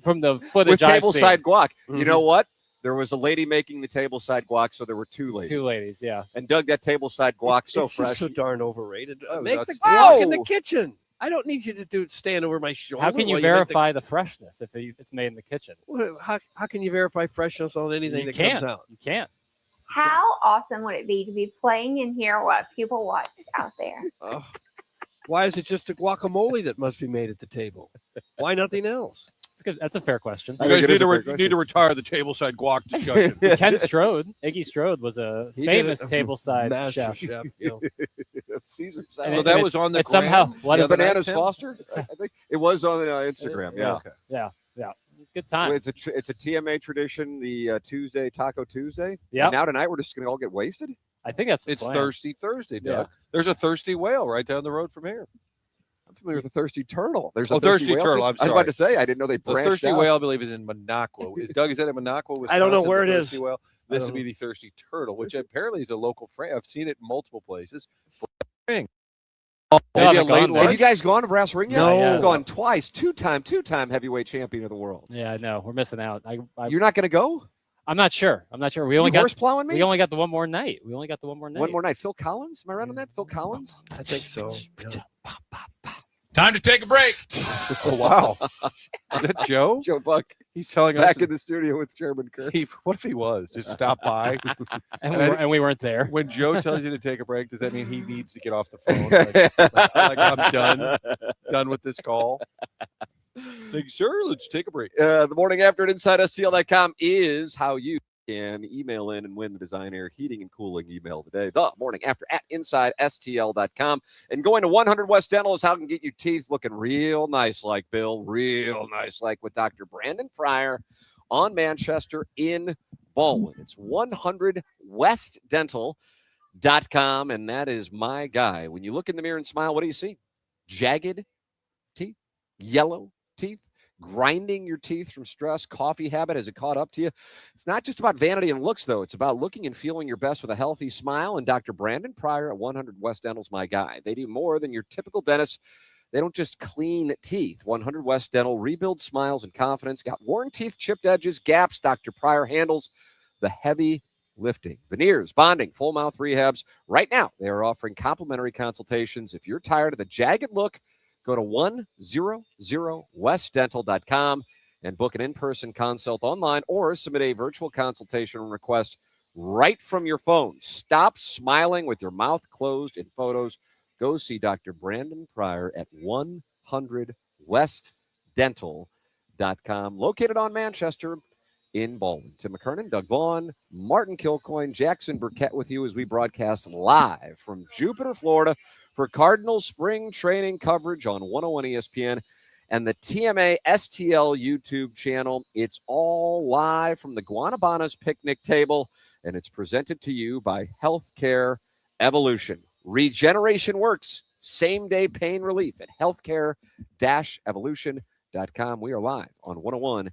footage With I've tableside seen. guac. You know what? There was a lady making the tableside guac, so there were 2 ladies. 2 ladies, yeah. And Doug, that tableside guac so it's fresh. just so darn overrated. Oh, Make the that's- guac in the Whoa! kitchen. I don't need you to stand over my shoulder. How can you while make the- verify the freshness if it's made in the kitchen? How can you verify freshness on anything that can't. comes out? You can't. How awesome would it be to be playing and hear what people watch out there? Oh. Why is it just a guacamole that must be made at the table? Why nothing else? That's a fair question. You guys need to retire the tableside guac discussion. Ken Strode, Iggy Strode was a He famous did tableside master chef. chef, you know. Caesar And salad. that was on the it's somehow gram what Yeah, a Bananas Tim? Foster? I think it was on Instagram. Yeah. Okay. Yeah. It's a good time. It's a TMA tradition. The Tuesday Taco Tuesday. Yeah. Now tonight we're just gonna all get wasted. I think that's the It's plan. Thirsty Thursday, Doug. Yeah. There's a Thirsty Whale right down the road from here. I'm familiar with the Thirsty Turtle. There's a Oh, Thirsty Whale Turtle, too? I'm I was about sorry. to say I didn't know they The branched Thirsty out. Whale, I believe, is in Minocqua. Doug, is that in Minocqua, Wisconsin? I don't know where the it Thirsty is. Whale? I This don't would be the Thirsty Turtle, which apparently is a local frame. I've seen it in multiple places. Ring. Maybe a late Have you lunch. guys gone to Brass Ring yet? No. I've gone twice. Two-time heavyweight champion of the world. Yeah, no, we're missing out. You're not going to go? I'm not sure. We only You got horse plowing me? We only got the one more night. One One more night. Phil Collins? Am I right on that? Phil Collins? I think so. Yeah. Time to take a break. Oh, wow. Is that Joe? Joe Buck. He's telling Back us. in the studio with Chairman Kirk. What if he was? Just stop by. and we weren't there. When Joe tells you to take a break, does that mean he needs to get off the phone? Like I'm done with this call. Like, sir, let's take a break. The morning after at InsideSTL.com is how you can email in and win the Design Air Heating and Cooling email of the day. The morning after at InsideSTL.com. And going to 100 West Dental is how it can get your teeth looking real nice like Bill, real nice like with Dr. Brandon Pryor on Manchester in Baldwin. It's 100westdental.com, and that is my guy. When you look in the mirror and smile, what do you see? Jagged teeth, yellow teeth, grinding your teeth from stress, coffee habit. Has it caught up to you? It's not just about vanity and looks, though. It's about looking and feeling your best with a healthy smile. And Dr. Brandon Pryor at 100 West Dental's my guy. They do more than your typical dentist. They don't just clean teeth. 100 West Dental rebuilds smiles and confidence. Got worn teeth, chipped edges, gaps. Dr. Pryor handles the heavy lifting. Veneers, bonding, full mouth rehabs. Right now, they are offering complimentary consultations. If you're tired of the jagged look, go to 100westdental.com and book an in-person consult online or submit a virtual consultation request right from your phone. Stop smiling with your mouth closed in photos. Go see Dr. Brandon Pryor at 100westdental.com, located on Manchester in Baldwin. Tim McKernan, Doug Vaughn, Martin Kilcoyne, Jackson Burkett with you as we broadcast live from Jupiter, Florida for Cardinals spring training coverage on 101 ESPN and the TMA STL YouTube channel. It's all live from the Guanabanas picnic table, and it's presented to you by Healthcare Evolution. Regeneration works. Same-day pain relief at healthcare-evolution.com. We are live on 101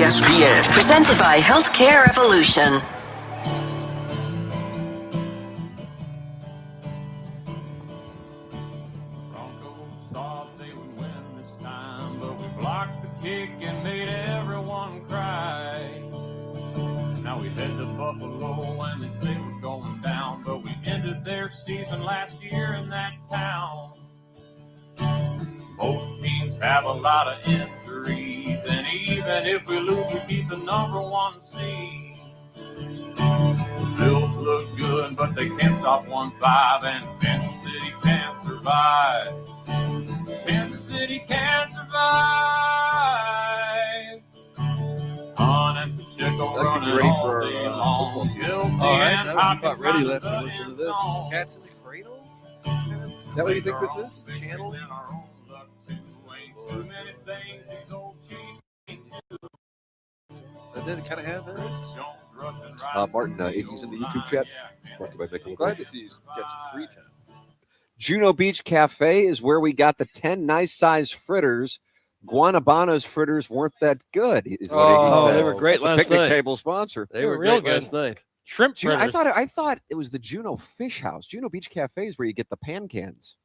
ESPN. Presented by Healthcare Evolution. Broncos thought they would win this time, but we blocked the kick and made everyone cry. Now we head to Buffalo and they say we're going down, but we ended their season last year in that town. Both teams have a lot of injuries, and even if we lose, we keep the #1 seed. Bills look good, but they can't stop 1-5, and Kansas City can't survive. Kansas City can't survive. On and Pacheco running ready all for day our long. Kelsey All right, and I'm Hopkins about ready got left to the listen to this. song. Cats in the Cradle? Is that what you think this is? Channel? Too many things these old Chiefs can't do. And then kind of have this. Martin, Iggy's in the YouTube chat. Brought to you by Michelob. Glad to see he's got some free time. Juno Beach Cafe is where we got the 10 nice size fritters. Guanabana's fritters weren't that good, is what Iggy said. They were great That's the last picnic night. table sponsor. They were real great last night. Shrimp fritters. I thought it was the Juno Fish House. Juno Beach Cafe is where you get the pan cans.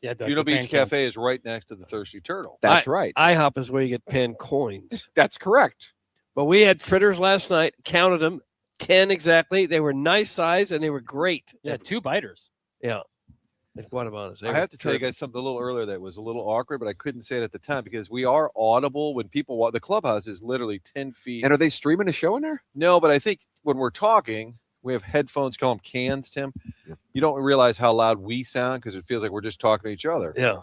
Yeah, Doug, Juno the Beach pancakes. Cafe is right next to the Thirsty Turtle. That's right. IHOP is where you get pan coins. That's correct. But we had fritters last night, counted them, 10 exactly. They were nice size and they were great. Yeah, 2 biters. Yeah. At Guanabanas. I have to tell you guys something a little earlier that was a little awkward, but I couldn't say it at the time because we are audible when people walk. The clubhouse is literally 10 feet. And are they streaming a show in there? No, but I think when we're talking, we have headphones, call them cans, Tim. Yeah. You don't realize how loud we sound because it feels like we're just talking to each other. Yeah.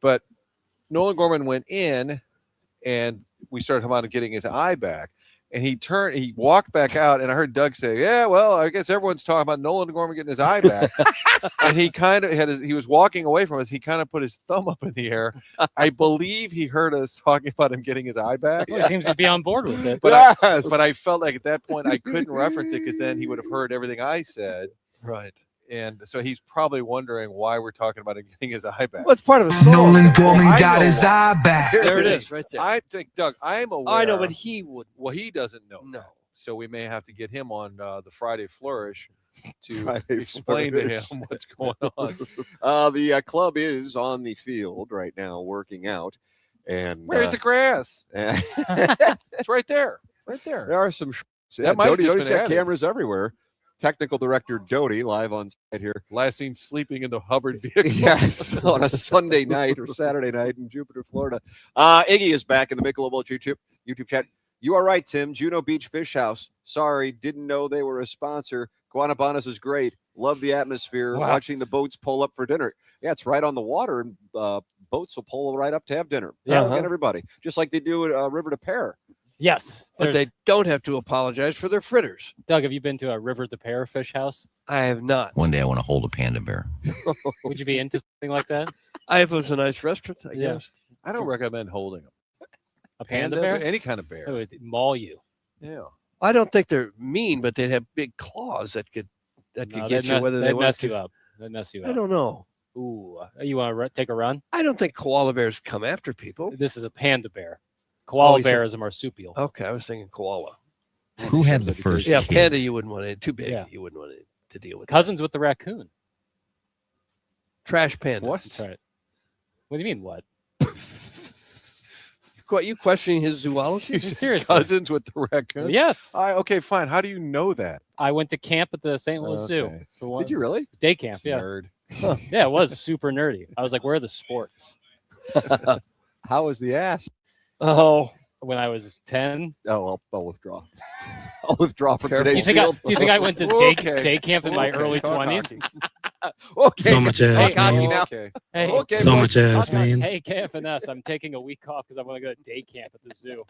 But Nolan Gorman went in and we started talking about getting his eye back. And he walked back out, and I heard Doug say, "Yeah, well, I guess everyone's talking about Nolan Gorman getting his eye back." And he kind of he was walking away from us. He kind of put his thumb up in the air. I believe he heard us talking about him getting his eye back. Well, he seems to be on board with it. But I felt like at that point I couldn't reference it because then he would have heard everything I said. Right. And so he's probably wondering why we're talking about him getting his eye back. Well, it's part of a song. Nolan Gorman got his eye back. There it is, right there. I think, Doug, I'm aware. I know, but he would. Well, he doesn't know. No. So we may have to get him on the Friday Flourish to Friday explain to Flourish. him what's going on. The club is on the field right now working out. And Where's the grass? It's right there. Right there. There are some. That might have just Doty's been got added. cameras everywhere. Technical director Doty live on site here. Last seen sleeping in the Hubbard vehicle. Yes, on a Sunday night or Saturday night in Jupiter, Florida. Iggy is back in the Michelob Ultra YouTube chat. You are right, Tim. Juno Beach Fish House. Sorry, didn't know they were a sponsor. Guanabanas is great. Love the atmosphere. Wow. Watching the boats pull up for dinner. Yeah, it's right on the water, and boats will pull right up to have dinner. Yeah. Get everybody, just like they do at River to Pear. Yes. But they don't have to apologize for their fritters. Doug, have you been to a River de Pear fish house? I have not. One day I want to hold a panda bear. Would you be into something like that? If it was a nice restaurant, I Yeah. guess. I don't recommend holding them. A panda bear? Any kind of bear. It would maul you. Yeah. I don't think they're mean, but they'd have big claws that could No, get you. Whether they they'd want mess to. you up. They'd mess you up. I don't know. Ooh, you want to take a run? I don't think koala bears come after people. This is a panda bear. Koala he bear said- is a marsupial. Okay, I was thinking koala. Who had the first Yeah, kid? panda. You wouldn't want it. Too big. Yeah. You wouldn't want it to deal with. Cousins with the raccoon. Trash panda. What? That's right. What do you mean, what? You questioning his zoology? You said Seriously. cousins with the raccoon? Yes. Okay, fine. How do you know that? I went to camp at the St. Louis Zoo. Okay. For one. Did you really? Day camp, yeah. Nerd. Yeah, it was super nerdy. I was like, where are the sports? How was the ass? Oh, When I was 10. Oh, I'll withdraw. I'll withdraw from Do you today's think I, field. do you think I went to Okay. day camp in my Okay, early talk 20s? Okay. So much ass, Talk hockey man. now. Okay. Hey, Okay, So boys. much ass, Talk hockey. man. hey, KFNS, I'm taking a week off because I want to go to day camp at the zoo.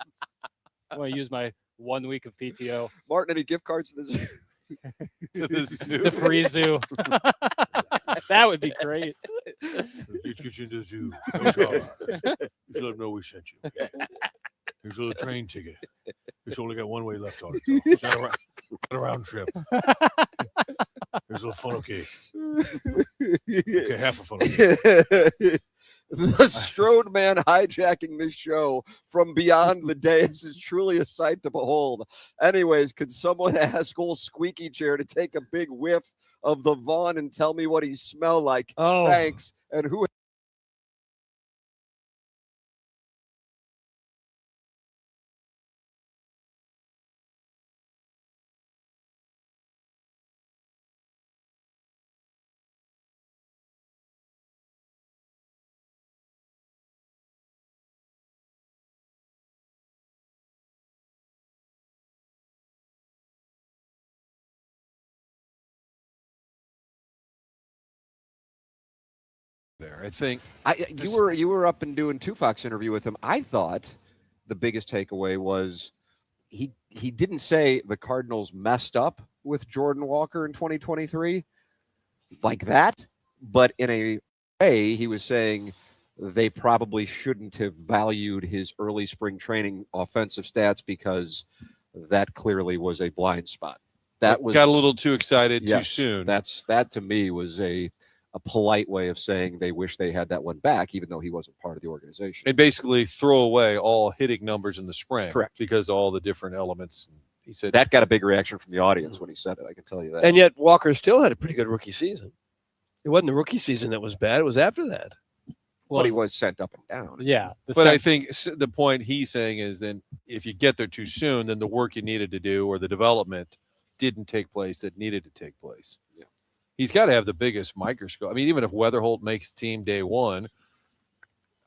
I want to use my 1 week of PTO. Martin, any gift cards to the zoo? To the zoo. The free zoo. That would be great. Get you to the zoo. No charge. Just let them know we sent you. Here's a little train ticket. It's only got one way left on it. Though. It's not a round trip. Here's a little funnel cake. Okay, half a funnel cake. The Strode man hijacking this show from beyond the dais is truly a sight to behold. Anyways, could someone ask old Squeaky Chair to take a big whiff of the Vaughn and tell me what he smelled like? Oh. Thanks. And who there. I think you were up and doing Two Fox interview with him. I thought the biggest takeaway was he didn't say the Cardinals messed up with Jordan Walker in 2023 like that, but in a way he was saying they probably shouldn't have valued his early spring training offensive stats because that clearly was a blind spot. That was got a little too excited too yes, soon. That to me was a polite way of saying they wish they had that one back, even though he wasn't part of the organization. And basically throw away all hitting numbers in the spring. Correct. Because of all the different elements. He said that got a big reaction from the audience when he said it. I can tell you that. And yet Walker still had a pretty good rookie season. It wasn't the rookie season that was bad. It was after that. Well, he was sent up and down. Yeah. But I think the point he's saying is then if you get there too soon, then the work you needed to do or the development didn't take place that needed to take place. Yeah. He's got to have the biggest microscope. I mean, even if Weatherholt makes team day one,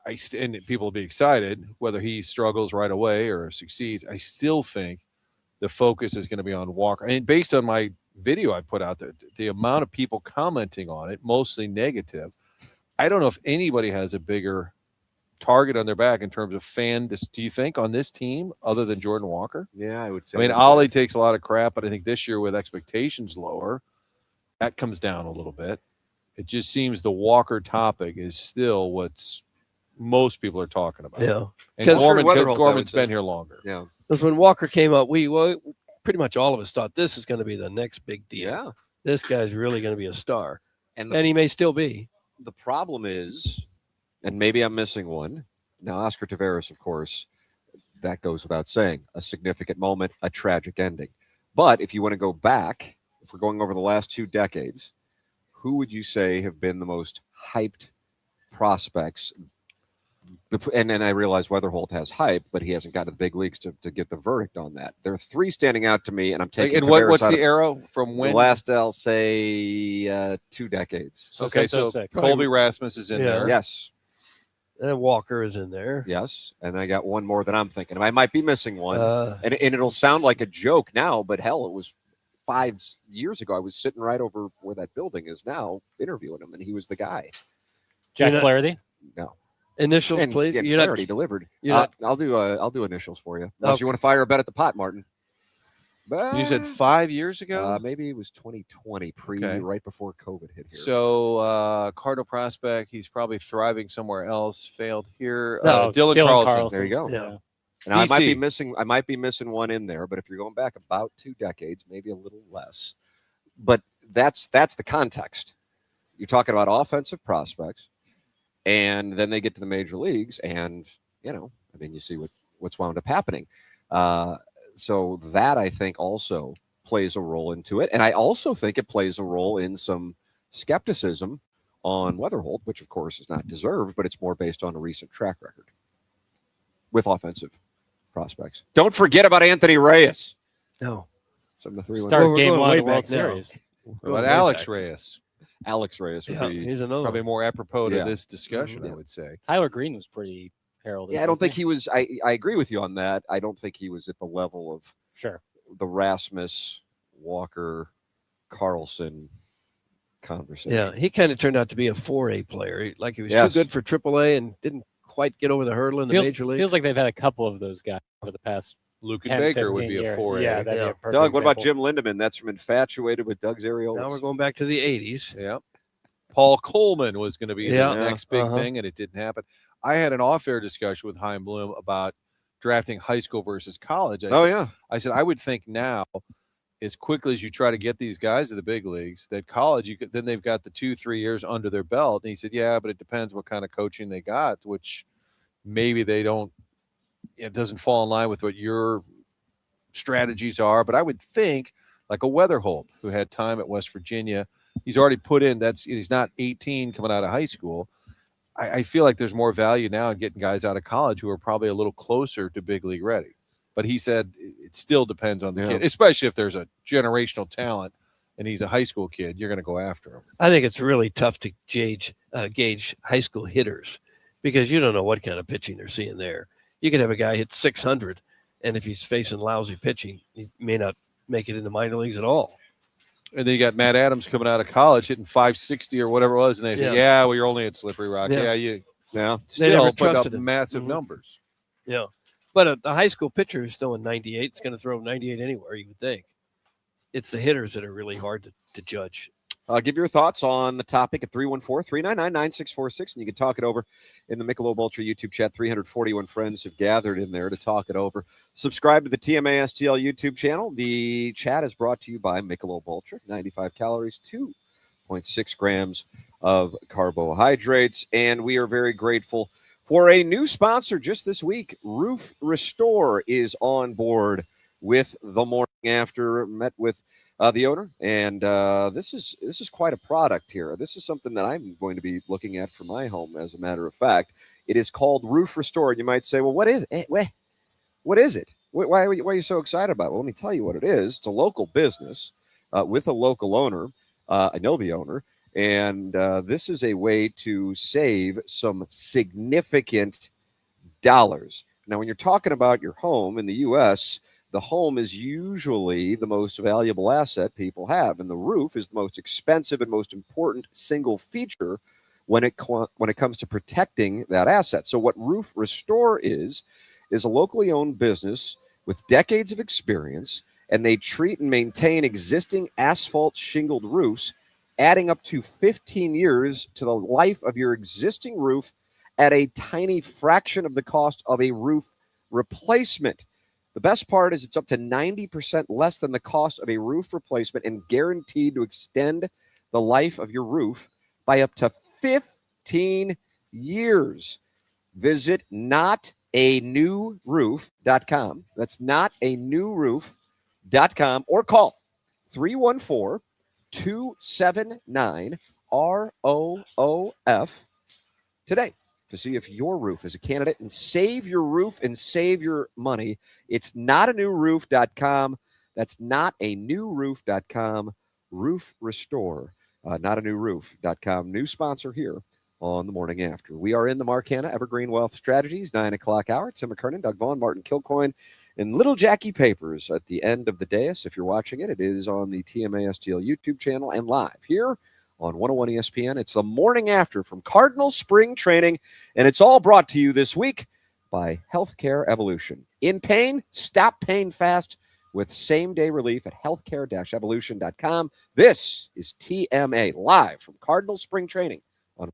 and people will be excited whether he struggles right away or succeeds. I still think the focus is going to be on Walker. And based on my video I put out there, the amount of people commenting on it, mostly negative, I don't know if anybody has a bigger target on their back in terms of fan. Do you think on this team other than Jordan Walker? Yeah, I would say. I mean, Ollie takes a lot of crap, but I think this year with expectations lower, that comes down a little bit. It just seems the Walker topic is still what's most people are talking about. Yeah. And Gorman's been here longer. Yeah. Because when Walker came up, we pretty much all of us thought this is going to be the next big deal. Yeah. This guy's really going to be a star. And he may still be. The problem is, and maybe I'm missing one. Now, Oscar Taveras, of course, that goes without saying, a significant moment, a tragic ending. But if you want to go back, if we're going over the last 2 decades, who would you say have been the most hyped prospects? And then I realize Weatherholt has hype, but he hasn't got to the big leagues to get the verdict on that. There are 3 standing out to me, and I'm taking. And what's the arrow from when? The last, I'll say, 2 decades. Okay, so Colby Rasmus is in there. Yes. And Walker is in there. Yes, and I got one more that I'm thinking of. I might be missing one, and it'll sound like a joke now, but hell, it was 5 years ago. I was sitting right over where that building is now, interviewing him, and he was the guy. Jack Flaherty? No. Initials, and, please. And Flaherty delivered. I'll do initials for you. Unless you want to fire a bet at the pot, Martin. But, you said 5 years ago? Maybe it was 2020, right before COVID hit here. So Cardinal prospect, he's probably thriving somewhere else. Failed here. No, Dylan Carlson. There you go. Yeah. And I might be missing one in there, but if you're going back about 2 decades, maybe a little less. But that's the context. You're talking about offensive prospects, and then they get to the major leagues, and you see what's wound up happening. So that I think also plays a role into it, and I also think it plays a role in some skepticism on Weatherholt, which of course is not deserved, but it's more based on a recent track record with offensive prospects. Don't forget about Anthony Reyes. No. Start game 1 of the World Series. What about Alex Reyes? Alex Reyes would be he's another probably more apropos to this discussion, I would say. Tyler Green was pretty heralded. Yeah, I don't think he was. I agree with you on that. I don't think he was at the level of the Rasmus, Walker, Carlson conversation. Yeah, he kind of turned out to be a 4A player. Like he was too good for AAA and didn't quite get over the hurdle in the major league. Feels like they've had a couple of those guys over the past. Luke 10, Baker would be years. a 4A. Yeah, that'd be a perfect Doug, what about example. Jim Lindemann? That's from Infatuated with Doug's Areolas. Now we're going back to the 80s. Yeah. Paul Coleman was going to be Yeah. the next big thing, and it didn't happen. I had an off-air discussion with Heim Bloom about drafting high school versus college. I said, I would think now as quickly as you try to get these guys to the big leagues, that college, then they've got the 2-3 years under their belt. And he said, yeah, but it depends what kind of coaching they got, which maybe they don't, it doesn't fall in line with what your strategies are. But I would think like a Weatherholt, who had time at West Virginia, he's already put in, he's not 18 coming out of high school. I feel like there's more value now in getting guys out of college who are probably a little closer to big league ready. But he said it still depends on the kid, especially if there's a generational talent and he's a high school kid, you're going to go after him. I think it's really tough to gauge high school hitters because you don't know what kind of pitching they're seeing there. You could have a guy hit 600, and if he's facing lousy pitching, he may not make it in the minor leagues at all. And then you got Matt Adams coming out of college hitting 560 or whatever it was, and they say, "Yeah, well, you're only at Slippery Rock." Yeah, still put up massive numbers. Yeah. But a high school pitcher who's still in 98 is going to throw 98 anywhere, you would think. It's the hitters that are really hard to judge. Give your thoughts on the topic at 314-399-9646, and you can talk it over in the Michelob Ultra YouTube chat. 341 friends have gathered in there to talk it over. Subscribe to the TMA STL YouTube channel. The chat is brought to you by Michelob Ultra. 95 calories, 2.6 grams of carbohydrates, and we are very grateful for a new sponsor just this week. Roof Restore is on board with the morning after. Met with the owner, and this is quite a product here. This is something that I'm going to be looking at for my home, as a matter of fact. It is called Roof Restore. You might say, well, what is it? What is it? Why are you so excited about it? Well, let me tell you what it is. It's a local business with a local owner. I know the owner. And this is a way to save some significant dollars. Now, when you're talking about your home in the U.S., the home is usually the most valuable asset people have, and the roof is the most expensive and most important single feature when it comes to protecting that asset. So what Roof Restore is a locally owned business with decades of experience, and they treat and maintain existing asphalt shingled roofs, adding up to 15 years to the life of your existing roof at a tiny fraction of the cost of a roof replacement. The best part is it's up to 90% less than the cost of a roof replacement and guaranteed to extend the life of your roof by up to 15 years. Visit notanewroof.com. That's notanewroof.com, or call 314-279-ROOF today to see if your roof is a candidate, and save your roof and save your money. It's notanewroof.com. That's notanewroof.com. Roof Restore. Notanewroof.com. New sponsor here on the morning after. We are in the Marcana Evergreen Wealth Strategies 9 o'clock hour. Tim McKernan, Doug Vaughn, Martin Kilcoyne, and Little Jackie Papers at the end of the dais. If you're watching it, it is on the TMA STL YouTube channel and live here on 101 ESPN. It's the morning after from Cardinals spring training, and it's all brought to you this week by Healthcare Evolution. In pain? Stop pain fast with same-day relief at healthcare-evolution.com. This is TMA live from Cardinals spring training on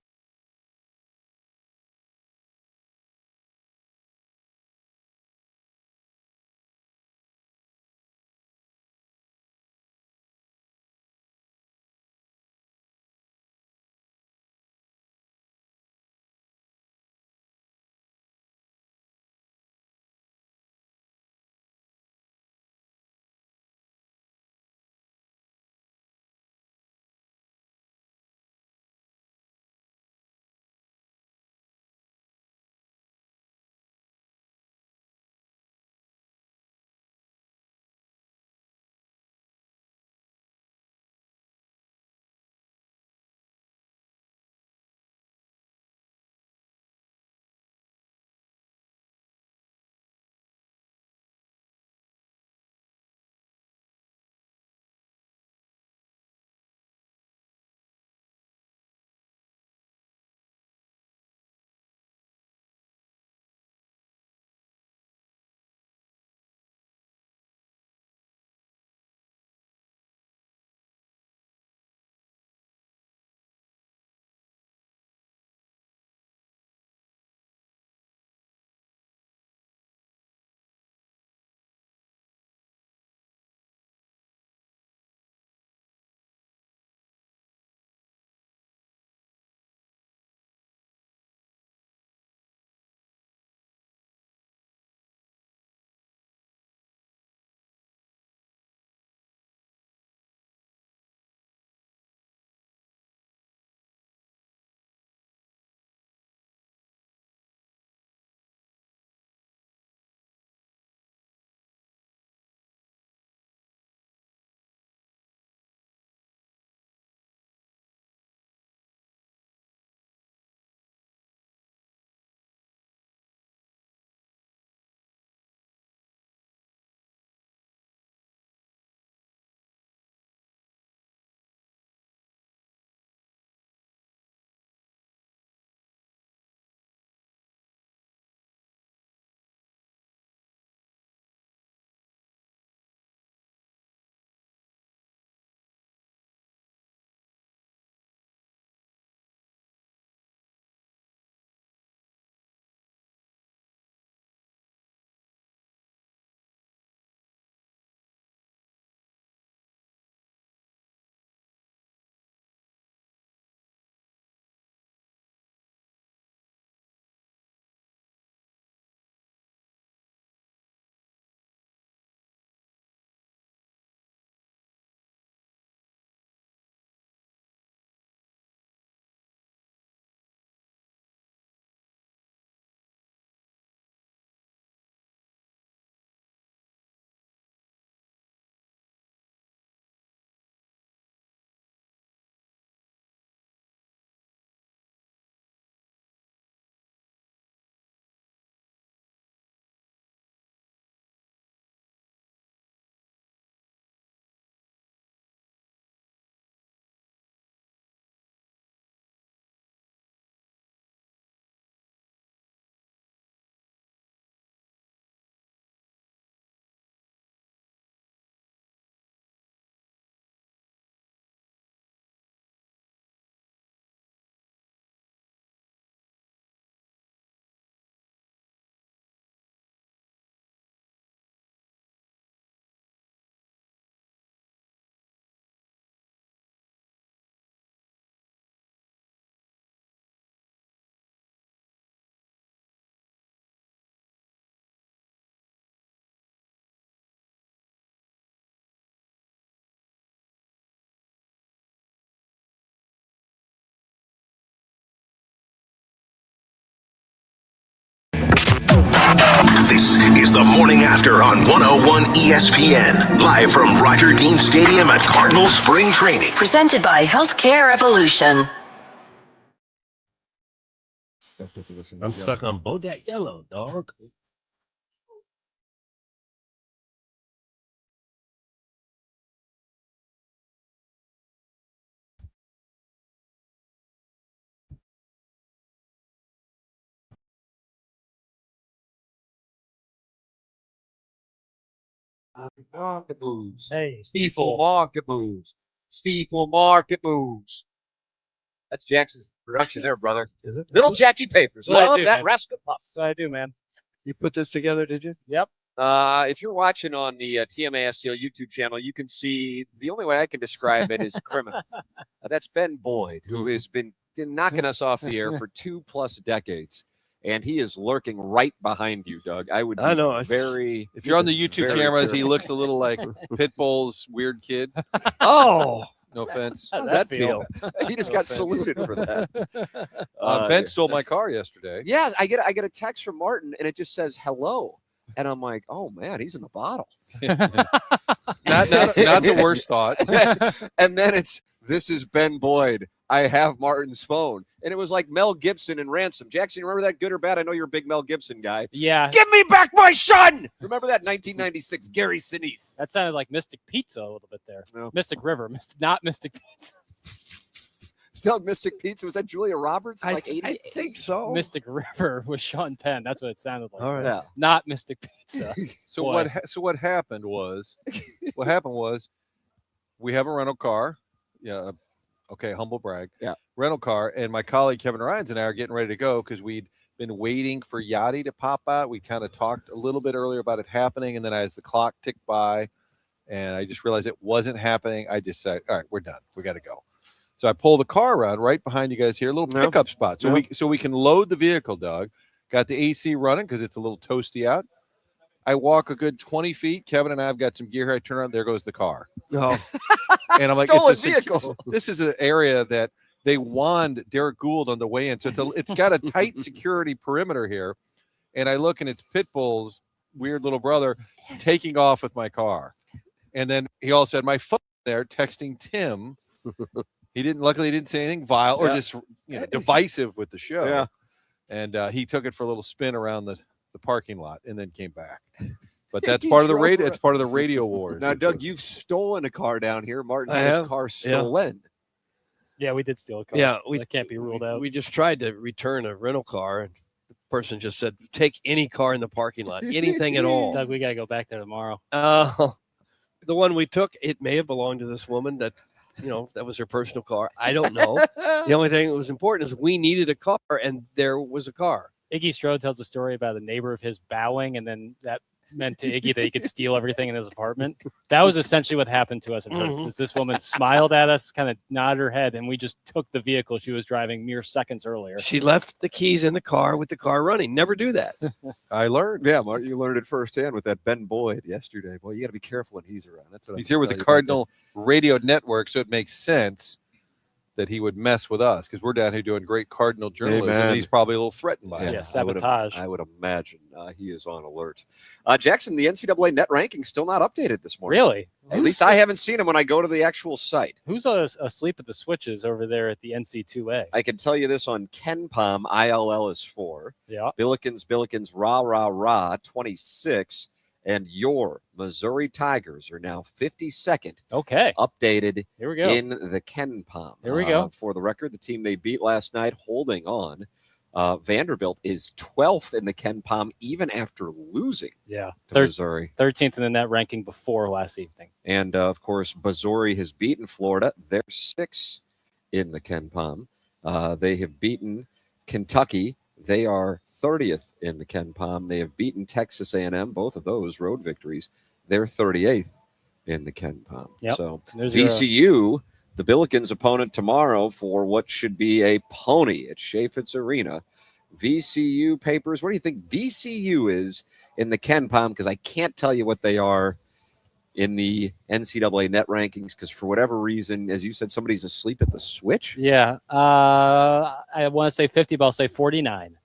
This is the Morning After on 101 ESPN, live from Roger Dean Stadium at Cardinal Spring Training. Presented by Healthcare Evolution. I'm stuck on Bodak Yellow, dog. Market moves. Hey, Steeple market moves. Steeple market moves. That's Jackson's production there, brother. Is it? Little Jackie Papers. What I Love do, that man. rascal puff. That's what I do, man. You put this together, did you? Yep. If you're watching on the TMASTL YouTube channel, you can see the only way I can describe it is criminal. That's Ben Boyd, who has been knocking us off the air for 2+ decades. And he is lurking right behind you, Doug. I know. If you're on the YouTube cameras, he looks a little like Pitbull's weird kid. Oh. No offense. How'd that feel? He just got saluted for that. Ben stole my car yesterday. Yeah, I get a text from Martin, and it just says hello. And I'm like, oh, man, he's in the bottle. not the worst thought. And then this is Ben Boyd. I have Martin's phone. And it was like Mel Gibson and Ransom. Jackson, you remember that, good or bad? I know you're a big Mel Gibson guy. Yeah. Give me back my son! Remember that 1996 Gary Sinise? That sounded like Mystic Pizza a little bit there. No. Mystic River, not Mystic Pizza. Still Mystic Pizza. Was that Julia Roberts? I 80? I think so. Mystic River with Sean Penn. That's what it sounded like. All right. Yeah. Not Mystic Pizza. So Boy. what happened was we have a rental car. Yeah. Okay, humble brag. Yeah. Rental car, and my colleague Kevin Rhines and I are getting ready to go because we'd been waiting for Yachty to pop out. We kind of talked a little bit earlier about it happening, and then as the clock ticked by, and I just realized it wasn't happening, I just said, all right, we're done. We got to go. So I pull the car around right behind you guys here, a little pickup spot. So we can load the vehicle, Doug. Got the AC running because it's a little toasty out. I walk a good 20 feet. Kevin and I have got some gear here. I turn around, there goes the car. Oh. And I'm like, Stolen vehicle. This is an area that they wand Derek Gould on the way in. So it's got a tight security perimeter here. And I look, and it's Pitbull's weird little brother taking off with my car. And then he also had my phone there texting Tim. Luckily he didn't say anything vile or just divisive with the show. Yeah. And he took it for a little spin around the parking lot and then came back. But that's part of the radio. It's part of the radio wars. Now, Doug, you've stolen a car down here. Martin I had his have. car stolen. Yeah, we did steal a car. Yeah, that can't be ruled out. We just tried to return a rental car, and the person just said, "Take any car in the parking lot, anything at all." Doug, we gotta go back there tomorrow. The one we took, it may have belonged to this woman that, that was her personal car. I don't know. The only thing that was important is we needed a car, and there was a car. Iggy Strode tells a story about a neighbor of his bowing, and then that meant to Iggy that he could steal everything in his apartment. That was essentially what happened to us at Hertz. Is this woman smiled at us, kind of nodded her head, and we just took the vehicle she was driving mere seconds earlier. She left the keys in the car with the car running. Never do that. I learned. Yeah, Mark, you learned it firsthand with that Ben Boyd yesterday. Boy, you got to be careful when he's around. That's what He's here with the Cardinal Radio Network, so it makes sense that he would mess with us because we're down here doing great Cardinal journalism. And he's probably a little threatened by it. Yeah, sabotage. I would imagine he is on alert. Jackson, the NCAA net ranking still not updated this morning. Really? At least I haven't seen them when I go to the actual site. Who's asleep at the switches over there at the NC2A? I can tell you this on KenPom, ILL is 4. Yeah. Billikens, rah, 26. And your Missouri Tigers are now 52nd. Okay. Updated Here we go. in the KenPom. Here we go. For the record, the team they beat last night, holding on. Vanderbilt is 12th in the KenPom, even after losing to Missouri. 13th in the net ranking before last evening. And, of course, Missouri has beaten Florida. They're 6th in the KenPom. They have beaten Kentucky. They are 30th in the KenPom. They have beaten Texas A&M, both of those road victories. They're 38th in the KenPom. Yep. So There's VCU, the Billikens' opponent tomorrow for what should be a pony at Chaffetz Arena. VCU papers, what do you think VCU is in the KenPom? Because I can't tell you what they are in the NCAA net rankings because for whatever reason, as you said, somebody's asleep at the switch. Yeah. I want to say 50, but I'll say 49.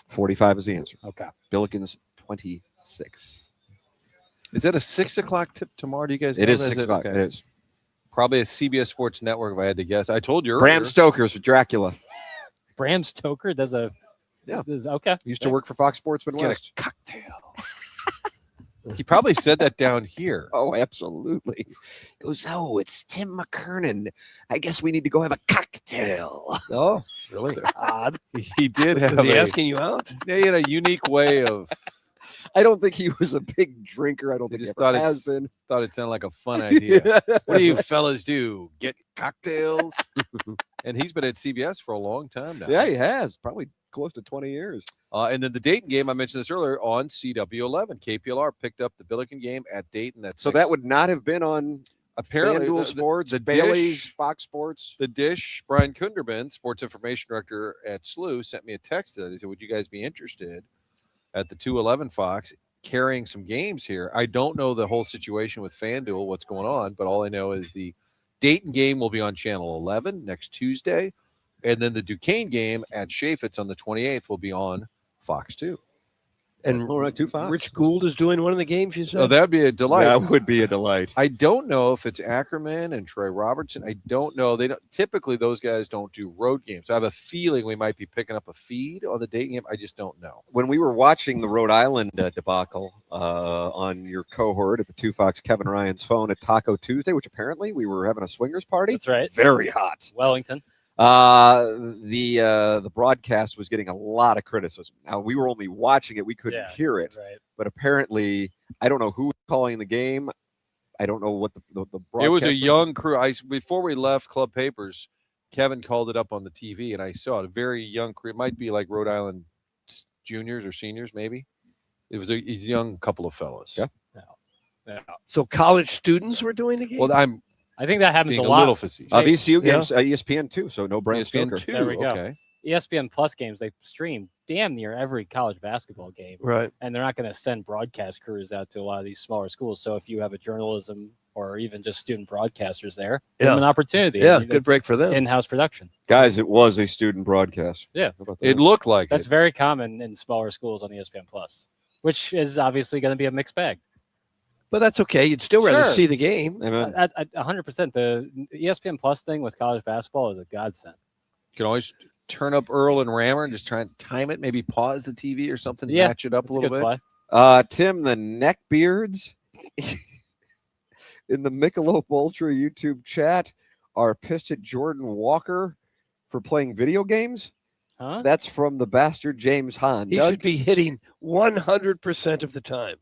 45 is the answer. Okay. Billikens 26. Is that a 6 o'clock tip tomorrow? Do you guys know It is that? 6 o'clock. Okay. It is. Probably a CBS Sports Network, if I had to guess. I told you earlier. Bram Stoker's Dracula. Bram Stoker does a. Yeah. Okay. Used to work for Fox Sports Let's Midwest. get a cocktail. He probably said that down here. Oh, absolutely. Goes, oh, it's Tim McKernan. I guess we need to go have a cocktail. Oh, really? Odd. He did have Was he a- asking you out? Yeah, he had a unique way of. I don't think he was a big drinker. I don't He think just he ever thought has been. thought it sounded like a fun idea. What do you fellas do? Get cocktails? And he's been at CBS for a long time now. Yeah, he has. Probably close to 20 years. And then the Dayton game, I mentioned this earlier, on CW11. KPLR picked up the Billiken game at Dayton. So that would not have been on apparently FanDuel Sports, the Bailey's, Dish, Fox Sports. The Dish, Brian Kunderman, sports information director at SLU, sent me a text today. He said, would you guys be interested at the 211 Fox carrying some games here? I don't know the whole situation with FanDuel, what's going on, but all I know is the Dayton game will be on Channel 11 next Tuesday. And then the Duquesne game at Chaffetz on the 28th will be on Fox 2. And All right, 2 Fox. Rich Gould is doing one of the games, you said? Oh, that'd be a delight. That would be a delight. I don't know if it's Ackerman and Troy Robertson. I don't know. They don't typically, those guys don't do road games. I have a feeling we might be picking up a feed on the Dayton game. I just don't know. When we were watching the Rhode Island debacle on your cohort at the 2 Fox Kevin Ryan's phone at Taco Tuesday, which apparently we were having a swingers party. That's right. Very hot. Wellington. The broadcast was getting a lot of criticism. Now, we were only watching it. We couldn't hear it. Right. But apparently, I don't know who was calling the game. I don't know what the broadcast. It was a young crew. Before we left Club Papers, Kevin called it up on the TV, and I saw it. A very young crew. It might be like Rhode Island juniors or seniors, maybe. It was a young couple of fellas. Yeah. Yeah. So college students were doing the game? Well, I think that happens being a lot. little facetious. VCU games, ESPN too. So no Bram ESPN Stoker. too. There we go. Okay. ESPN Plus games, they stream damn near every college basketball game. Right. And they're not going to send broadcast crews out to a lot of these smaller schools. So if you have a journalism or even just student broadcasters there, give them an opportunity. Yeah, I mean, good break for them. In-house production. Guys, it was a student broadcast. Yeah. How about that? It looked like That's it. very common in smaller schools on ESPN Plus, which is obviously going to be a mixed bag. But that's okay. You'd still rather Sure. see the game. 100%. The ESPN Plus thing with college basketball is a godsend. You can always turn up Earl and Rammer and just try and time it. Maybe pause the TV or something. Yeah, Match it up a that's a little good bit. play. Tim, the neckbeards in the Michelob Ultra YouTube chat are pissed at Jordan Walker for playing video games. Huh? That's from the bastard James Hahn. He Doug? should be hitting 100% of the time.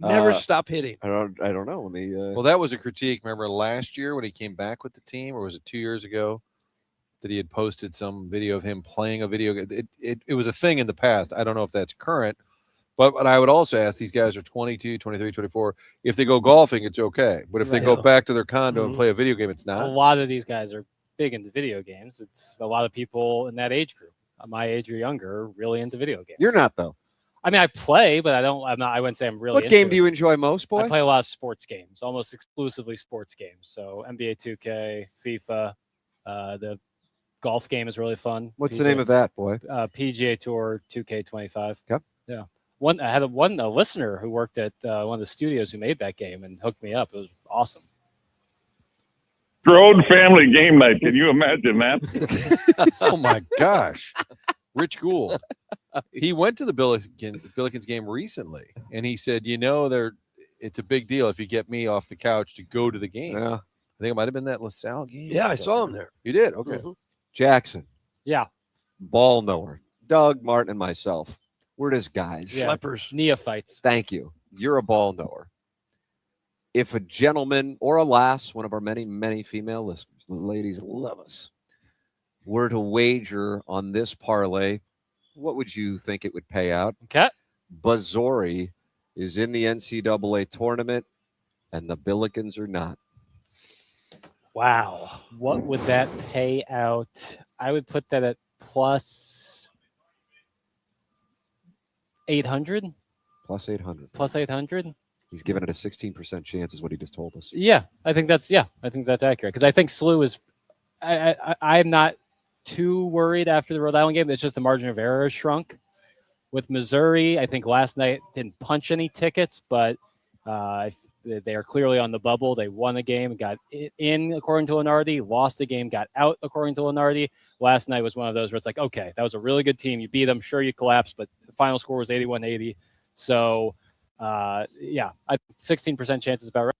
Never stop hitting. I don't know. Let me. Well, that was a critique. Remember last year when he came back with the team, or was it 2 years ago, that he had posted some video of him playing a video game? It was a thing in the past. I don't know if that's current, but I would also ask, these guys are 22, 23, 24. If they go golfing, it's okay. But if they go back to their condo and play a video game, it's A not. lot of these guys are big into video games. It's a lot of people in that age group, my age or younger, are really into video games. You're not though. I mean, I play, but I'm not. I wouldn't say I'm really. What into game it. do you enjoy most, boy? I play a lot of sports games, almost exclusively sports games. So NBA 2K, FIFA, the golf game is really fun. What's the name of that, boy? PGA Tour 2K25. Yep. Yeah. I had a listener who worked at one of the studios who made that game and hooked me up. It was awesome. Your own family game night. Can you imagine that? Oh my gosh. Rich Gould. He went to the Billikens game recently, and he said, it's a big deal if you get me off the couch to go to the game. Yeah. I think it might have been that LaSalle game. Yeah, I saw him there. You did? Okay. Jackson. Yeah. Ball knower. Doug, Martin, and myself. We're just guys. Yeah. Schleppers. Neophytes. Thank you. You're a ball knower. If a gentleman or a lass, one of our many, many female listeners, the ladies love us, were to wager on this parlay, what would you think it would pay out? Okay. Bazzori is in the NCAA tournament, and the Billikens are not. Wow. What would that pay out? I would put that at plus 800. Plus 800. Plus 800. He's given it a 16% chance, is what he just told us. Yeah, I think that's accurate because I think SLU is. I'm not too worried after the Rhode Island game. It's just the margin of error has shrunk. With Missouri, I think last night didn't punch any tickets, but they are clearly on the bubble. They won the game, got in according to Lenardi, lost the game, got out according to Lenardi. Last night was one of those where it's like, okay, that was a really good team. You beat them. Sure, you collapsed, but the final score was 81-80. So, 16% chances about right.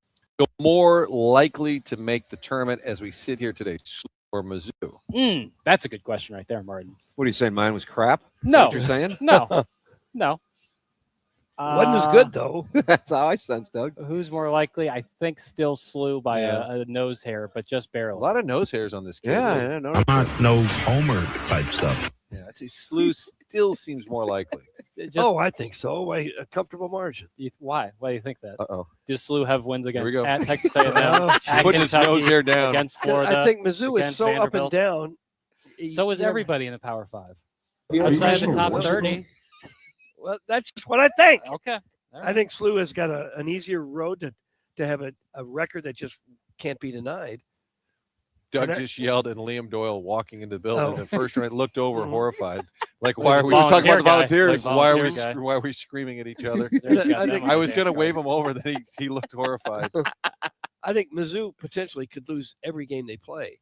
More likely to make the tournament as we sit here today, SLU or Mizzou? That's a good question right there, Martin. What are you saying? Mine was crap? Is that No. what you're saying? No. No. Wasn't as good, though. That's how I sense, Doug. Who's more likely? I think still SLU by a nose hair, but just barely. A lot of nose hairs on this kid. Yeah, I'm not no Homer type stuff. Yeah, I'd say SLU still seems more likely. I think so. By a comfortable margin. Why? Why do you think that? Uh-oh. Does SLU have wins we against go. at Texas A&M, at Putting his Kentucky, nose hair down. against Florida? I think Mizzou is against so up and Vanderbilt? down. So is everybody in the Power Five. Outside of the top 30. Well, that's what I think. Okay. All I right. think SLU has got an easier road to have a record that just can't be denied. Doug And just yelled, and Liam Doyle walking into the building. Oh. The first round looked over, Mhm. horrified. Like, why are we Volunteer talking about the guy. volunteers? Like why are we volunteer guy. why are we screaming at each other? I think- I was going to wave him over, then he looked horrified. I think Mizzou potentially could lose every game they play,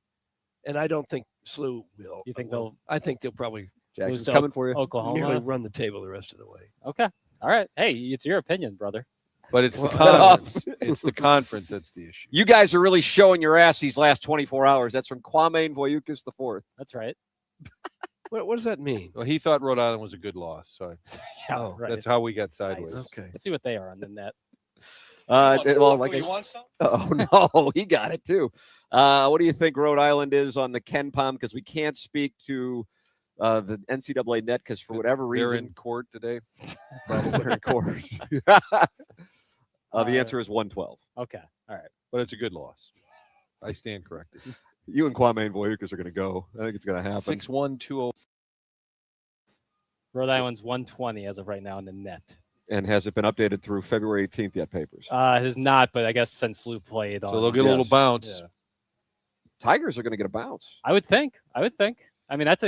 and I don't think SLU will. You think I think they'll probably Jackson's lose to coming for you. nearly Oklahoma? run the table the rest of the way. Okay. All right. Hey, it's your opinion, brother. But it's the Well, conference. It's the conference that's the issue. You guys are really showing your ass these last 24 hours. That's from Kwame Voyukas IV. That's right. What does that mean? Well, he thought Rhode Island was a good loss, so Yeah, right. that's how we got sideways. Nice. Okay. Let's see what they are on the net. No, he got it too. What do you think Rhode Island is on the Ken Palm? Because we can't speak to the NCAA net because for whatever reason They're in court today. Probably they're in court. The answer is 112. Okay. All right. But it's a good loss. I stand corrected. You and Kwame and Voyukas are going to go. I think it's going to happen. 6-1-2-0. Rhode Island's 120 as of right now in the net. And has it been updated through February 18th yet, Papers? It has not, but I guess since SLU played on. So they'll get a little bounce. Yeah. Tigers are going to get a bounce. I would think. I mean, that's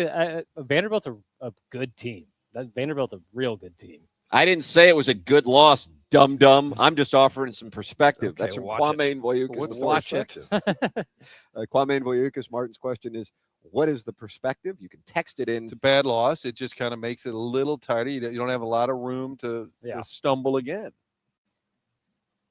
Vanderbilt's a good team. Vanderbilt's a real good team. I didn't say it was a good loss, dum-dum. I'm just offering some perspective. Okay, That's from watch Kwame it. and Voyukas. What's the the fourth. perspective? Kwame and Voyukas, Martin's question is, what is the perspective? You can text it in. It's a bad loss. It just kind of makes it a little tighter. You don't have a lot of room to stumble again.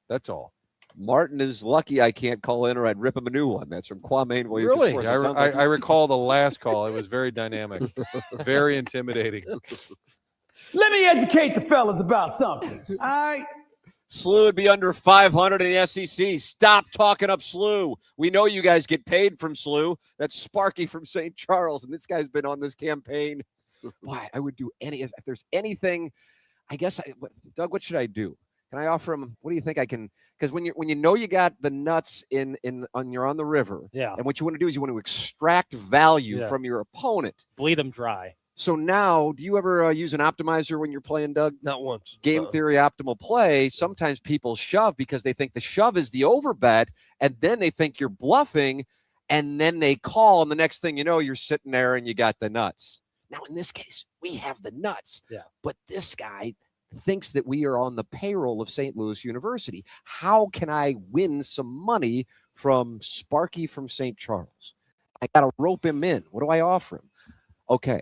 That's all. Martin is lucky I can't call in or I'd rip him a new one. That's from Kwame and Voyukas. Really? Fourth. I, It sounds like I recall the last call. It was very dynamic, very intimidating. Let me educate the fellas about something. All right. SLU would be under 500 in the SEC. Stop talking up SLU. We know you guys get paid from SLU. That's Sparky from St. Charles, and this guy's been on this campaign. Why? I would do if there's anything. I guess, Doug, what should I do? Can I offer him? What do you think I can? Because when you know you got the nuts you're on the river, Yeah. and what you want to do is you want to extract value from your opponent. Bleed them dry. So now, do you ever use an optimizer when you're playing, Doug? Not once. Game theory optimal play. Sometimes people shove because they think the shove is the overbet, and then they think you're bluffing, and then they call, and the next thing you know, you're sitting there and you got the nuts. Now, in this case, we have the nuts. Yeah. But this guy thinks that we are on the payroll of St. Louis University. How can I win some money from Sparky from St. Charles? I got to rope him in. What do I offer him? Okay.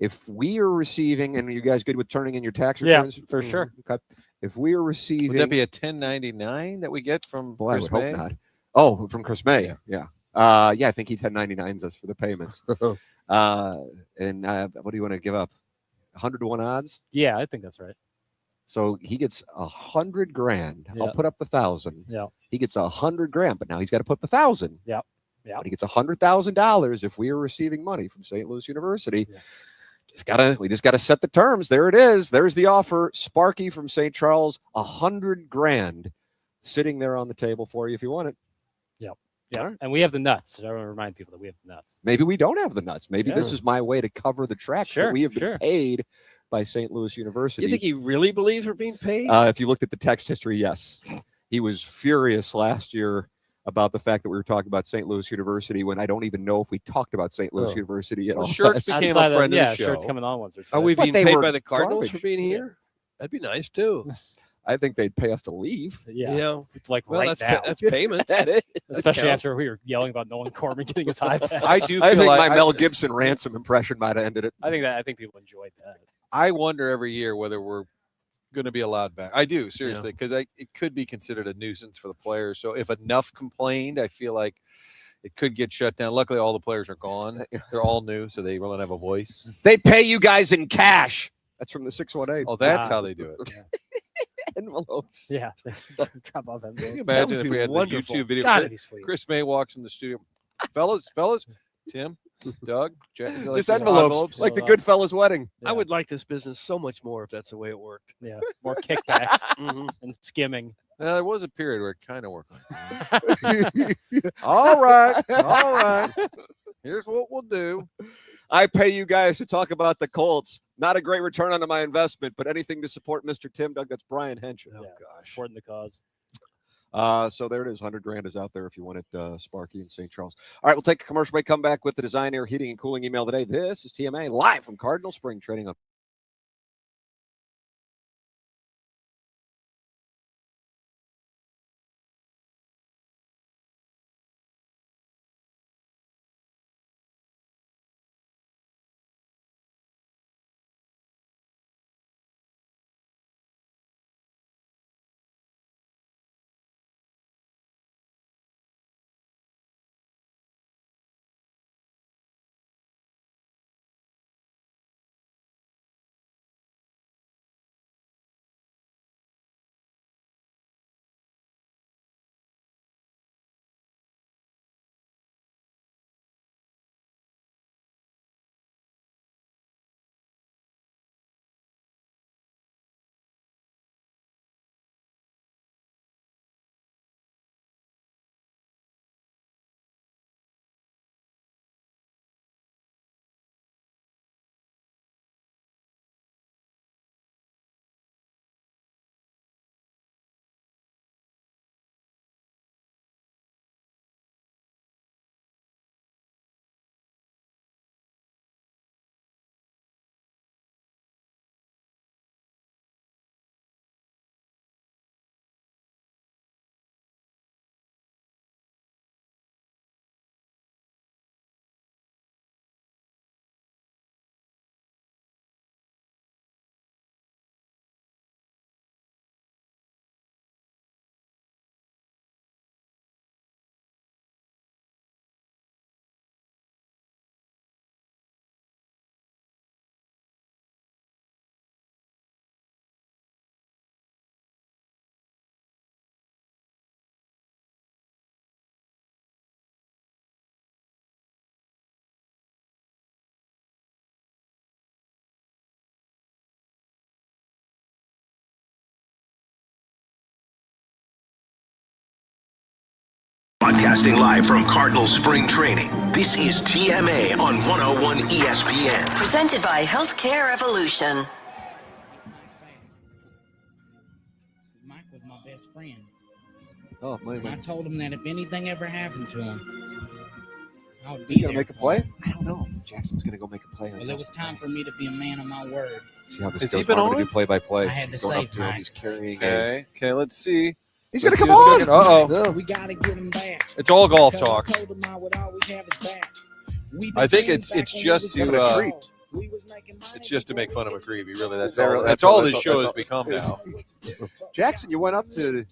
If we are receiving, and you guys good with turning in your tax returns? Yeah, for sure. Okay. If we are receiving, Would that be a 1099 that we get from boy, Chris I would May? hope not. Oh, from Chris May. Yeah. I think he 1099s us for the payments. What do you want to give up? 100 to 1 odds? Yeah, I think that's right. So he gets $100,000. Yeah. I'll put up the 1,000. Yeah. He gets $100,000, but now he's got to put the 1,000. Yeah. Yeah. But he gets $100,000 if we are receiving money from St. Louis University. Yeah. We just gotta set the terms. There it is. There's the offer. Sparky from St. Charles, $100,000 sitting there on the table for you if you want it. Yeah. Yeah. And we have the nuts. I want to remind people that we have the nuts. Maybe we don't have the nuts. Maybe this is my way to cover the tracks that we have been paid by St. Louis University. You think he really believes we're being paid? If you looked at the text history, yes. He was furious last year about the fact that we were talking about St. Louis University when I don't even know if we talked about St. Louis University at all. Shirts became a friend of the show. Shirts coming on once or twice. Are we But being they paid were by the Cardinals garbage. for being here? That'd be nice too. I think they'd pay us to leave. Yeah. It's like well, right that's now. that's payment. That is. Especially counts. after we were yelling about Nolan Corbin getting his high back. I do I feel think like my Mel Gibson ransom impression might have ended it. I think people enjoyed that. I wonder every year whether we're going to be allowed back. I do, seriously, because it could be considered a nuisance for the players. So if enough complained, I feel like it could get shut down. Luckily, all the players are gone. They're all new, so they really don't have a voice. They pay you guys in cash. That's from the 618. Oh, that's how they do it. Envelopes. Yeah. Drop off envelopes. Can you imagine if we had wonderful. the YouTube video? God, that'd be sweet. Chris May walks in the studio. Fellas, Tim, Doug, Jack, like Just these envelopes, like the Goodfellas wedding. I would like this business so much more if that's the way it worked. Yeah, more kickbacks and skimming. Now, there was a period where it kind of worked. All right. Here's what we'll do. I pay you guys to talk about the Colts. Not a great return on my investment, but anything to support Mr. Tim Doug. That's Brian Henshaw. Oh gosh, supporting the cause. So there it is. 100 grand is out there if you want it, Sparky in St. Charles. All right, we'll take a commercial break. Come back with the Design Air Heating and Cooling email today. This is TMA live from Cardinal Spring Training on. Broadcasting live from Cardinal Spring Training. This is TMA on 101 ESPN. Presented by Healthcare Evolution. Mike was my best friend. Oh, And I told him that if anything ever happened to him, I would be You there. gonna make a for play? him. I don't know. Jackson's gonna go make a play. Well, it was time for me to be a man of my word. See how this Has goes. he been I'm on gonna it? do play-by-play. I had to He's going save up to him. Mike. He's carrying Okay, let's see. He's gonna Let's come see what's on. going Uh-oh. We got to get him back. It's all golf Because I talk. told him I would always have his back. We've I been think friends it's back when just we was to young. We was making money it's just to make fun of McCreevy. Really, that's Is that all. real? That's all this show has become now. Jackson, you went up to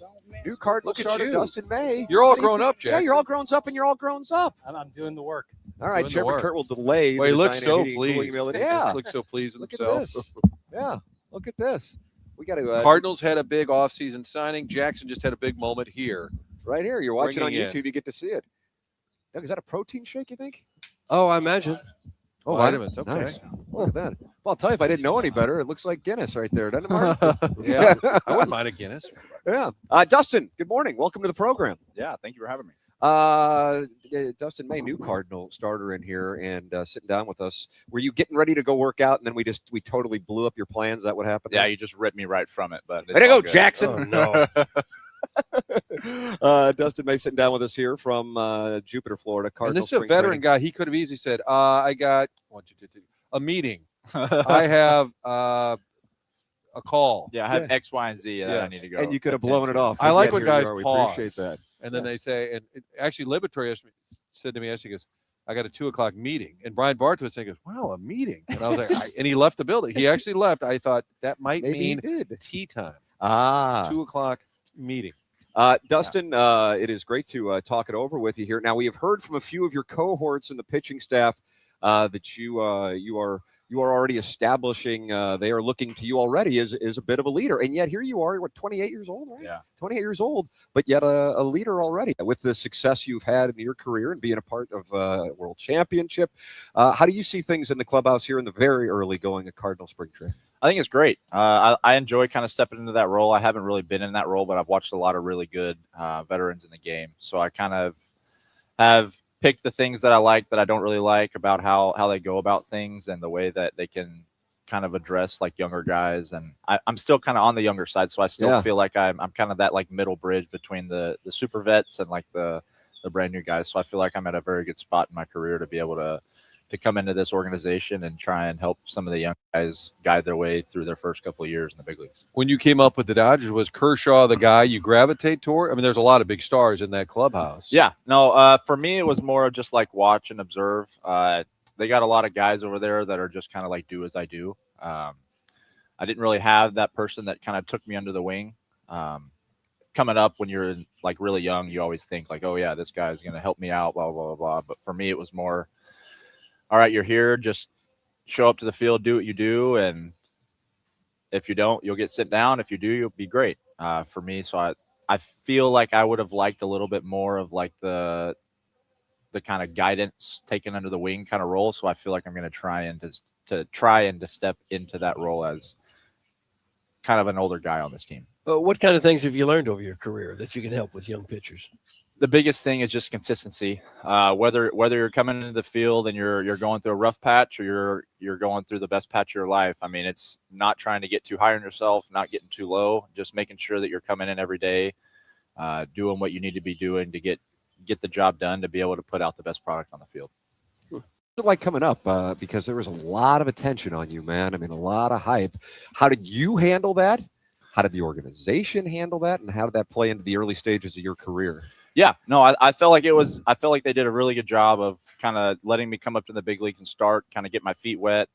new Cardinal Look at starter you. Dustin May. You're all What do you grown think? up, Yeah, Jackson. you're all grown up, and you're all grown up. I'm doing the work. All right, Doing the Chairman work. Kurt will delay. Well, he the looks Design so and Heating and Cooling pleased. email. He Yeah, looks so pleased with look at himself. this. Yeah, look at this. We got to Cardinals had a big offseason signing. Jackson just had a big moment here. right here. You're watching on Bringing in. YouTube. You get to see it. Doug, is that a protein shake? You think? Oh, I imagine. Oh, Vitamins, okay. Nice. Look at that. Well, I'll tell you, if I didn't know any better, it looks like Guinness right there, doesn't it, Mark? Yeah, I wouldn't mind a Guinness. Yeah. Dustin, good morning. Welcome to the program. Yeah, thank you for having me. Dustin May, new Cardinal starter in here and sitting down with us. Were you getting ready to go work out, and then we totally blew up your plans? Is that what happened? Yeah, you just ripped me right from it. But Way to go, Jackson. Oh, no. Dustin May sitting down with us here from Jupiter, Florida. And Cardinal this is a spring veteran training. guy. He could have easily said, I got a meeting. I have a call. Yeah, I have X, Y, and Z that I Yes. need to go. And you could have blown it off. I but like yet when here you guys are. We pause. appreciate that. And then they say, and actually, Liberatory said to me, he goes, I got a 2:00 meeting. And Brian Barth was saying, wow, a meeting. And I was like, and he left the building. He actually left. I thought that might Maybe he mean did. tea time. 2:00 meeting. Dustin, it is great to talk it over with you here. Now, we have heard from a few of your cohorts in the pitching staff that you are already establishing. They are looking to you already as a bit of a leader, and yet here you are. What, 28 years old, right? Yeah, 28 years old, but yet a leader already with the success you've had in your career and being a part of World Championship. How do you see things in the clubhouse here in the very early going of Cardinal spring training? I think it's great. I enjoy kind of stepping into that role. I haven't really been in that role, but I've watched a lot of really good veterans in the game. So I kind of have picked the things that I like that I don't really like about how they go about things and the way that they can kind of address like younger guys. And I'm still kind of on the younger side, so I still feel like I'm kind of that like middle bridge between the super vets and like the brand new guys. So I feel like I'm at a very good spot in my career to be able to come into this organization and try and help some of the young guys guide their way through their first couple of years in the big leagues. When you came up with the Dodgers, was Kershaw the guy you gravitate toward? I mean, there's a lot of big stars in that clubhouse. Yeah, no, for me, it was more of just like watch and observe. They got a lot of guys over there that are just kind of like do as I do. I didn't really have that person that kind of took me under the wing. Coming up when you're like really young, you always think like, oh yeah, this guy is going to help me out, blah, blah, blah, blah. But for me, it was more, all right, you're here, just show up to the field, do what you do. And if you don't, you'll get sit down. If you do, you'll be great for me. So I feel like I would have liked a little bit more of like the kind of guidance taken under the wing kind of role. So I feel like I'm going to try and step into that role as kind of an older guy on this team. What kind of things have you learned over your career that you can help with young pitchers? The biggest thing is just consistency. Whether you're coming into the field and you're going through a rough patch or you're going through the best patch of your life. I mean, it's not trying to get too high on yourself, not getting too low, just making sure that you're coming in every day, doing what you need to be doing to get the job done to be able to put out the best product on the field. What's it like coming up? Because there was a lot of attention on you, man. I mean, a lot of hype. How did you handle that? How did the organization handle that? And how did that play into the early stages of your career? Yeah, no, I felt like I felt like they did a really good job of kind of letting me come up to the big leagues and start, kind of get my feet wet,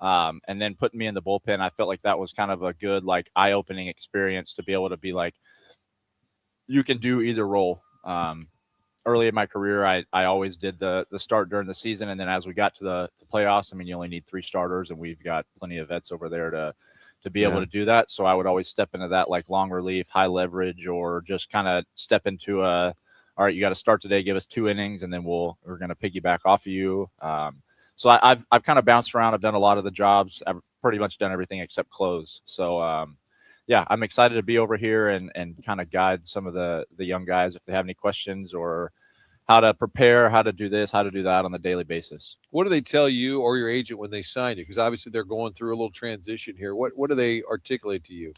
and then putting me in the bullpen. I felt like that was kind of a good, like, eye-opening experience to be able to be like, you can do either role. Early in my career, I always did the start during the season, and then as we got to the playoffs, I mean, you only need 3 starters, and we've got plenty of vets over there to be able to do that. So I would always step into that like long relief, high leverage, or just kind of step into all right, you got to start today, give us 2 innings, and then we're going to piggyback off of you. So I've kind of bounced around. I've done a lot of the jobs. I've pretty much done everything except close. So yeah, I'm excited to be over here and kind of guide some of the young guys if they have any questions or how to prepare, how to do this, how to do that on a daily basis. What do they tell you or your agent when they sign you? Because obviously they're going through a little transition here. What do they articulate to you?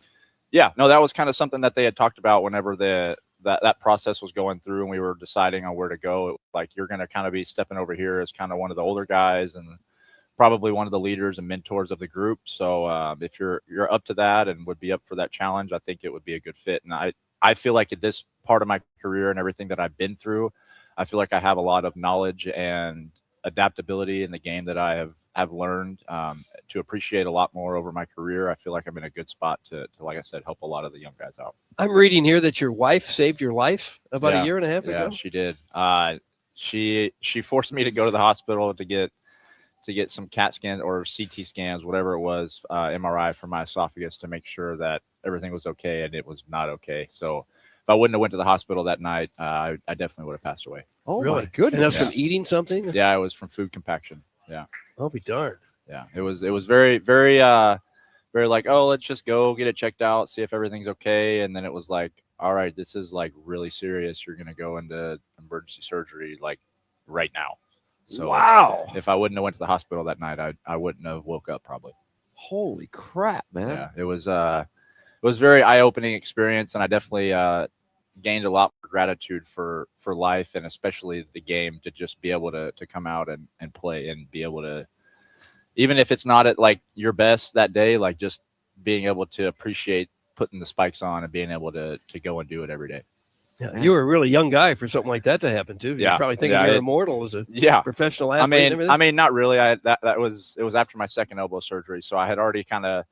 Yeah, no, that was kind of something that they had talked about whenever that process was going through and we were deciding on where to go. It was like, you're going to kind of be stepping over here as kind of one of the older guys and probably one of the leaders and mentors of the group. So if you're up to that and would be up for that challenge, I think it would be a good fit. And I feel like at this part of my career and everything that I've been through, I feel like I have a lot of knowledge and adaptability in the game that I have learned to appreciate a lot more over my career. I feel like I'm in a good spot to like I said, help a lot of the young guys out. I'm reading here that your wife saved your life about a year and a half ago. Yeah, she did. She forced me to go to the hospital to get some CAT scans or CT scans, whatever it was, MRI for my esophagus to make sure that everything was okay, and it was not okay. So if I wouldn't have went to the hospital that night, I definitely would have passed away. Oh, really? My goodness. And that's from eating something? Yeah, it was from food compaction. Yeah. I'll be darned. Yeah, it was very, very, very like, oh, let's just go get it checked out, see if everything's okay. And then it was like, all right, this is like really serious. You're going to go into emergency surgery like right now. So wow. If I wouldn't have went to the hospital that night, I wouldn't have woke up probably. Holy crap, man. Yeah, it was very eye-opening experience. And I definitely gained a lot more gratitude for life and especially the game, to just be able to come out and play and be able to, even if it's not at like your best that day, like just being able to appreciate putting the spikes on and being able to go and do it every day. Yeah, you were a really young guy for something like that to happen too. You're probably thinking you're immortal as a professional athlete. I mean, not really. It was after my second elbow surgery, so I had already kind of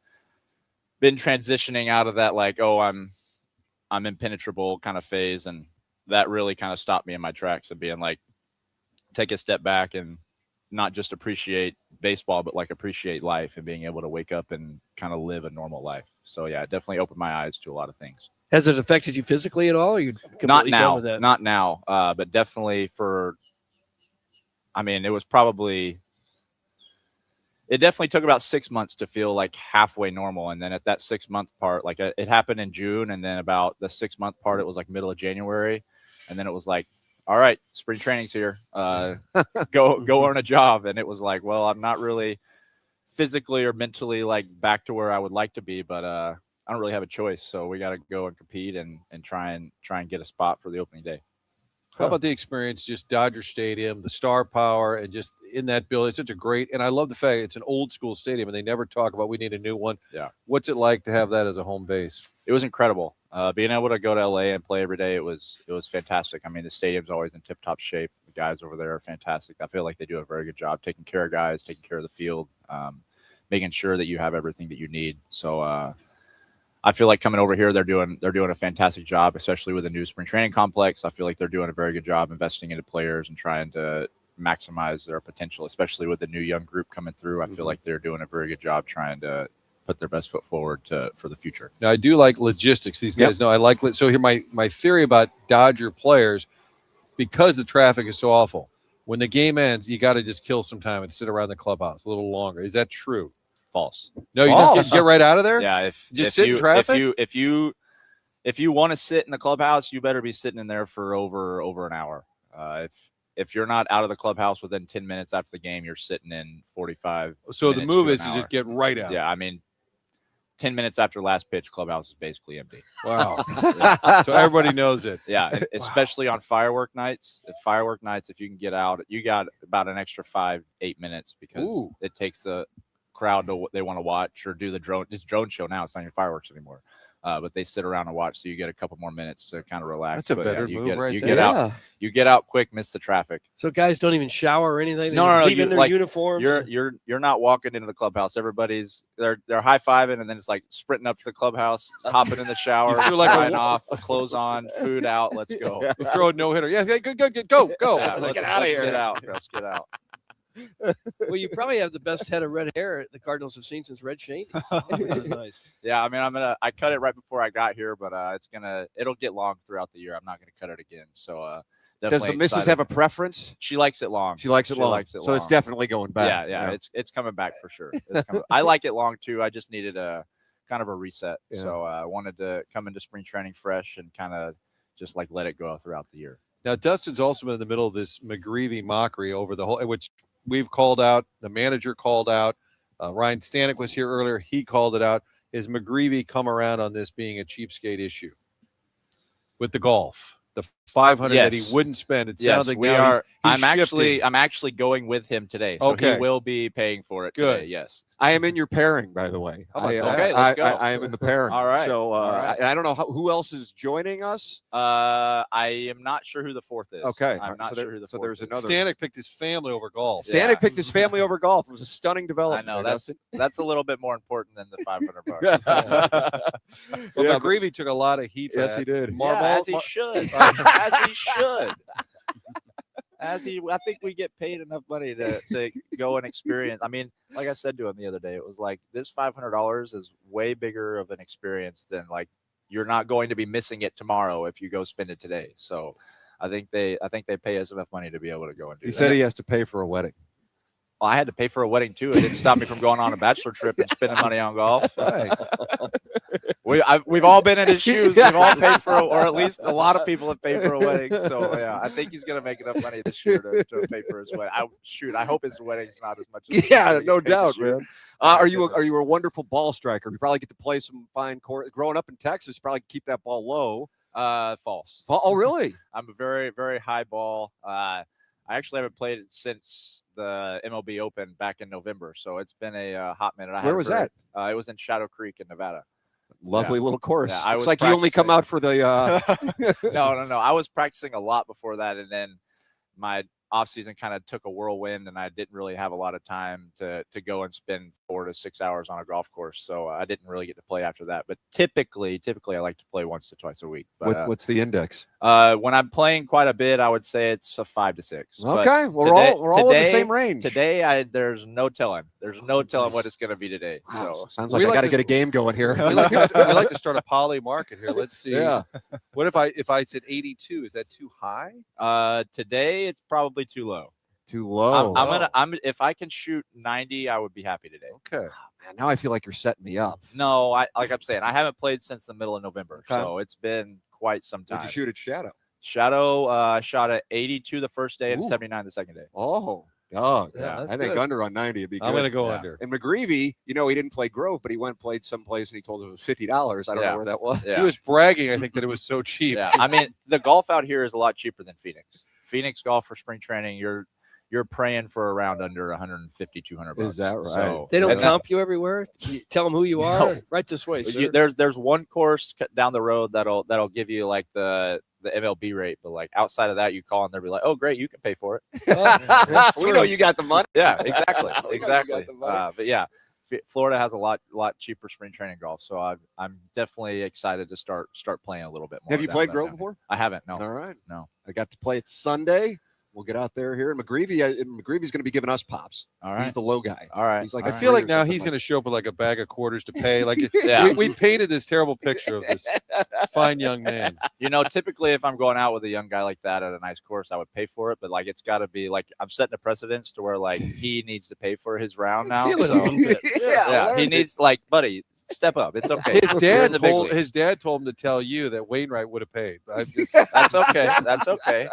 been transitioning out of that like, oh, I'm impenetrable kind of phase, and that really kind of stopped me in my tracks of being like, take a step back and not just appreciate baseball, but like appreciate life and being able to wake up and kind of live a normal life. So yeah, it definitely opened my eyes to a lot of things. Has it affected you physically at all? Or you completely Not done now, with that? not now, but definitely it definitely took about 6 months to feel like halfway normal. And then at that 6 month part, like it happened in June. And then about the 6 month part, it was like middle of January. And then it was like, all right, spring training's here. Go earn a job. And it was like, well, I'm not really physically or mentally like back to where I would like to be, but I don't really have a choice. So we got to go and compete and try and get a spot for the opening day. How about the experience, just Dodger Stadium, the star power, and just in that building? It's such a great, and I love the fact it's an old school stadium, and they never talk about we need a new one. Yeah. What's it like to have that as a home base? It was incredible. Being able to go to LA and play every day, it was fantastic. I mean, the stadium's always in tip-top shape. The guys over there are fantastic. I feel like they do a very good job taking care of guys, taking care of the field, making sure that you have everything that you need. So I feel like coming over here, they're doing a fantastic job, especially with the new spring training complex. I feel like they're doing a very good job investing into players and trying to maximize their potential, especially with the new young group coming through. I feel like they're doing a very good job trying to put their best foot forward for the future. Now, I do like logistics. These guys know I like it. So here, my theory about Dodger players, because the traffic is so awful, when the game ends, you got to just kill some time and sit around the clubhouse a little longer. Is that true? False. No, you just get right out of there? Yeah. Just sit in traffic? If you want to sit in the clubhouse, you better be sitting in there for over an hour. If you're not out of the clubhouse within 10 minutes after the game, you're sitting in 45. So the move is to just get right out. Yeah, I mean, 10 minutes after last pitch, clubhouse is basically empty. Wow. So everybody knows it. Yeah, especially on firework nights. If you can get out, you got about an extra 5-8 minutes because it takes the crowd to what they want to watch or do the drone show now. It's not even fireworks anymore. But they sit around and watch, so you get a couple more minutes to kind of relax. That's a better move right there. You get out quick, miss the traffic. So guys don't even shower or anything. No. Leave in their uniforms. You're not walking into the clubhouse. Everybody's they're high fiving, and then it's like sprinting up to the clubhouse, hopping in the shower, drying off, clothes on, food out. Let's go. You throw a no hitter. Yeah, go. Yeah, let's get out of here. Let's get out. Well, you probably have the best head of red hair the Cardinals have seen since Red Shaney. This is nice. Yeah, I mean, I cut it right before I got here, but it'll get long throughout the year. I'm not gonna cut it again. So does the missus have a preference? She likes it long. She likes it long. So it's definitely going back. Yeah. It's coming back for sure. I like it long too. I just needed a kind of a reset. Yeah. So I wanted to come into spring training fresh and kind of just like let it go throughout the year. Now Dustin's also been in the middle of this McGreevy mockery over the whole, which we've called out, the manager called out. Ryan Stanic was here earlier. He called it out. Has McGreevy come around on this being a cheapskate issue with the golf? The $500 that he wouldn't spend. It sounds like I'm actually going with him today, so he will be paying for it today. Yes, I am in your pairing, by the way. Okay, let's go. I am in the pairing. All right. So I don't know who else is joining us. I am not sure who the fourth is. Okay, I'm not sure who the fourth. So there's another. Stanic picked his family over golf. Stanic picked his family over golf. It was a stunning development. I know that's a little bit more important than the $500. Well, McGreevy took a lot of heat. Yes, he did. As he should. As he should. I think we get paid enough money to go and experience. I mean, like I said to him the other day, it was like this $500 is way bigger of an experience than like you're not going to be missing it tomorrow if you go spend it today. So I think they pay us enough money to be able to go and do that. He said he has to pay for a wedding. Well, I had to pay for a wedding too. It didn't stop me from going on a bachelor trip and spending money on golf. Right. We've all been in his shoes. We've all paid for, or at least a lot of people have paid for a wedding. So yeah, I think he's gonna make enough money this year to pay for his wedding. I hope his wedding's not as much. As no doubt, man. Are you a wonderful ball striker? You probably get to play some fine court. Growing up in Texas, you probably keep that ball low. False. Oh, really? I'm a very, very high ball. I actually haven't played it since the MLB Open back in November, so it's been a hot minute. Where was that? It was in Shadow Creek in Nevada. Lovely little course. Yeah, Looks like you only come out for the. No. I was practicing a lot before that, and then my off season kind of took a whirlwind, and I didn't really have a lot of time to go and spend 4 to 6 hours on a golf course. So I didn't really get to play after that. But typically I like to play once to twice a week. But, what's the index? When I'm playing quite a bit, I would say it's a 5 to 6. Okay, we're all in the same range. Today, there's no telling. There's no telling what it's going to be today. So Sounds like I got to get a game going here. we like to start a poly market here. Let's see. Yeah. What if I said 82? Is that too high? Today it's probably too low. Too low. If I can shoot 90, I would be happy today. Okay. Man, now I feel like you're setting me up. No, like I'm saying, I haven't played since the middle of November, so it's been quite some time. Did you shoot at Shadow? Shadow shot at 82 the first day and Ooh. 79 the second day. Oh, Yeah, I think under on 90 would be good. I'm going to go under. And McGreevy, he didn't play Grove, but he went and played someplace, and he told us it was $50. I don't know where that was. Yeah. He was bragging, I think, that it was so cheap. Yeah, I mean, the golf out here is a lot cheaper than Phoenix. Phoenix golf for spring training, you're praying for around under 150, 200 bucks. Is that right? So, They don't comp you everywhere. You tell them who you are. Right this way, sir. There's one course down the road that'll give you like the MLB rate, but like outside of that, you call and they'll be like, "Oh, great, you can pay for it." We know you got the money. Yeah, exactly. But yeah, Florida has a lot cheaper spring training golf, so I'm definitely excited to start playing a little bit more. Have you played Grove down before? I haven't. No. All right. No. I got to play it Sunday. We'll get out there here. And McGreevy's going to be giving us pops. All right. He's the low guy. All right. He's like I feel like now he's going to show up with like a bag of quarters to pay. Like Yeah. we painted this terrible picture of this fine young man. Typically if I'm going out with a young guy like that at a nice course, I would pay for it. But like it's got to be like I'm setting a precedence to where like he needs to pay for his round now. Feel it a little bit. Yeah, he needs like, buddy, step up. It's okay. You're in the big leagues. His dad told him to tell you that Wainwright would have paid. That's okay. That's okay.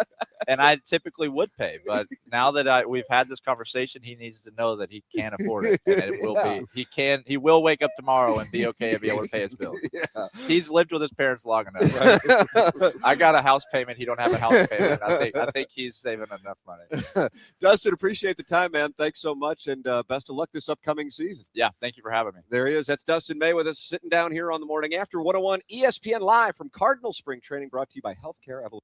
And I typically would pay, but now that we've had this conversation, he needs to know that he can afford it, and it will be. He will wake up tomorrow and be okay and be able to pay his bills. Yeah. He's lived with his parents long enough. Right? I got a house payment. He don't have a house payment. I think he's saving enough money. Dustin, appreciate the time, man. Thanks so much, and best of luck this upcoming season. Yeah, thank you for having me. There he is. That's Dustin May with us, sitting down here on the morning after 101 ESPN Live from Cardinal Spring Training, brought to you by Healthcare Evolution.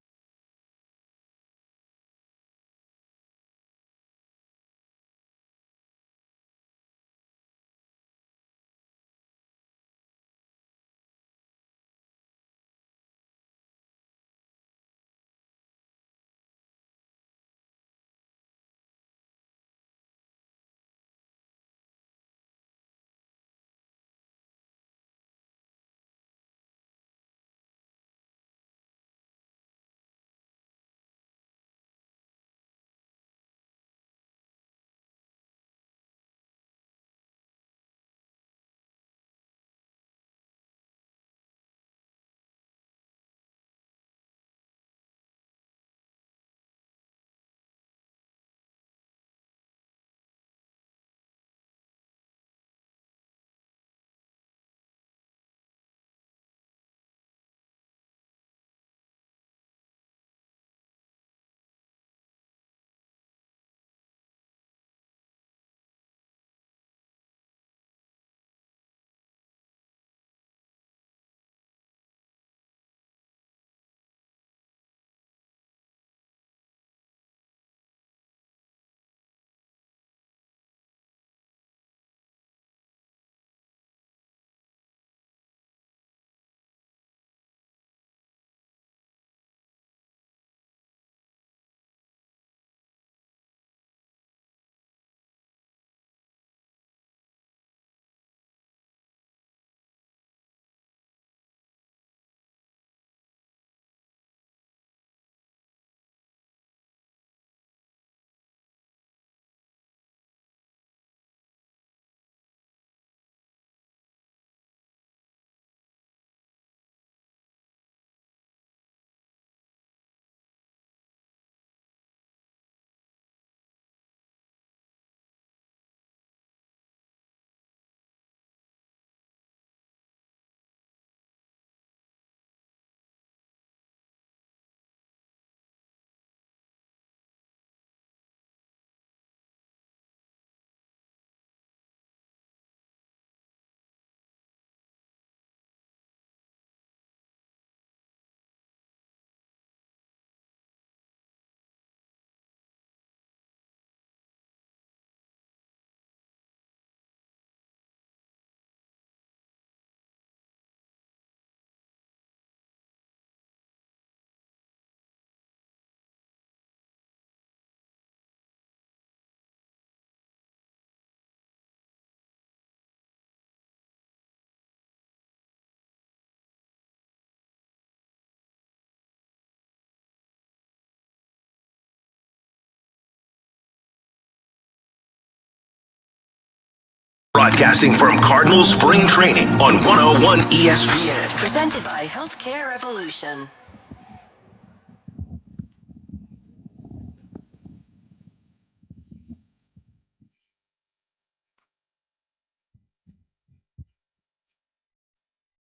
Broadcasting from Cardinal Spring Training on 101 ESPN. Presented by Healthcare Evolution.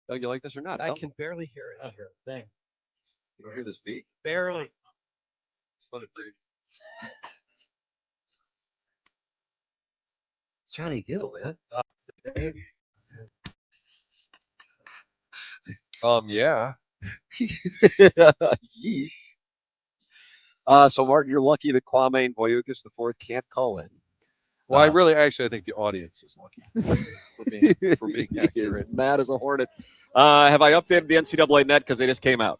Doug, you like this or not? I can barely hear it here. Dang. You don't hear this beat? Barely. Let it breathe. It's Johnny Gill, man. Yeah. Yeesh. So Martin, you're lucky that Kwame and Boyukas IV can't call in. Well, I think the audience is lucky for being He accurate. is mad as a hornet. Have I updated the NCAA net because they just came out?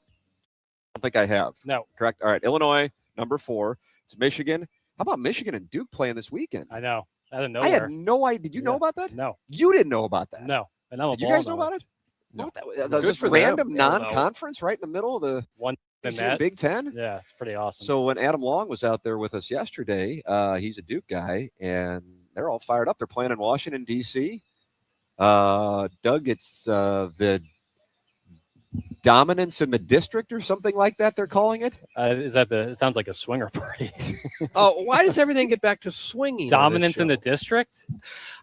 I don't think I have. No. Correct. All right. Illinois, number 4. It's Michigan. How about Michigan and Duke playing this weekend? I know. Out of I nowhere. had no idea. Did you know about that? No. You didn't know about that? No. And I'm a Did you guys know ball about it? No. That just random non-conference right in the middle of the one Big Ten? Yeah, it's pretty awesome. So when Adam Long was out there with us yesterday, he's a Duke guy, and they're all fired up. They're playing in Washington, D.C. Doug, it's the dominance in the district or something like that they're calling it. Is that it sounds like a swinger party. Oh, why does everything get back to swinging? Dominance in the district?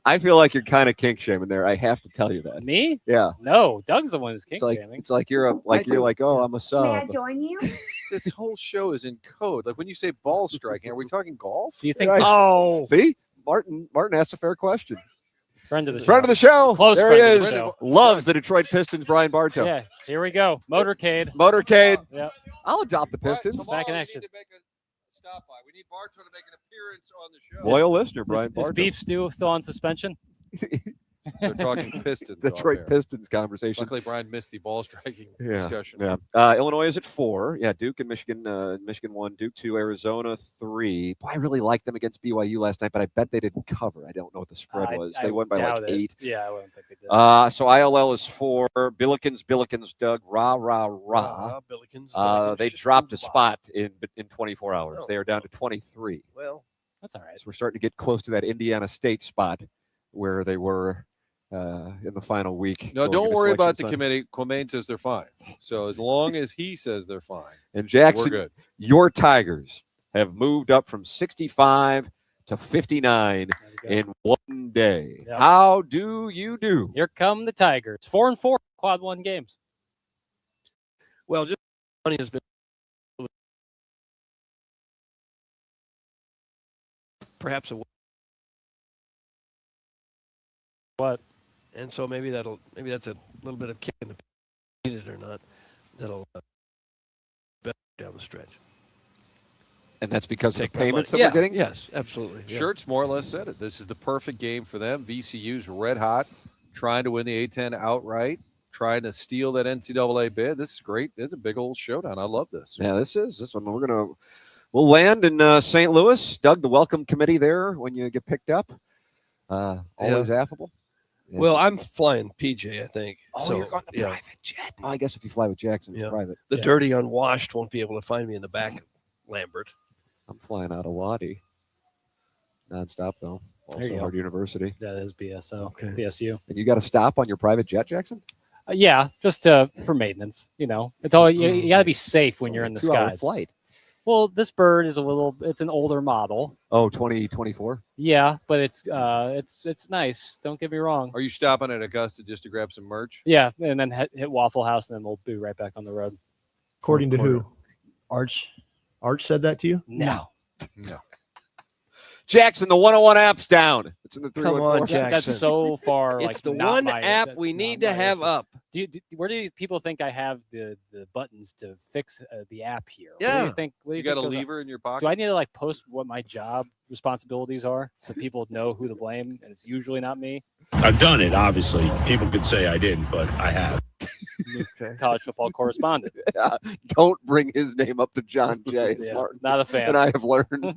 I feel like you're kind of kink shaming there. I have to tell you that. Me? Yeah. No, Doug's the one who's kink shaming. It's like you're like, oh, I'm a sub. May I join you? This whole show is in code. Like when you say ball striking, are we talking golf? Do you think? Right. Oh, See, Martin asked a fair question. friend of the show. Friend of the show. Close there friend he of the is. show. Loves the Detroit Pistons. Brian Bartow. Yeah, here we go. Motorcade. Yep. I'll I'll adopt the Pistons. Back in action. Stop by. We need Bartow to make an appearance on the show. Loyal listener, Brian Is Bartow. Beef Stew still on suspension? They're talking Pistons. Detroit off air. Pistons conversation. Luckily, Brian missed the ball striking Yeah, discussion. yeah. Illinois is at 4. Yeah, Duke and Michigan. Michigan 1, Duke 2, Arizona 3. Boy, I really liked them against BYU last night, but I bet they didn't cover. I don't know what the spread was. They won by like 8. Yeah, I wouldn't think they did. So ILL is 4. Billikens, Doug. Rah. Billikens. They dropped a spot in 24 hours. They are down to 23. Well, that's all right. So we're starting to get close to that Indiana State spot where they were in the final week. No, going don't into worry about the Selection Sunday. committee. Quamain says they're fine. So as long as he says they're fine, And Jackson, we're good. your Tigers have moved up from 65 to 59 in one day. Yep. How do you do? Here come the Tigers. 4-4 quad 1 games. well, just money has been perhaps a What? and so maybe that's a little bit of kick in the needed or not. That'll better down the stretch. And that's because of the Take my money. payments that Yeah, we're getting? Yes, absolutely. Yeah. Shirts more or less said it. This is the perfect game for them. VCU's red hot, trying to win the A10 outright, trying to steal that NCAA bid. This is great. It's a big old showdown. I love this. Yeah, this one. We'll land in St. Louis. Doug, the welcome committee there when you get picked up. Always affable. Yeah. Well, I'm flying PJ, I think. Oh, so, you're going to yeah. private jet. Oh, I guess if you fly with Jackson, it's Yeah. private. The dirty unwashed won't be able to find me in the back of Lambert. I'm flying out of Wadi. Nonstop, though. There you Also go. Hard University. That is BSO. Okay. BSU. And you got to stop on your private jet, Jackson? Yeah, just for maintenance. You know, it's all you got to be safe when you're in the 2-hour skies. flight. Well, this bird is it's an older model. Oh, 2024? Yeah, but it's nice. Don't get me wrong. Are you stopping at Augusta just to grab some merch? Yeah, and then hit Waffle House, and then we'll be right back on the road. According to who? Arch said that to you? No. No. Jackson, the 101 app's down. It's in the 314. Come on, Jackson. That's so far. It's like, the not one my- app that's we not need to my have issue. up. Where do people think I have the buttons to fix the app here? What do Yeah. you think? What do You got a think goes on? lever in your pocket? Do I need to like post what my job responsibilities are so people know who to blame, and it's usually not me? I've done it, obviously. People could say I didn't, but I have. Okay. College football correspondent. Don't bring his name up to John Jay. It's Yeah, Martin. not a fan. And I have learned.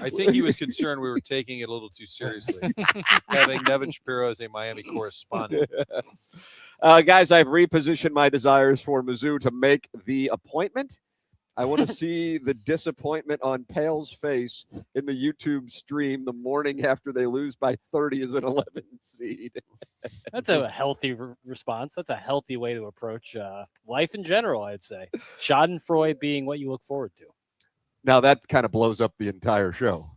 I think he was concerned we were taking it a little too seriously, having Nevin Shapiro as a Miami correspondent. Guys, I've repositioned my desires for Mizzou to make the appointment. I want to see the disappointment on Pale's face in the YouTube stream the morning after they lose by 30 as an 11 seed. That's a healthy response. That's a healthy way to approach life in general, I'd say. Schadenfreude being what you look forward to. Now that kind of blows up the entire show.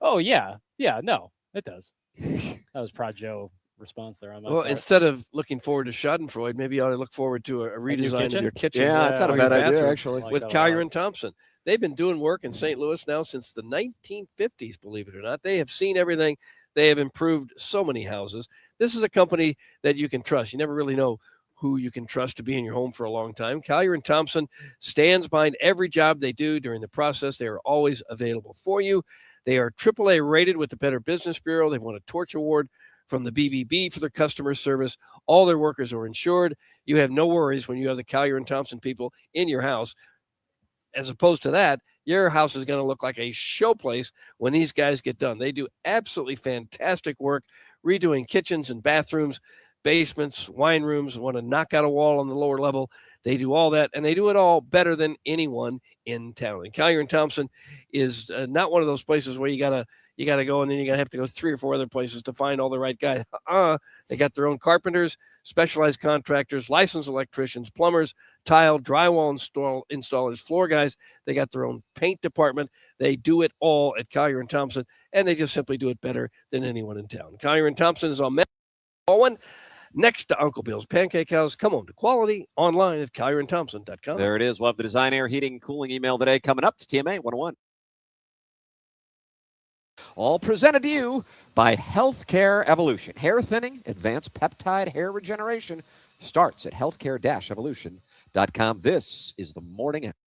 Oh, yeah. Yeah, no, it does. That was Prod Joe response there on my part. Instead of looking forward to Schadenfreude, maybe you ought to look forward to a redesign of your kitchen. Yeah, that's not a or your bad idea, bathroom actually. With Collier and Thompson. They've been doing work in St. Louis now since the 1950s, believe it or not. They have seen everything. They have improved so many houses. This is a company that you can trust. You never really know who you can trust to be in your home for a long time. Collier and Thompson stands behind every job they do during the process. They are always available for you. They are AAA rated with the Better Business Bureau. They've won a Torch Award from the BBB for their customer service. All their workers are insured. You have no worries when you have the Collier and Thompson people in your house. As opposed to that, your house is going to look like a showplace when these guys get done. They do absolutely fantastic work redoing kitchens and bathrooms, basements, wine rooms. Want to knock out a wall on the lower level. They do all that, and they do it all better than anyone in town. And Collier and Thompson is not one of those places where you gotta go and then you're gonna have to go 3 or 4 other places to find all the right guys. They got their own carpenters, specialized contractors, licensed electricians, plumbers, tile, drywall installers, floor guys. They got their own paint department. They do it all at Collier and Thompson, and they just simply do it better than anyone in town. Collier and Thompson is on Owen, next to Uncle Bill's Pancake House. Come on to quality online at collierandthompson.com. There it is. We'll have the Design Air Heating and Cooling email today coming up to TMA 101. All presented to you by Healthcare Evolution. Hair thinning, advanced peptide hair regeneration starts at healthcare-evolution.com. This is the Morning After.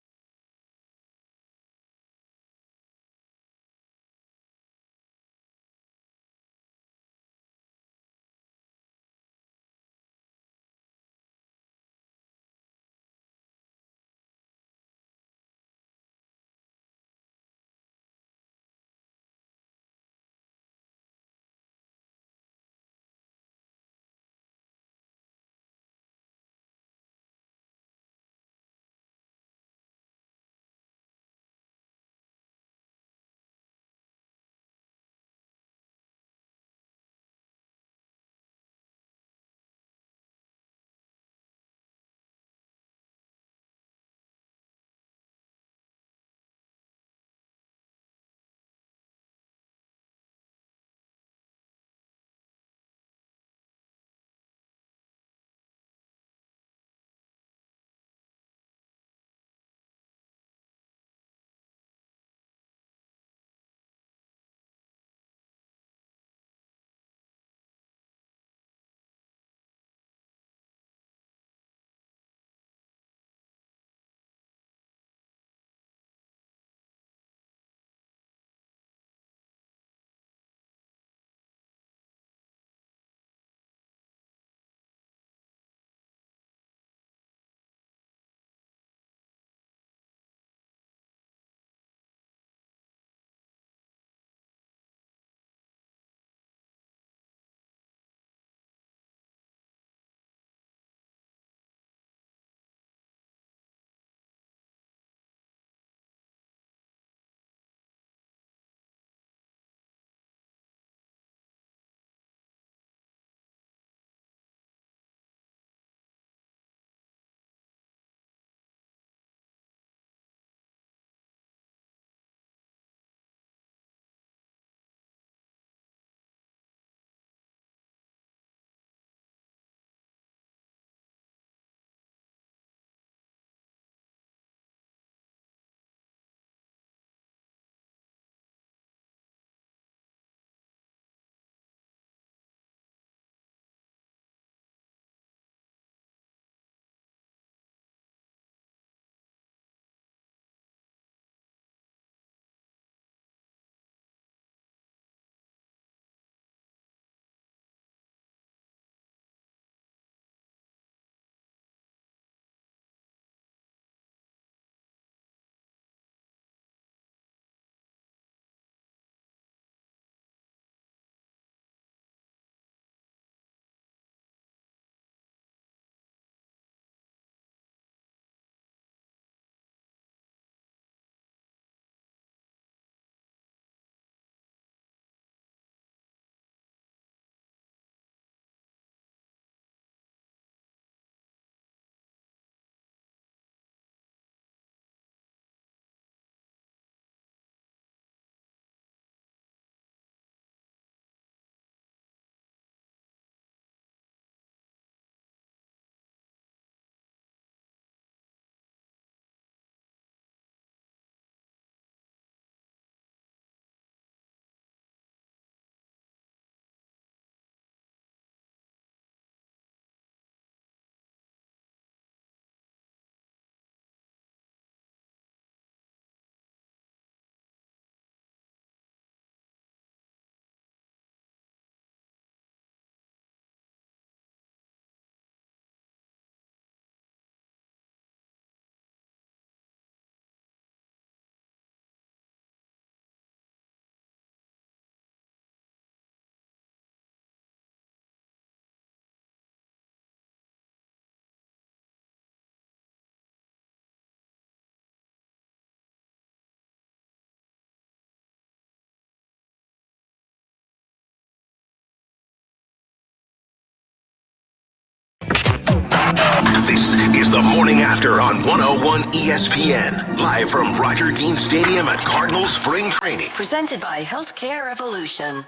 This is the Morning After on 101 ESPN, live from Roger Dean Stadium at Cardinal Spring Training. Presented by Healthcare Revolution.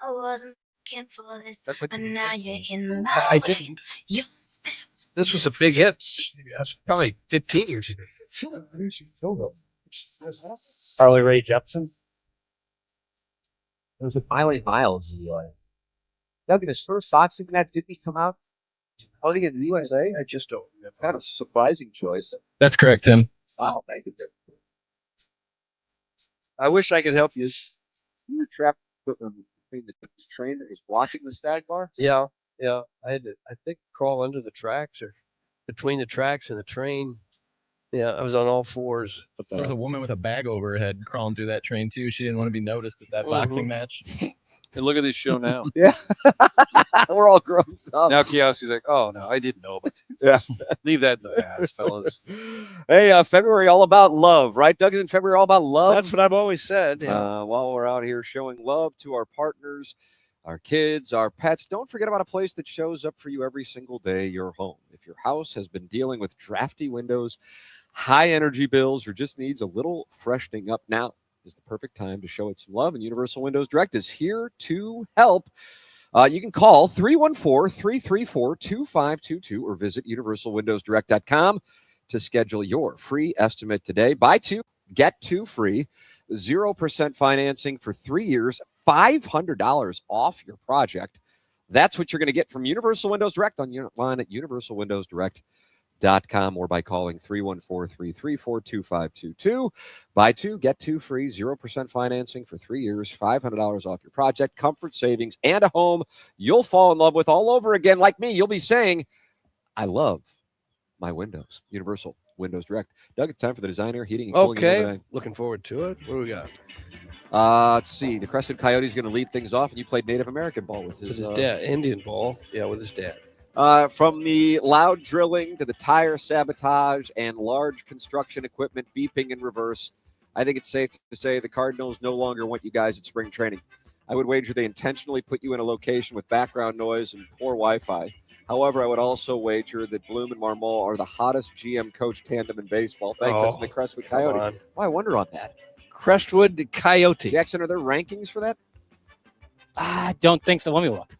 I wasn't looking for this, but now you're in my I didn't. This was a big hit. Probably 15 years ago. Harley Ray Jepsen. It was a Miley Miles. Doug, his first boxing match, didn't he come out fighting in the USA? I just don't. That's kind of a surprising choice. That's correct, Tim. Wow, thank you. I wish I could help you. You were trapped between the train that was blocking the stag bar? Yeah. I had to, I think, crawl under the tracks or between the tracks and the train. Yeah, I was on all fours. There was a woman with a bag over her head crawling through that train, too. She didn't want to be noticed at that boxing match. And look at this show now. Yeah. We're all grown up. Now Kiyoski's like, oh, no, I didn't know. But Yeah. leave that in the past, fellas. Hey, February all about love, right? Doug, isn't February all about love? That's what I've always said. Yeah. While we're out here showing love to our partners, our kids, our pets, don't forget about a place that shows up for you every single day, your home. If your house has been dealing with drafty windows, high energy bills, or just needs a little freshening up, now is the perfect time to show it some love, and Universal Windows Direct is here to help. You can call 314-334-2522 or visit universalwindowsdirect.com to schedule your free estimate today. Buy two, get two free, 0% financing for 3 years, $500 off your project. That's what you're going to get from Universal Windows Direct online at universalwindowsdirect.com or by calling 314-334-2522. Buy two, get two free, 0% financing for 3 years, $500 off your project, comfort savings, and a home you'll fall in love with all over again. Like me, you'll be saying, I love my windows. Universal Windows Direct. Doug, it's time for the designer heating and cooling. Okay, looking forward to it. What do we got? Let's see. The Crested Coyote is going to lead things off, and you played Native American ball with his dad. Indian ball. Yeah, with his dad. From the loud drilling to the tire sabotage and large construction equipment beeping in reverse, I think it's safe to say the Cardinals no longer want you guys at spring training. I would wager they intentionally put you in a location with background noise and poor Wi-Fi. However, I would also wager that Bloom and Marmol are the hottest GM coach tandem in baseball. Thanks. That's from the Crestwood Coyote. Why, I wonder on that. Crestwood Coyote. Jackson, are there rankings for that? I don't think so. Let me look.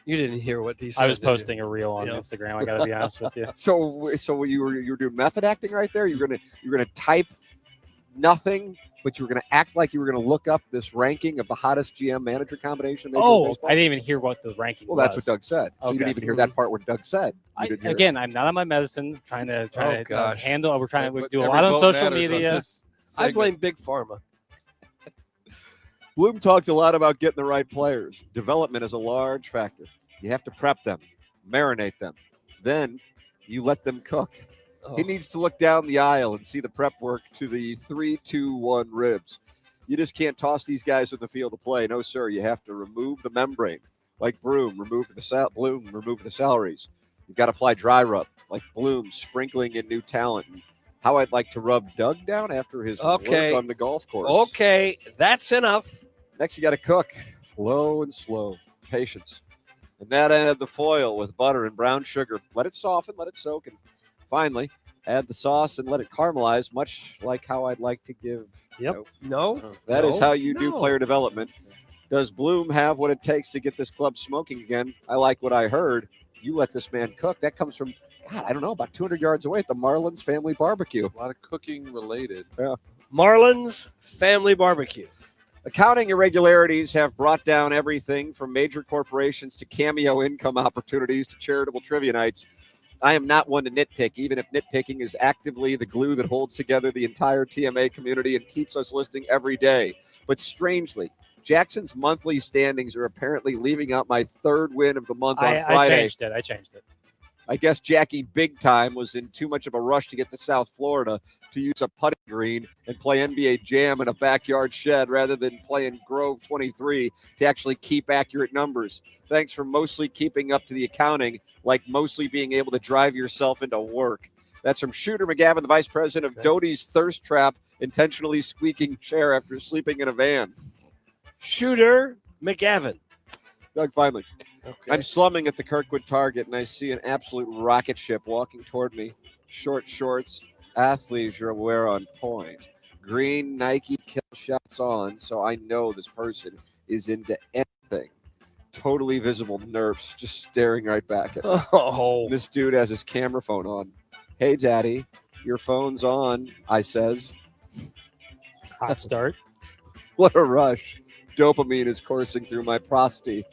You didn't hear what he said. I was posting a reel on Instagram. I got to be honest with you. So you were doing method acting right there. You're gonna type nothing, but you were gonna act like you were gonna look up this ranking of the hottest GM manager combination. Oh, I didn't even hear what the ranking was. Well, that's what Doug said. So you didn't even hear that part what Doug said. Again, I'm not on my medicine. Trying to handle. We're trying to do a every lot on vote social matters on media. this I blame Big Pharma. Bloom talked a lot about getting the right players. Development is a large factor. You have to prep them, marinate them. Then you let them cook. He needs to look down the aisle and see the prep work to the 3-2-1 ribs. You just can't toss these guys in the field of play. No, sir. You have to remove the membrane. Like Bloom, remove the salaries. You've got to apply dry rub. Like Bloom, sprinkling in new talent. How I'd like to rub Doug down after his work on the golf course. Okay, that's enough. Next, you got to cook low and slow. Patience. And that add the foil with butter and brown sugar. Let it soften, let it soak, and finally, add the sauce and let it caramelize, much like how I'd like to give. Yep. That is how you do player development. Does Bloom have what it takes to get this club smoking again? I like what I heard. You let this man cook. That comes from, God, I don't know, about 200 yards away at the Marlins Family Barbecue. A lot of cooking related. Yeah. Marlins Family Barbecue. Accounting irregularities have brought down everything from major corporations to cameo income opportunities to charitable trivia nights. I am not one to nitpick, even if nitpicking is actively the glue that holds together the entire TMA community and keeps us listening every day. But strangely, Jackson's monthly standings are apparently leaving out my third win of the month on Friday. I changed it. I guess Jackie Big Time was in too much of a rush to get to South Florida to use a putting green and play NBA Jam in a backyard shed rather than playing Grove 23 to actually keep accurate numbers. Thanks for mostly keeping up to the accounting, like mostly being able to drive yourself into work. That's from Shooter McGavin, the vice president of Doty's Thirst Trap, intentionally squeaking chair after sleeping in a van. Shooter McGavin. Doug, finally. Okay. I'm slumming at the Kirkwood Target, and I see an absolute rocket ship walking toward me. Short shorts, athleisure wear on point, green Nike kill shots on, so I know this person is into anything. Totally visible nerfs just staring right back at me. Oh. This dude has his camera phone on. Hey, Daddy, your phone's on, I says. Hot start. What a rush. Dopamine is coursing through my prostate.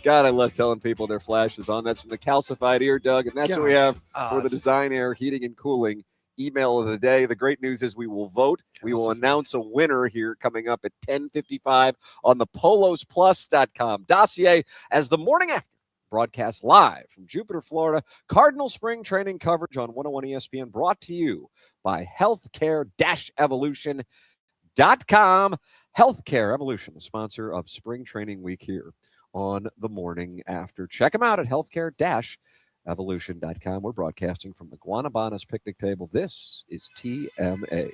God, I love telling people their flash is on. That's from the calcified ear, Doug. And that's what we have for the Design Air Heating and Cooling email of the day. The great news is we will vote. We will announce a winner here coming up at 10:55 on the polosplus.com dossier as the morning after broadcast live from Jupiter, Florida. Cardinal spring training coverage on 101 ESPN brought to you by healthcare-evolution.com. Healthcare Evolution, the sponsor of Spring Training Week here on the morning after. Check them out at healthcare-evolution.com. We're broadcasting from the Guanabanas picnic table. This is TMA.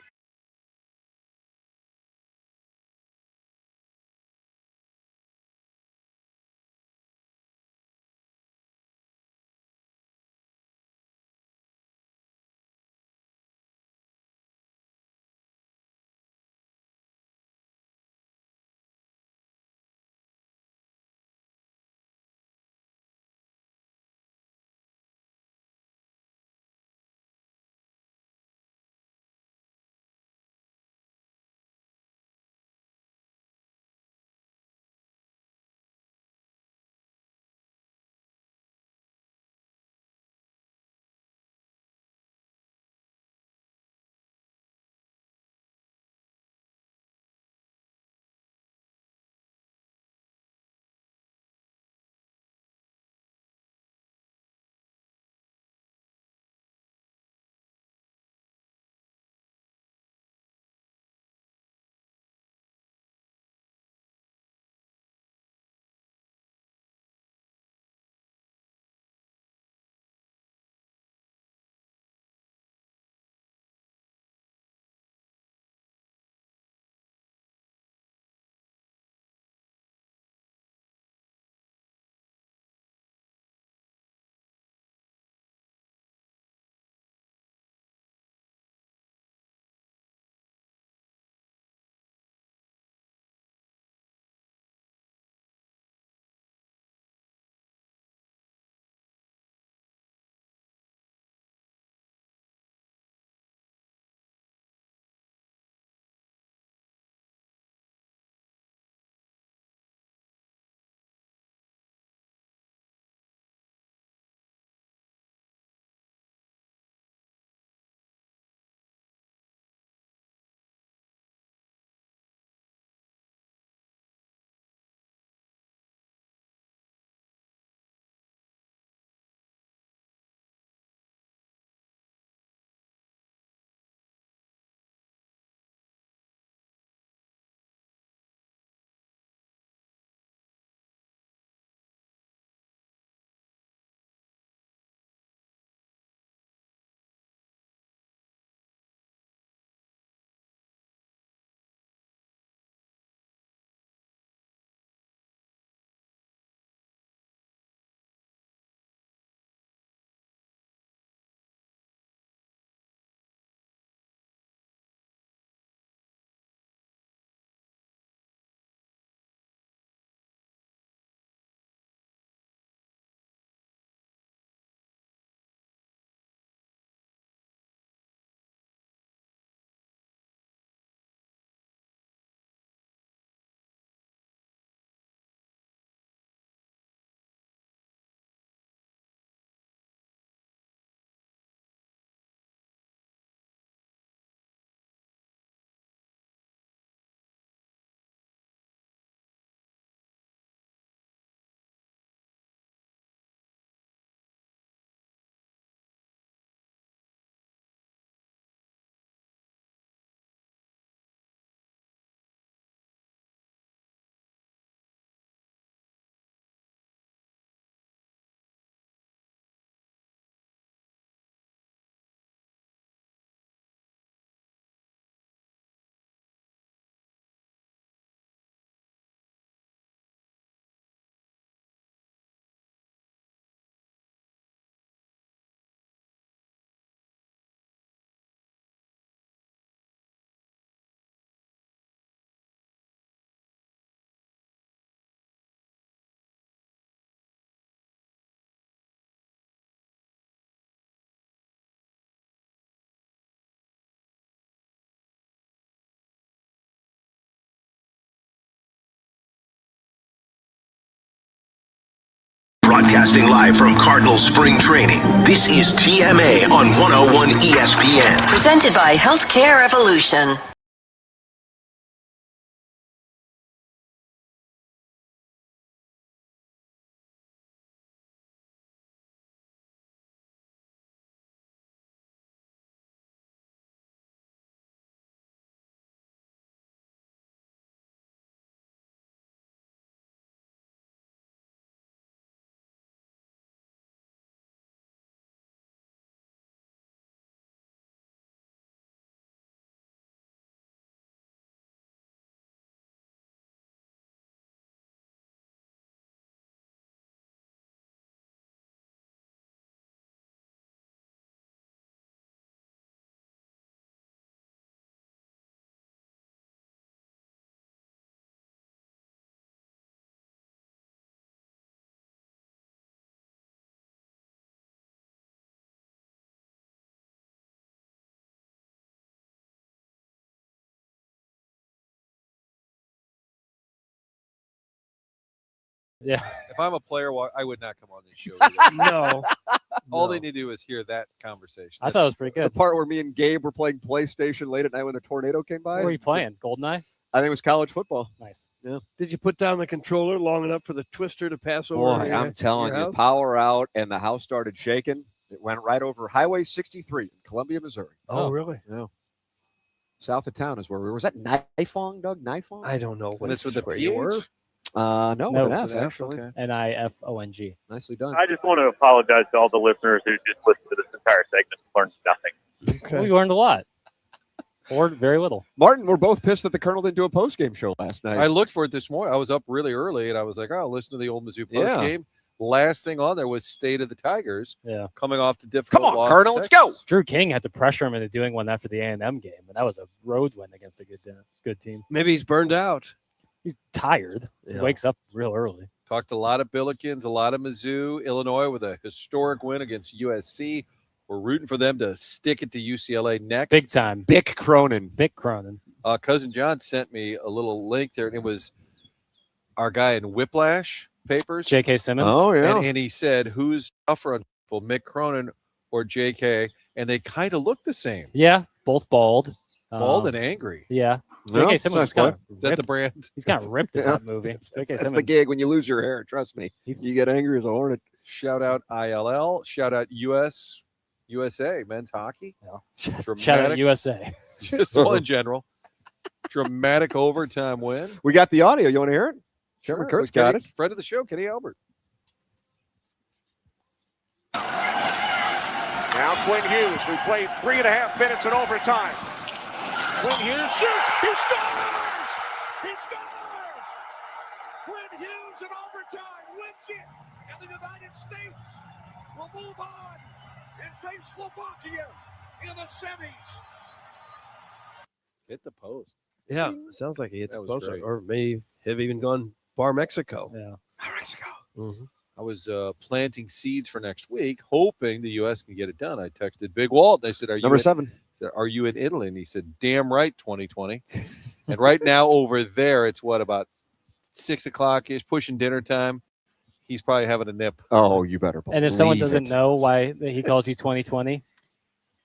Broadcasting live from Cardinal Spring Training, this is TMA on 101 ESPN. Presented by Healthcare Evolution. Yeah. If I'm a player, I would not come on this show. Either. No. All they need to do is hear that conversation. I thought it was pretty The good. part where me and Gabe were playing PlayStation late at night when a tornado came by. What were you playing? Goldeneye? I think it was college football. Nice. Yeah. Did you put down the controller long enough for the twister to pass over? Boy, your- I'm telling your you, house? power out, and the house started shaking. It went right over Highway 63 in Columbia, Missouri. Oh, really? Yeah. South of town is where we were. Was that Nifong, Doug? Nifong? I don't know what And it's with the where you were. No, No, with an F, with an F, actually. okay. Nifong. Nicely done. I just want to apologize to all the listeners who just listened to this entire segment and learned nothing. We learned a lot. Or very little. Martin, we're both pissed that the Colonel didn't do a post-game show last night. I looked for it this morning. I was up really early, and I was like, "Oh, I'll listen to the old Mizzou post Yeah. game." Last thing on there was State of the Tigers. Yeah. Coming off the difficult. Come on, loss to Colonel, let's go. Texas. Drew King had to pressure him into doing one after the A&M game, and that was a road win against a good team. Maybe he's burned out. He's tired. He Yeah. wakes up real early. Talked a lot of Billikens, a lot of Mizzou, Illinois with a historic win against USC. We're rooting for them to stick it to UCLA next. Big time. Bick Cronin. Bick Cronin. Cousin John sent me a little link there, and it was our guy in Whiplash Papers. J.K. Simmons. Oh, yeah. And he said, who's tougher on people, Mick Cronin or J.K.? And they kind of look the same. Yeah, both bald. Bald and angry. Yeah. No, J.K. Simmons was sounds kind good. Is that the brand? He's kind of ripped in Yeah. that movie. That's J.K. the Simmons. gig when you lose your hair. Trust me. You get angry as a hornet. Shout out ILL. Shout out USA, men's hockey. Shout out USA. Just all in general. Dramatic overtime win. We got the audio. You want to hear it? Chairman Sure, Kurt's with got Kenny- it. Friend of the show, Kenny Albert. Now Quinn Hughes. We played 3.5 minutes in overtime. Quinn Hughes shoots. He scores! He scores! Quinn Hughes in overtime wins it, and the United States will move on and face Slovakia in the semis. Hit the post. Yeah, sounds like he hit That the was post, great. or may have even gone Bar Mexico. Yeah. Bar Mexico. Mm-hmm. I was planting seeds for next week, hoping the U.S. can get it done. I texted Big Walt. They said, "Are you Number in, 7. said, Are you in Italy?" And he said, "Damn right, 2020." And right now over there, it's what, about 6 o'clock ish, pushing dinner time. He's probably having a nip. Oh, you better. And if someone believe doesn't it. know why he calls you 2020,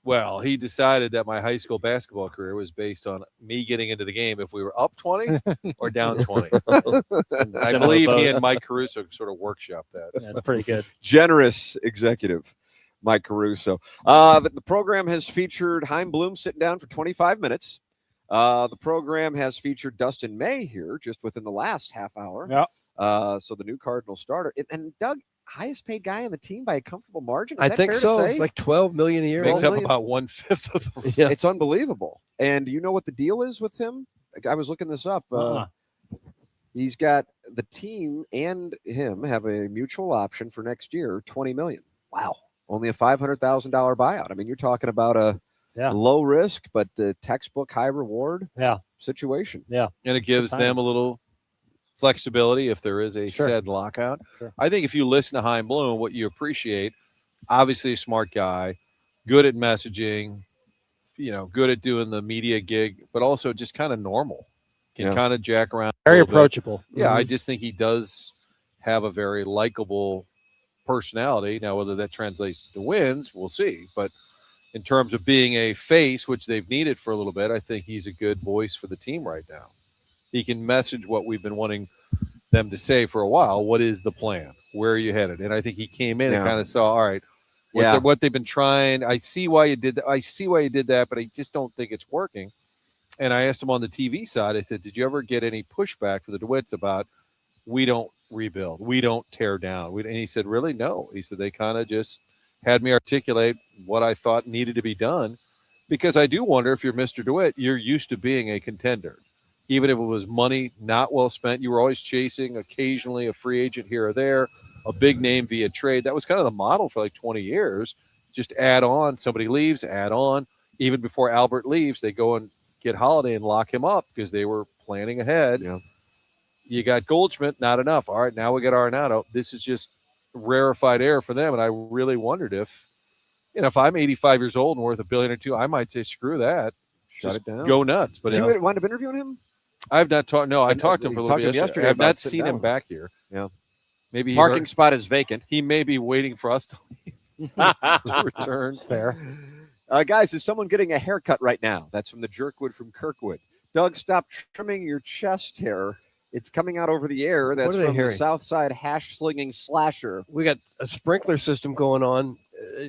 Well, he decided that my high school basketball career was based on me getting into the game if we were up 20 or down 20. And I Similar believe boat. he and Mike Caruso sort of workshopped that. yeah, it's pretty good. Generous executive, Mike Caruso. The program has featured Heim Bloom sitting down for 25 minutes. The program has featured Dustin May here just within the last half hour. Yeah. So the new Cardinal starter. And Doug, highest paid guy on the team by a comfortable margin. Is I that think fair so. To say? It's like $12 million a year. Makes 12 up million? about 1/5 of them. Yeah. It's unbelievable. And do you know what the deal is with him? I was looking this up. He's got the team and him have a mutual option for next year, $20 million. Wow. Only a $500,000 buyout. I mean, you're talking about a low risk, but the textbook high reward situation. Yeah. And it gives Good them time. a little flexibility if there is a Sure. said lockout. Sure. I think if you listen to Heim Bloom, what you appreciate, obviously a smart guy, good at messaging, good at doing the media gig, but also just kind of normal. Can Yeah. kind of jack around. a Very little bit. approachable. Yeah, I Mhm. just think he does have a very likable personality. Now, whether that translates to wins, we'll see. But in terms of being a face, which they've needed for a little bit, I think he's a good voice for the team right now. He can message what we've been wanting them to say for a while. What is the plan? Where are you headed? And I think he came in and kind of saw, all right, what they've been trying. I see why you did that. I see why you did that, but I just don't think it's working. And I asked him on the TV side, I said, did you ever get any pushback from the DeWitts about we don't rebuild, we don't tear down? And he said, really, no. He said, they kind of just had me articulate what I thought needed to be done, because I do wonder if you're Mr. DeWitt, you're used to being a contender. Even if it was money not well spent, you were always chasing occasionally a free agent here or there, a big name via trade. That was kind of the model for like 20 years. Just add on. Somebody leaves, add on. Even before Albert leaves, they go and get Holiday and lock him up because they were planning ahead. Yeah. You got Goldschmidt, not enough. All right, now we got Arenado. This is just rarefied air for them. And I really wondered if I'm 85 years old and worth $1 billion or $2 billion, I might say, screw that. Shut it down. Go nuts. But Did you wind up interviewing him? I've not talked. No, I talked to him for a little bit yesterday. I have not sit seen down. him back here. Yeah. Maybe Parking spot is vacant. He may be waiting for us to return. Fair. Guys, is someone getting a haircut right now? That's from the Jerkwood from Kirkwood. Doug, stop trimming your chest hair. It's coming out over the air. That's What are they from the hearing? Southside hash slinging slasher. We got a sprinkler system going on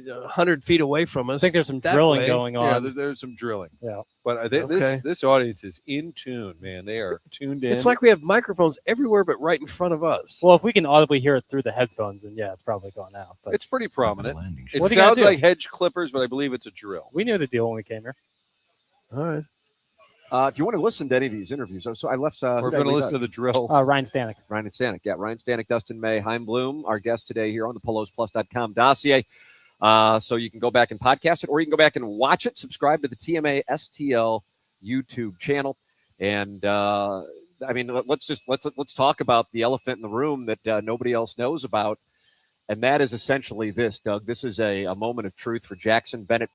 100 feet away from us. I think there's some that drilling way. going Yeah, on. there's some drilling. Yeah. But Okay. this audience is in tune, man. They are tuned in. It's like we have microphones everywhere but right in front of us. Well, if we can audibly hear it through the headphones, then yeah, it's probably going out. But it's pretty prominent. It What are you gonna sounds do? like hedge clippers, but I believe it's a drill. we knew the deal when we came here. All right. If you want to listen to any of these interviews, so I left. We're going to listen to the drill. Ryan Stanic. Ryan and Stanic. Yeah, Ryan Stanic, Dustin May, Heim Bloom, our guest today here on the PolosPlus.com dossier. So you can go back and podcast it, or you can go back and watch it. Subscribe to the TMA STL YouTube channel. And I mean, let's talk about the elephant in the room that nobody else knows about, and that is essentially this, Doug. This is a moment of truth for Jackson Burkett.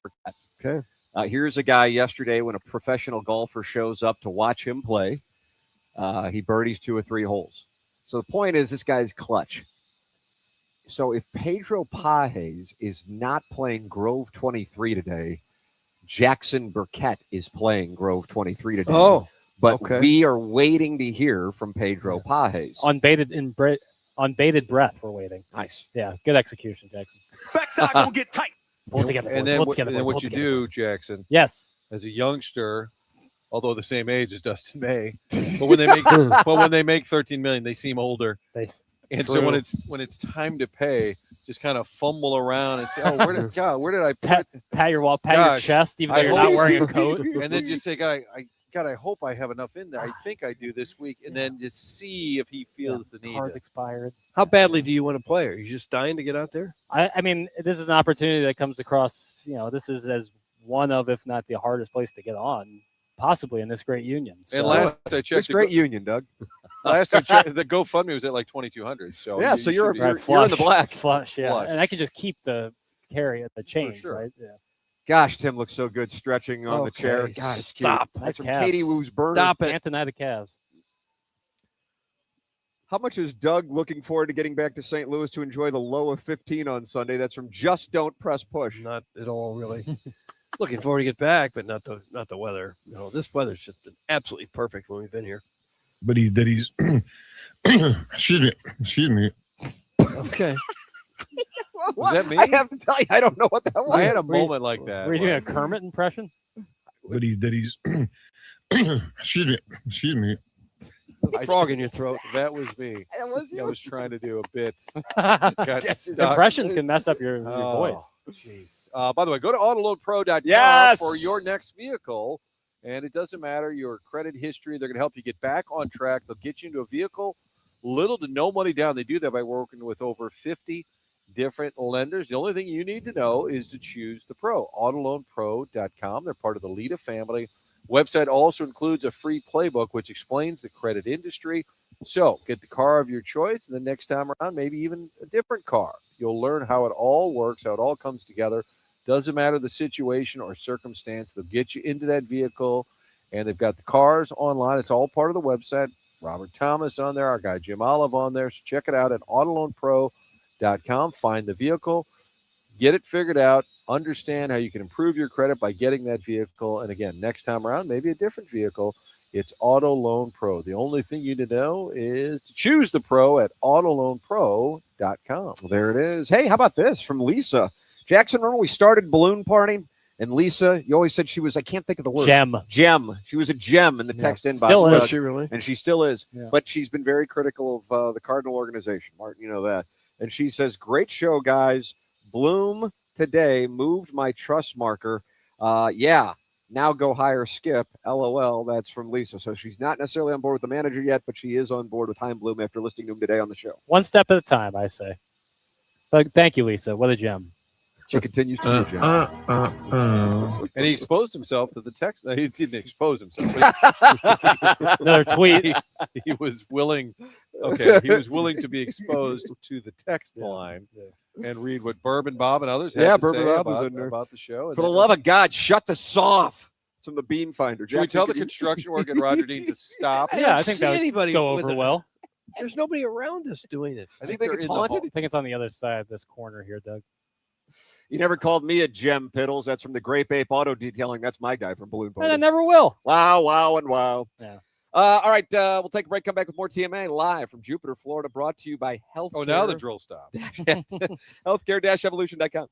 Okay. Here's a guy yesterday when a professional golfer shows up to watch him play. He birdies 2 or 3 holes. So the point is, this guy's clutch. So if Pedro Pages is not playing Grove 23 today, Jackson Burkett is playing Grove 23 today. Oh, but okay. we are waiting to hear from Pedro Pages. On bated breath, we're waiting. Nice. Yeah, good execution, Jackson. Backside gonna get tight. Pull it together. And boy. then, Pull it together, boy. what Pull it you together, do, boy. Jackson, Yes. as a youngster, although the same age as Dustin May, but when they make $13 million, they seem older. And so when it's time to pay, just kind of fumble around and say, "Oh, where did I put pat your chest, even though you're not wearing a coat?" And then just say, God, I hope I have enough in there. I think I do this week, and then just see if he feels the need. Car's expired. How badly do you want to play? Are you just dying to get out there? I mean, this is an opportunity that comes across. This is as one of, if not the hardest place to get on, possibly in this great union. So, And last I checked, This great union, Doug. Last I checked, the GoFundMe was at like $2,200. So Yeah, so you're right, in the black. Flush, yeah. Flush. And I could just keep the carry at the change, sure. right? Yeah. Gosh, Tim looks so good stretching on the chair. Okay, God, it's stop. cute. Nice That's from calves. Katie Woo's burner. Stop it. Can't deny the calves. How much is Doug looking forward to getting back to St. Louis to enjoy the low of 15 on Sunday? That's from Just Don't Press Push. Not at all, really. Looking forward to get back, but not the weather. No, this weather's just been absolutely perfect when we've been here. But he's excuse me. Okay. Was that me? I have to tell you, I don't know what that was. I had a moment like that. Were you doing a Kermit impression? But he's excuse me. Frog in your throat. That was me. That was you. I was trying to do a bit. Got stuck. Impressions can mess up your voice. Jeez. By the way, go to autoloadpro.com Yes! for your next vehicle. And it doesn't matter your credit history. They're going to help you get back on track. They'll get you into a vehicle, little to no money down. They do that by working with over 50 different lenders. The only thing you need to know is to choose the pro. Autoloanpro.com. They're part of the Lita family. Website also includes a free playbook which explains the credit industry. So get the car of your choice, and the next time around, maybe even a different car. You'll learn how it all works, how it all comes together. Doesn't matter the situation or circumstance. They'll get you into that vehicle, and they've got the cars online. It's all part of the website. Robert Thomas on there, our guy Jim Olive on there. So check it out at autoloanpro.com. HeimbloomCredit.com. Find the vehicle, get it figured out, understand how you can improve your credit by getting that vehicle. And again, next time around, maybe a different vehicle. It's Auto Loan Pro. The only thing you need to know is to choose the pro at autoloanpro.com. Well, there it is. Hey, how about this from Lisa? Jackson, remember we started balloon party? And Lisa, you always said she was, I can't think of the word. Gem. She was a gem in the text inbox. Still is. Was she really? And she still is. Yeah. But she's been very critical of the Cardinal organization. Martin, you know that. And she says, great show, guys. Bloom today moved my trust marker. Yeah. Now go hire Skip. LOL. That's from Lisa. So she's not necessarily on board with the manager yet, but she is on board with Heim Bloom after listening to him today on the show. One step at a time, I say. But thank you, Lisa. What a gem. She continues to be a gem. And he exposed himself to the text. No, he didn't expose himself. Another tweet. He was willing. Okay, he was willing to be exposed to the text line and read what Bourbon Bob and others had to Bourbon say Bob was about, in there. about the show. And For the then- love of God, shut this off. It's from the Bean Finder. Should we Jackson, tell the could you- construction work at Roger Dean to stop? Yeah, I think see that would anybody go with over it. well. There's nobody around us doing it. I Do you think think they're it's in the haunted? hall. I think it's on the other side of this corner here, Doug. You never called me a gem, Piddles. That's from the Grape Ape Auto Detailing. That's my guy from Balloon Party. And I never will. Wow, wow, and wow. Yeah. All right, we'll take a break, come back with more TMA live from Jupiter, Florida, brought to you by Healthcare. Oh, now the drill stopped. Healthcare-evolution.com.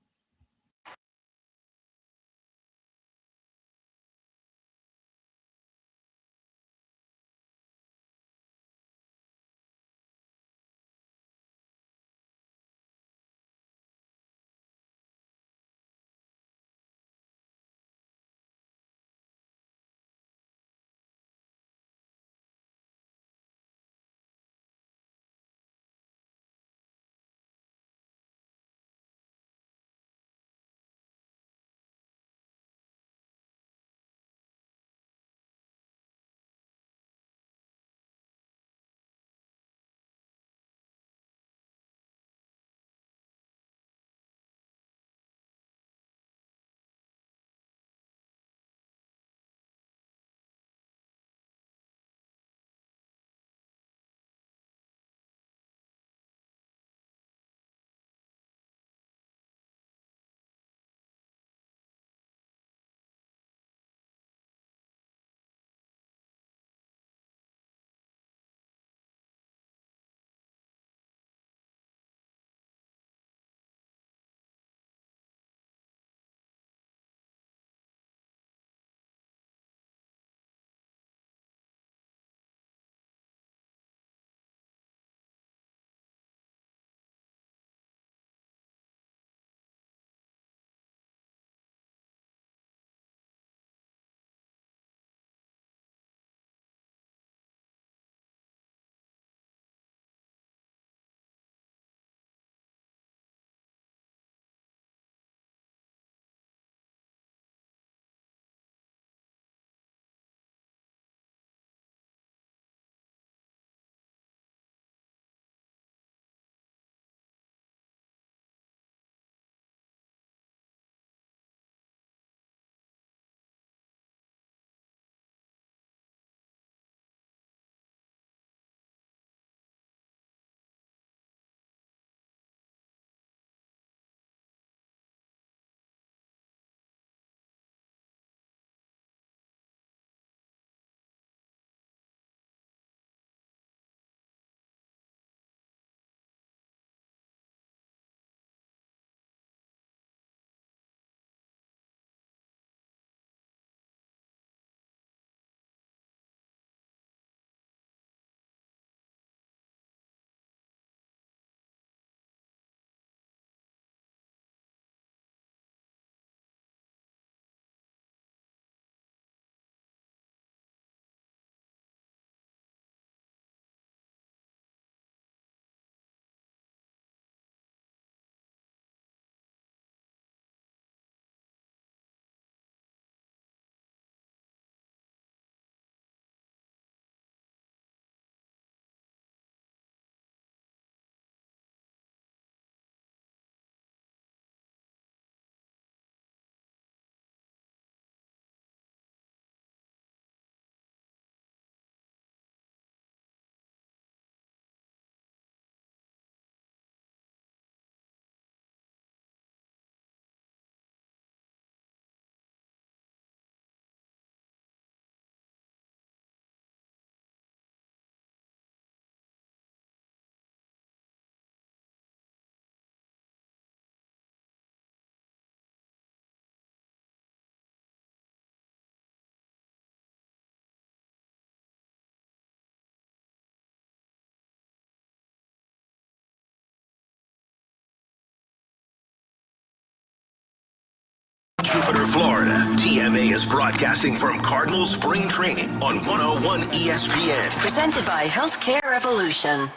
Jupiter, Florida. TMA is broadcasting from Cardinal Spring Training on 101 ESPN. Presented by Healthcare Revolution.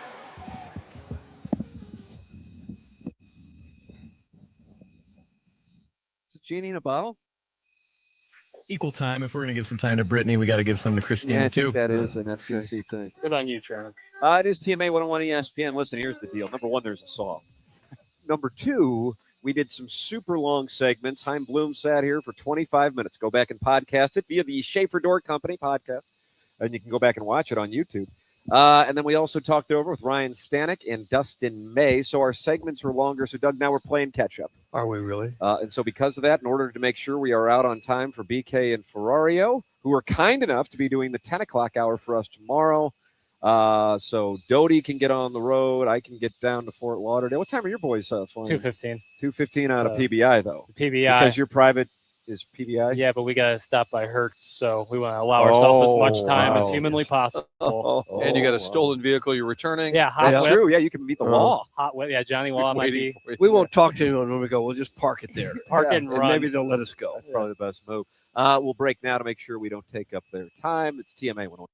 Is it genie in a bottle? Equal time. If we're going to give some time to Brittany, we got to give some to Christina, Yeah, I too. think that is an FCC thing. Good on you, Shannon. It is TMA 101 ESPN. Listen, here's the deal. Number one, there's a song. Number two, we did some super long segments. Heim Bloom sat here for 25 minutes. Go back and podcast it via the Schaefer Door Company podcast. And you can go back and watch it on YouTube. And then we also talked over with Ryan Stanic and Dustin May. So our segments were longer. So, Doug, now we're playing catch-up. Are we really? And so because of that, in order to make sure we are out on time for BK and Ferrario, who are kind enough to be doing the 10 o'clock hour for us tomorrow, so Doty can get on the road. I can get down to Fort Lauderdale. What time are your boys flying? 2:15. 2:15 out of PBI, though. PBI. Because your private is PBI? Yeah, but we got to stop by Hertz, so we want to allow ourselves as much time as humanly possible. And you got a stolen vehicle you're returning. Yeah, hot That's whip. true. Yeah, you can beat the law. Hot whip. Yeah, Johnny Law might be. We won't talk to anyone when we go. We'll just park it there. Park it and run. Maybe they'll let us go. That's probably the best move. We'll break now to make sure we don't take up their time. It's TMA 101.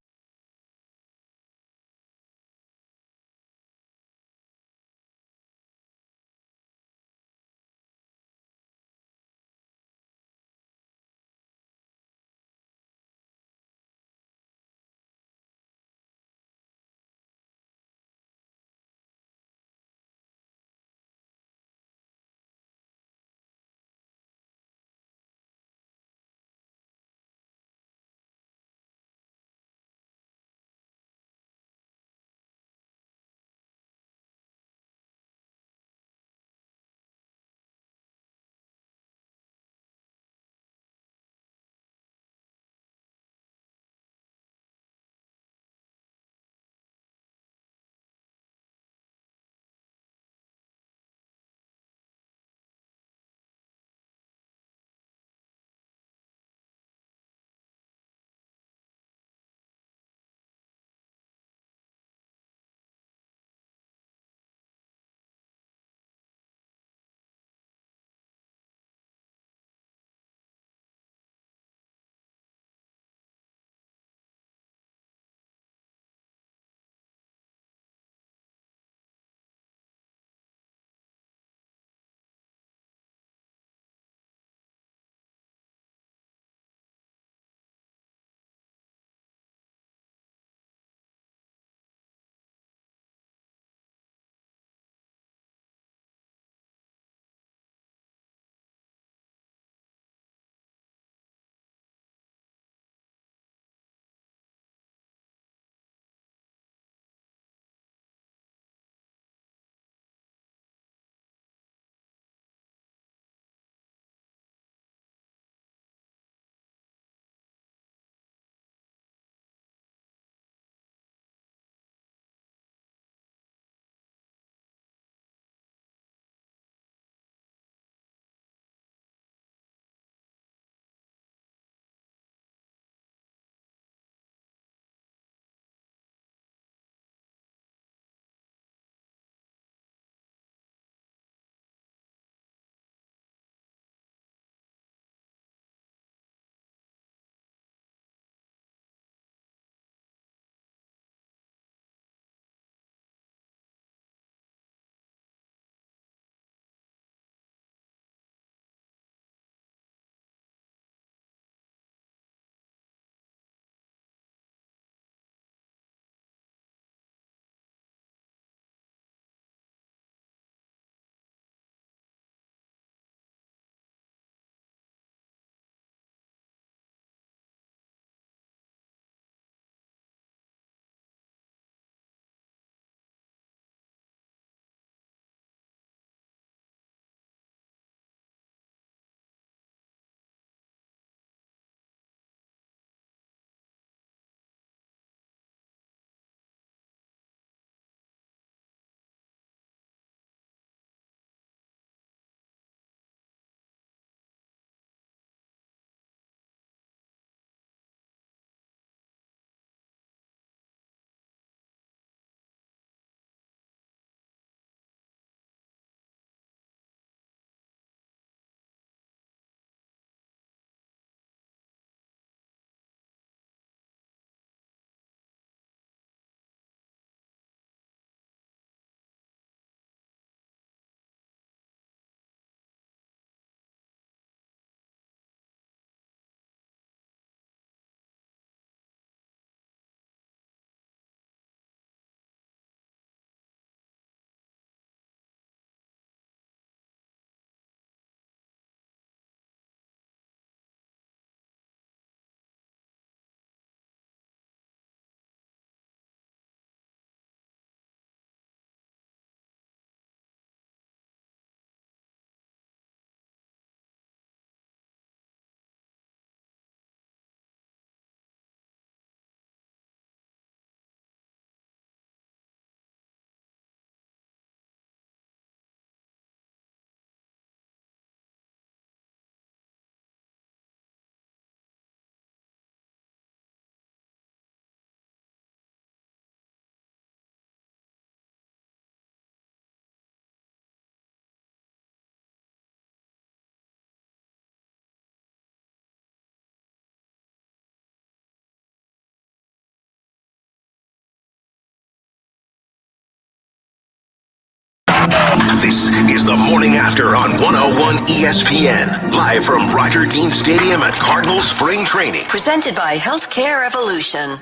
This is the Morning After on 101 ESPN. Live from Roger Dean Stadium at Cardinal Spring Training. Presented by Healthcare Evolution.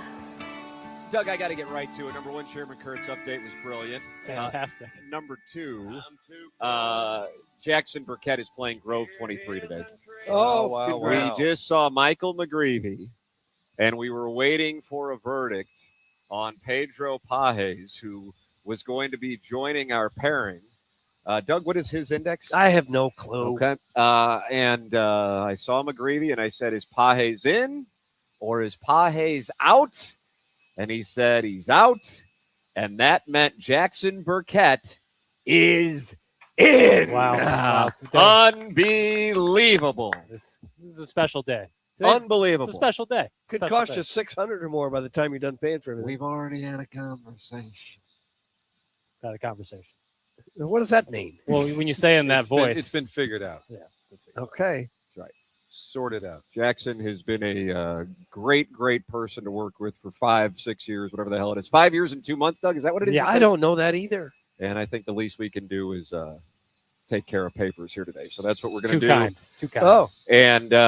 Doug, I got to get right to it. Number one, Chairman Kurt's update was brilliant. Fantastic. Number two, Jackson Burkett is playing Grove 23 today. Oh, We just saw Michael McGreevy, and we were waiting for a verdict on Pedro Pajes, who was going to be joining our pairing. Doug, what is his index? I have no clue. Okay. I saw McGreevy, and I said, is Pajes in or is Pajes out? And he said he's out, and that meant Jackson Burkett is in. Wow. Unbelievable. This is a special day. Unbelievable. It's a special day. Could Special cost day. you $600 or more by the time you're done paying for everything. We've already had a conversation. Got a conversation. What does that mean? Well, when you say in that voice. It's been figured out. Yeah. Okay. That's right. Sorted out. Jackson has been a great person to work with for 5-6 years, whatever the hell it is. 5 years and 2 months, Doug? Is that what it is? Yeah, I don't know that either. And I think the least we can do is take care of papers here today. So that's what we're going to do. Too kind. Oh.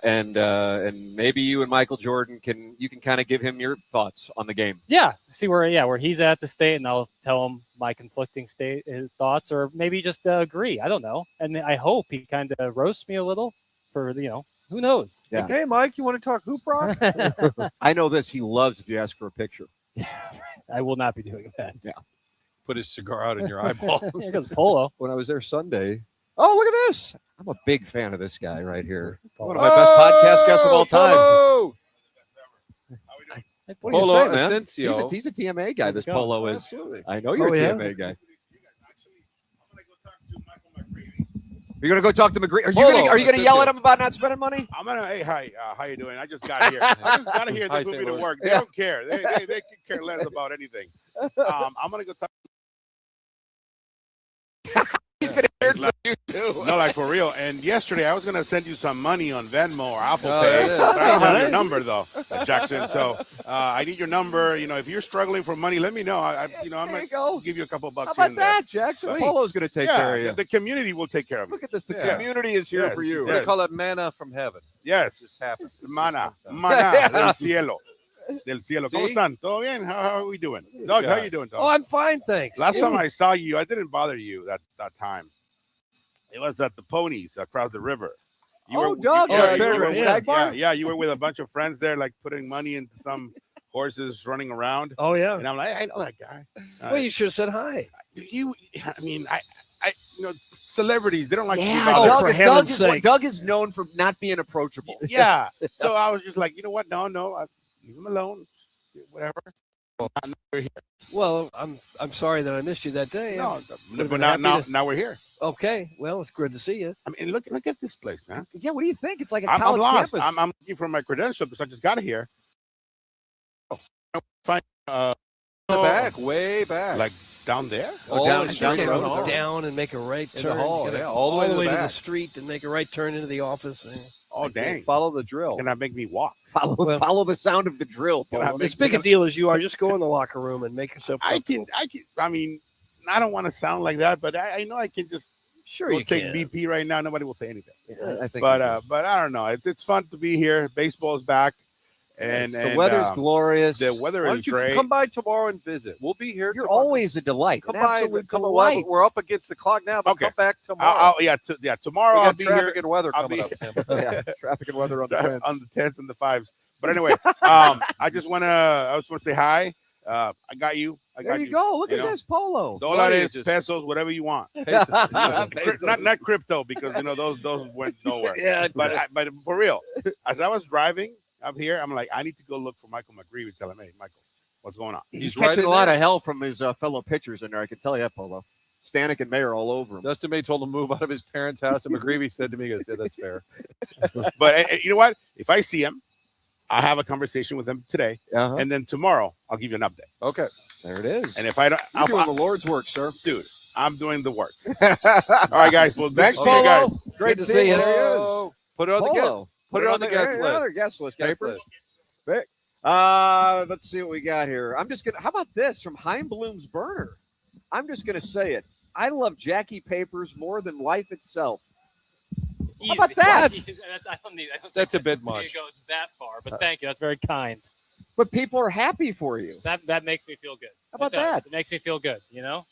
And maybe you and Michael Jordan can kind of give him your thoughts on the game. Yeah. See where he's at the state, and I'll tell him my conflicting his thoughts, or maybe just agree. I don't know. And I hope he kind of roasts me a little for, who knows? Yeah. Like, hey, Mike, you want to talk hoop rock? I know this. He loves if you ask for a picture. I will not be doing that. Yeah. Put his cigar out in your eyeball. Here goes Polo. When I was there Sunday, oh, look at this. I'm a big fan of this guy right here. One of my best podcast guests of all time. Polo! What do you Polo say, man? Asensio. He's a TMA guy, this go. Polo is. Absolutely. I know you're Oh, a yeah? TMA guy. You're gonna go talk to McGree. Are you gonna yell at him about not spending money? I'm gonna. Hey, hi. How you doing? I just got here. I just got here. Hi, They put St. me to Louis. work. They don't care. They could care less about anything. I'm gonna go talk. He's gonna hear it from you too. No, like for real. And yesterday I was gonna send you some money on Venmo or Apple Oh, Pay. it is. But I don't have your number though, Jackson. So I need your number. If you're struggling for money, let me know. I might give you a couple bucks. How here about and there. that, Jackson? Sweet. Polo's gonna take care of you. The community will take care of me. Look at this. The Yeah. community is here Yes. for you. We're gonna call it manna from heaven. Yes. Just happened. Mana Yeah. del cielo. Del cielo. ¿Cómo See? están? ¿Todo bien? How are we doing? Doug, how guy. you doing, Doug? Oh, I'm fine, thanks. Last time I saw you, I didn't bother you that time. It was at the Ponies across the river. Oh, Doug. You were with a bunch of friends there, like putting money into some horses running around. Oh, yeah. And I'm like, I know that guy. Well, you should have said hi. Celebrities, they don't like to be Yeah, bothered. Doug is known for not being approachable. Yeah. So I was just like, you know what? No, leave him alone. Whatever. Well, I'm sorry that I missed you that day. No, Would've but been now we're here. Okay. Well, it's good to see you. I mean, look at this place, man. Yeah, what do you think? It's like a I'm college lost. campus. I'm looking for my credential because I just got here. Find Way back. like down there. Oh, down- I down think the I road. go down and make a right In the turn. hall, You gotta yeah, go all the way to the to the back. street and make a right turn into the office. Oh, dang. Follow the drill. Can that make me walk? Follow the sound of the drill. Can I Polo. make- As big a deal as you are, just go in the locker room and make yourself I comfortable. can. I mean, I don't want to sound like that, but I know I can just Sure go you take can. BP right now. Nobody will say anything. I think. But I don't know. It's fun to be here. Baseball's back, and the weather's glorious. The weather Why is don't you great. come by tomorrow and visit? We'll be here. You're tomorrow. always a delight. Come An by. absolute Come delight. We're up against the clock now, but Okay. come back tomorrow. Tomorrow We I'll got be traffic here and weather I'll coming be- up, Tim. Yeah, traffic and weather on the Twins. on the 10s and the 5s. But anyway, I just want to say hi. I got you. There you go. Look You at know. this Polo. Dólares, pesos, whatever you want. Not crypto because those went nowhere. Yeah, but for real, as I was driving up here, I'm like, I need to go look for Michael McGreevy. Tell him, hey, Michael, what's going on? He's right catching in a lot there. of hell from his fellow pitchers in there. I can tell you that, Polo. Stanic and Mayer all over him. Dustin May told him to move out of his parents' house, and McGreevy said to me, he goes, yeah, that's fair. But you know what? If I see him, I'll have a conversation with him today, Uh-huh. and then tomorrow I'll give you an update. Okay. There it is. And if I don't, You're doing the Lord's work, sir. dude, I'm doing the work. All right, guys. Well, Thanks, good to see you guys. Polo. Great to see you. There he is. Put it on the guest. Polo. Put it on the guest Another list. guest list. Guest Papers. list. Let's see what we got here. I'm just gonna. How about this from Heim Bloom's burner? I'm just gonna say it. I love Jackie Papers more than life itself. Easy. How about that? That's a bit think much. it goes that far, but thank you. That's very kind. But people are happy for you. That makes me feel good. How about It does. that? It makes me feel good. You know.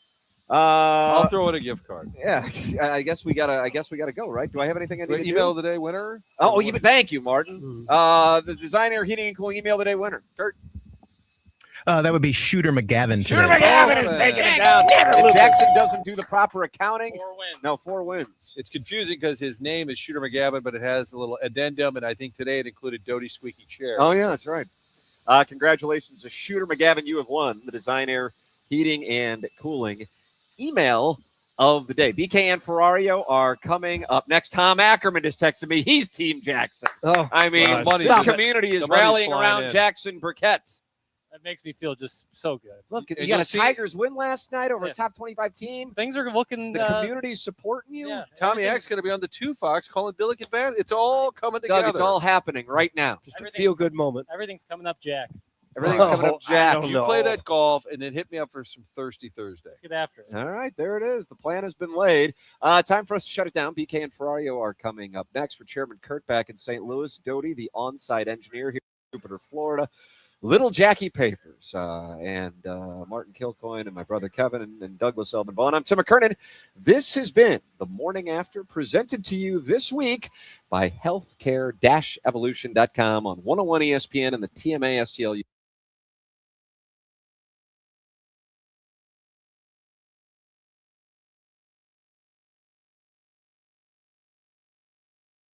I'll throw in a gift card. Yeah, I guess we gotta go, right? Do I have anything I need to Email do? of the day winner. Oh, thank you, Martin. The Designer Heating and Cooling email of the day winner. Kurt. That would be Shooter McGavin. Shooter today. McGavin is taking it down. If Jackson doesn't do the proper accounting. 4 wins. No, 4 wins. It's confusing because his name is Shooter McGavin, but it has a little addendum, and I think today it included Doty Squeaky Chair. Oh, yeah, that's right. Congratulations to Shooter McGavin. You have won the Designer Heating and Cooling email of the day. BK and Ferrario are coming up next. Tom Ackerman just texted me. He's Team Jackson. Oh, I mean, money's this just- community is the money's rallying flying around in. Jackson Burkett. That makes me feel just so good. Look, And you got you'll a see- Tigers win last night over Yeah. a top 25 team. Things are looking. The community's supporting you. Yeah. Tommy Ack's going to be on the 2 Fox calling Billick and Bass. It's all coming together. Doug, it's all happening right now. Just a Everything's- feel-good moment. Everything's coming up, Jack. Everything's coming up, Jack. don't You know. play that golf and then hit me up for some Thirsty Thursday. Let's get after it. All right, there it is. The plan has been laid. Time for us to shut it down. BK and Ferrario are coming up next. For Chairman Kurt back in St. Louis, Doty, the on-site engineer here in Jupiter, Florida, Little Jackie Papers, and Martin Kilcoyne, and my brother Kevin, and Douglas Elvin Vaughn. I'm Tim McKernan. This has been The Morning After, presented to you this week by healthcare-evolution.com on 101 ESPN and the TMA STL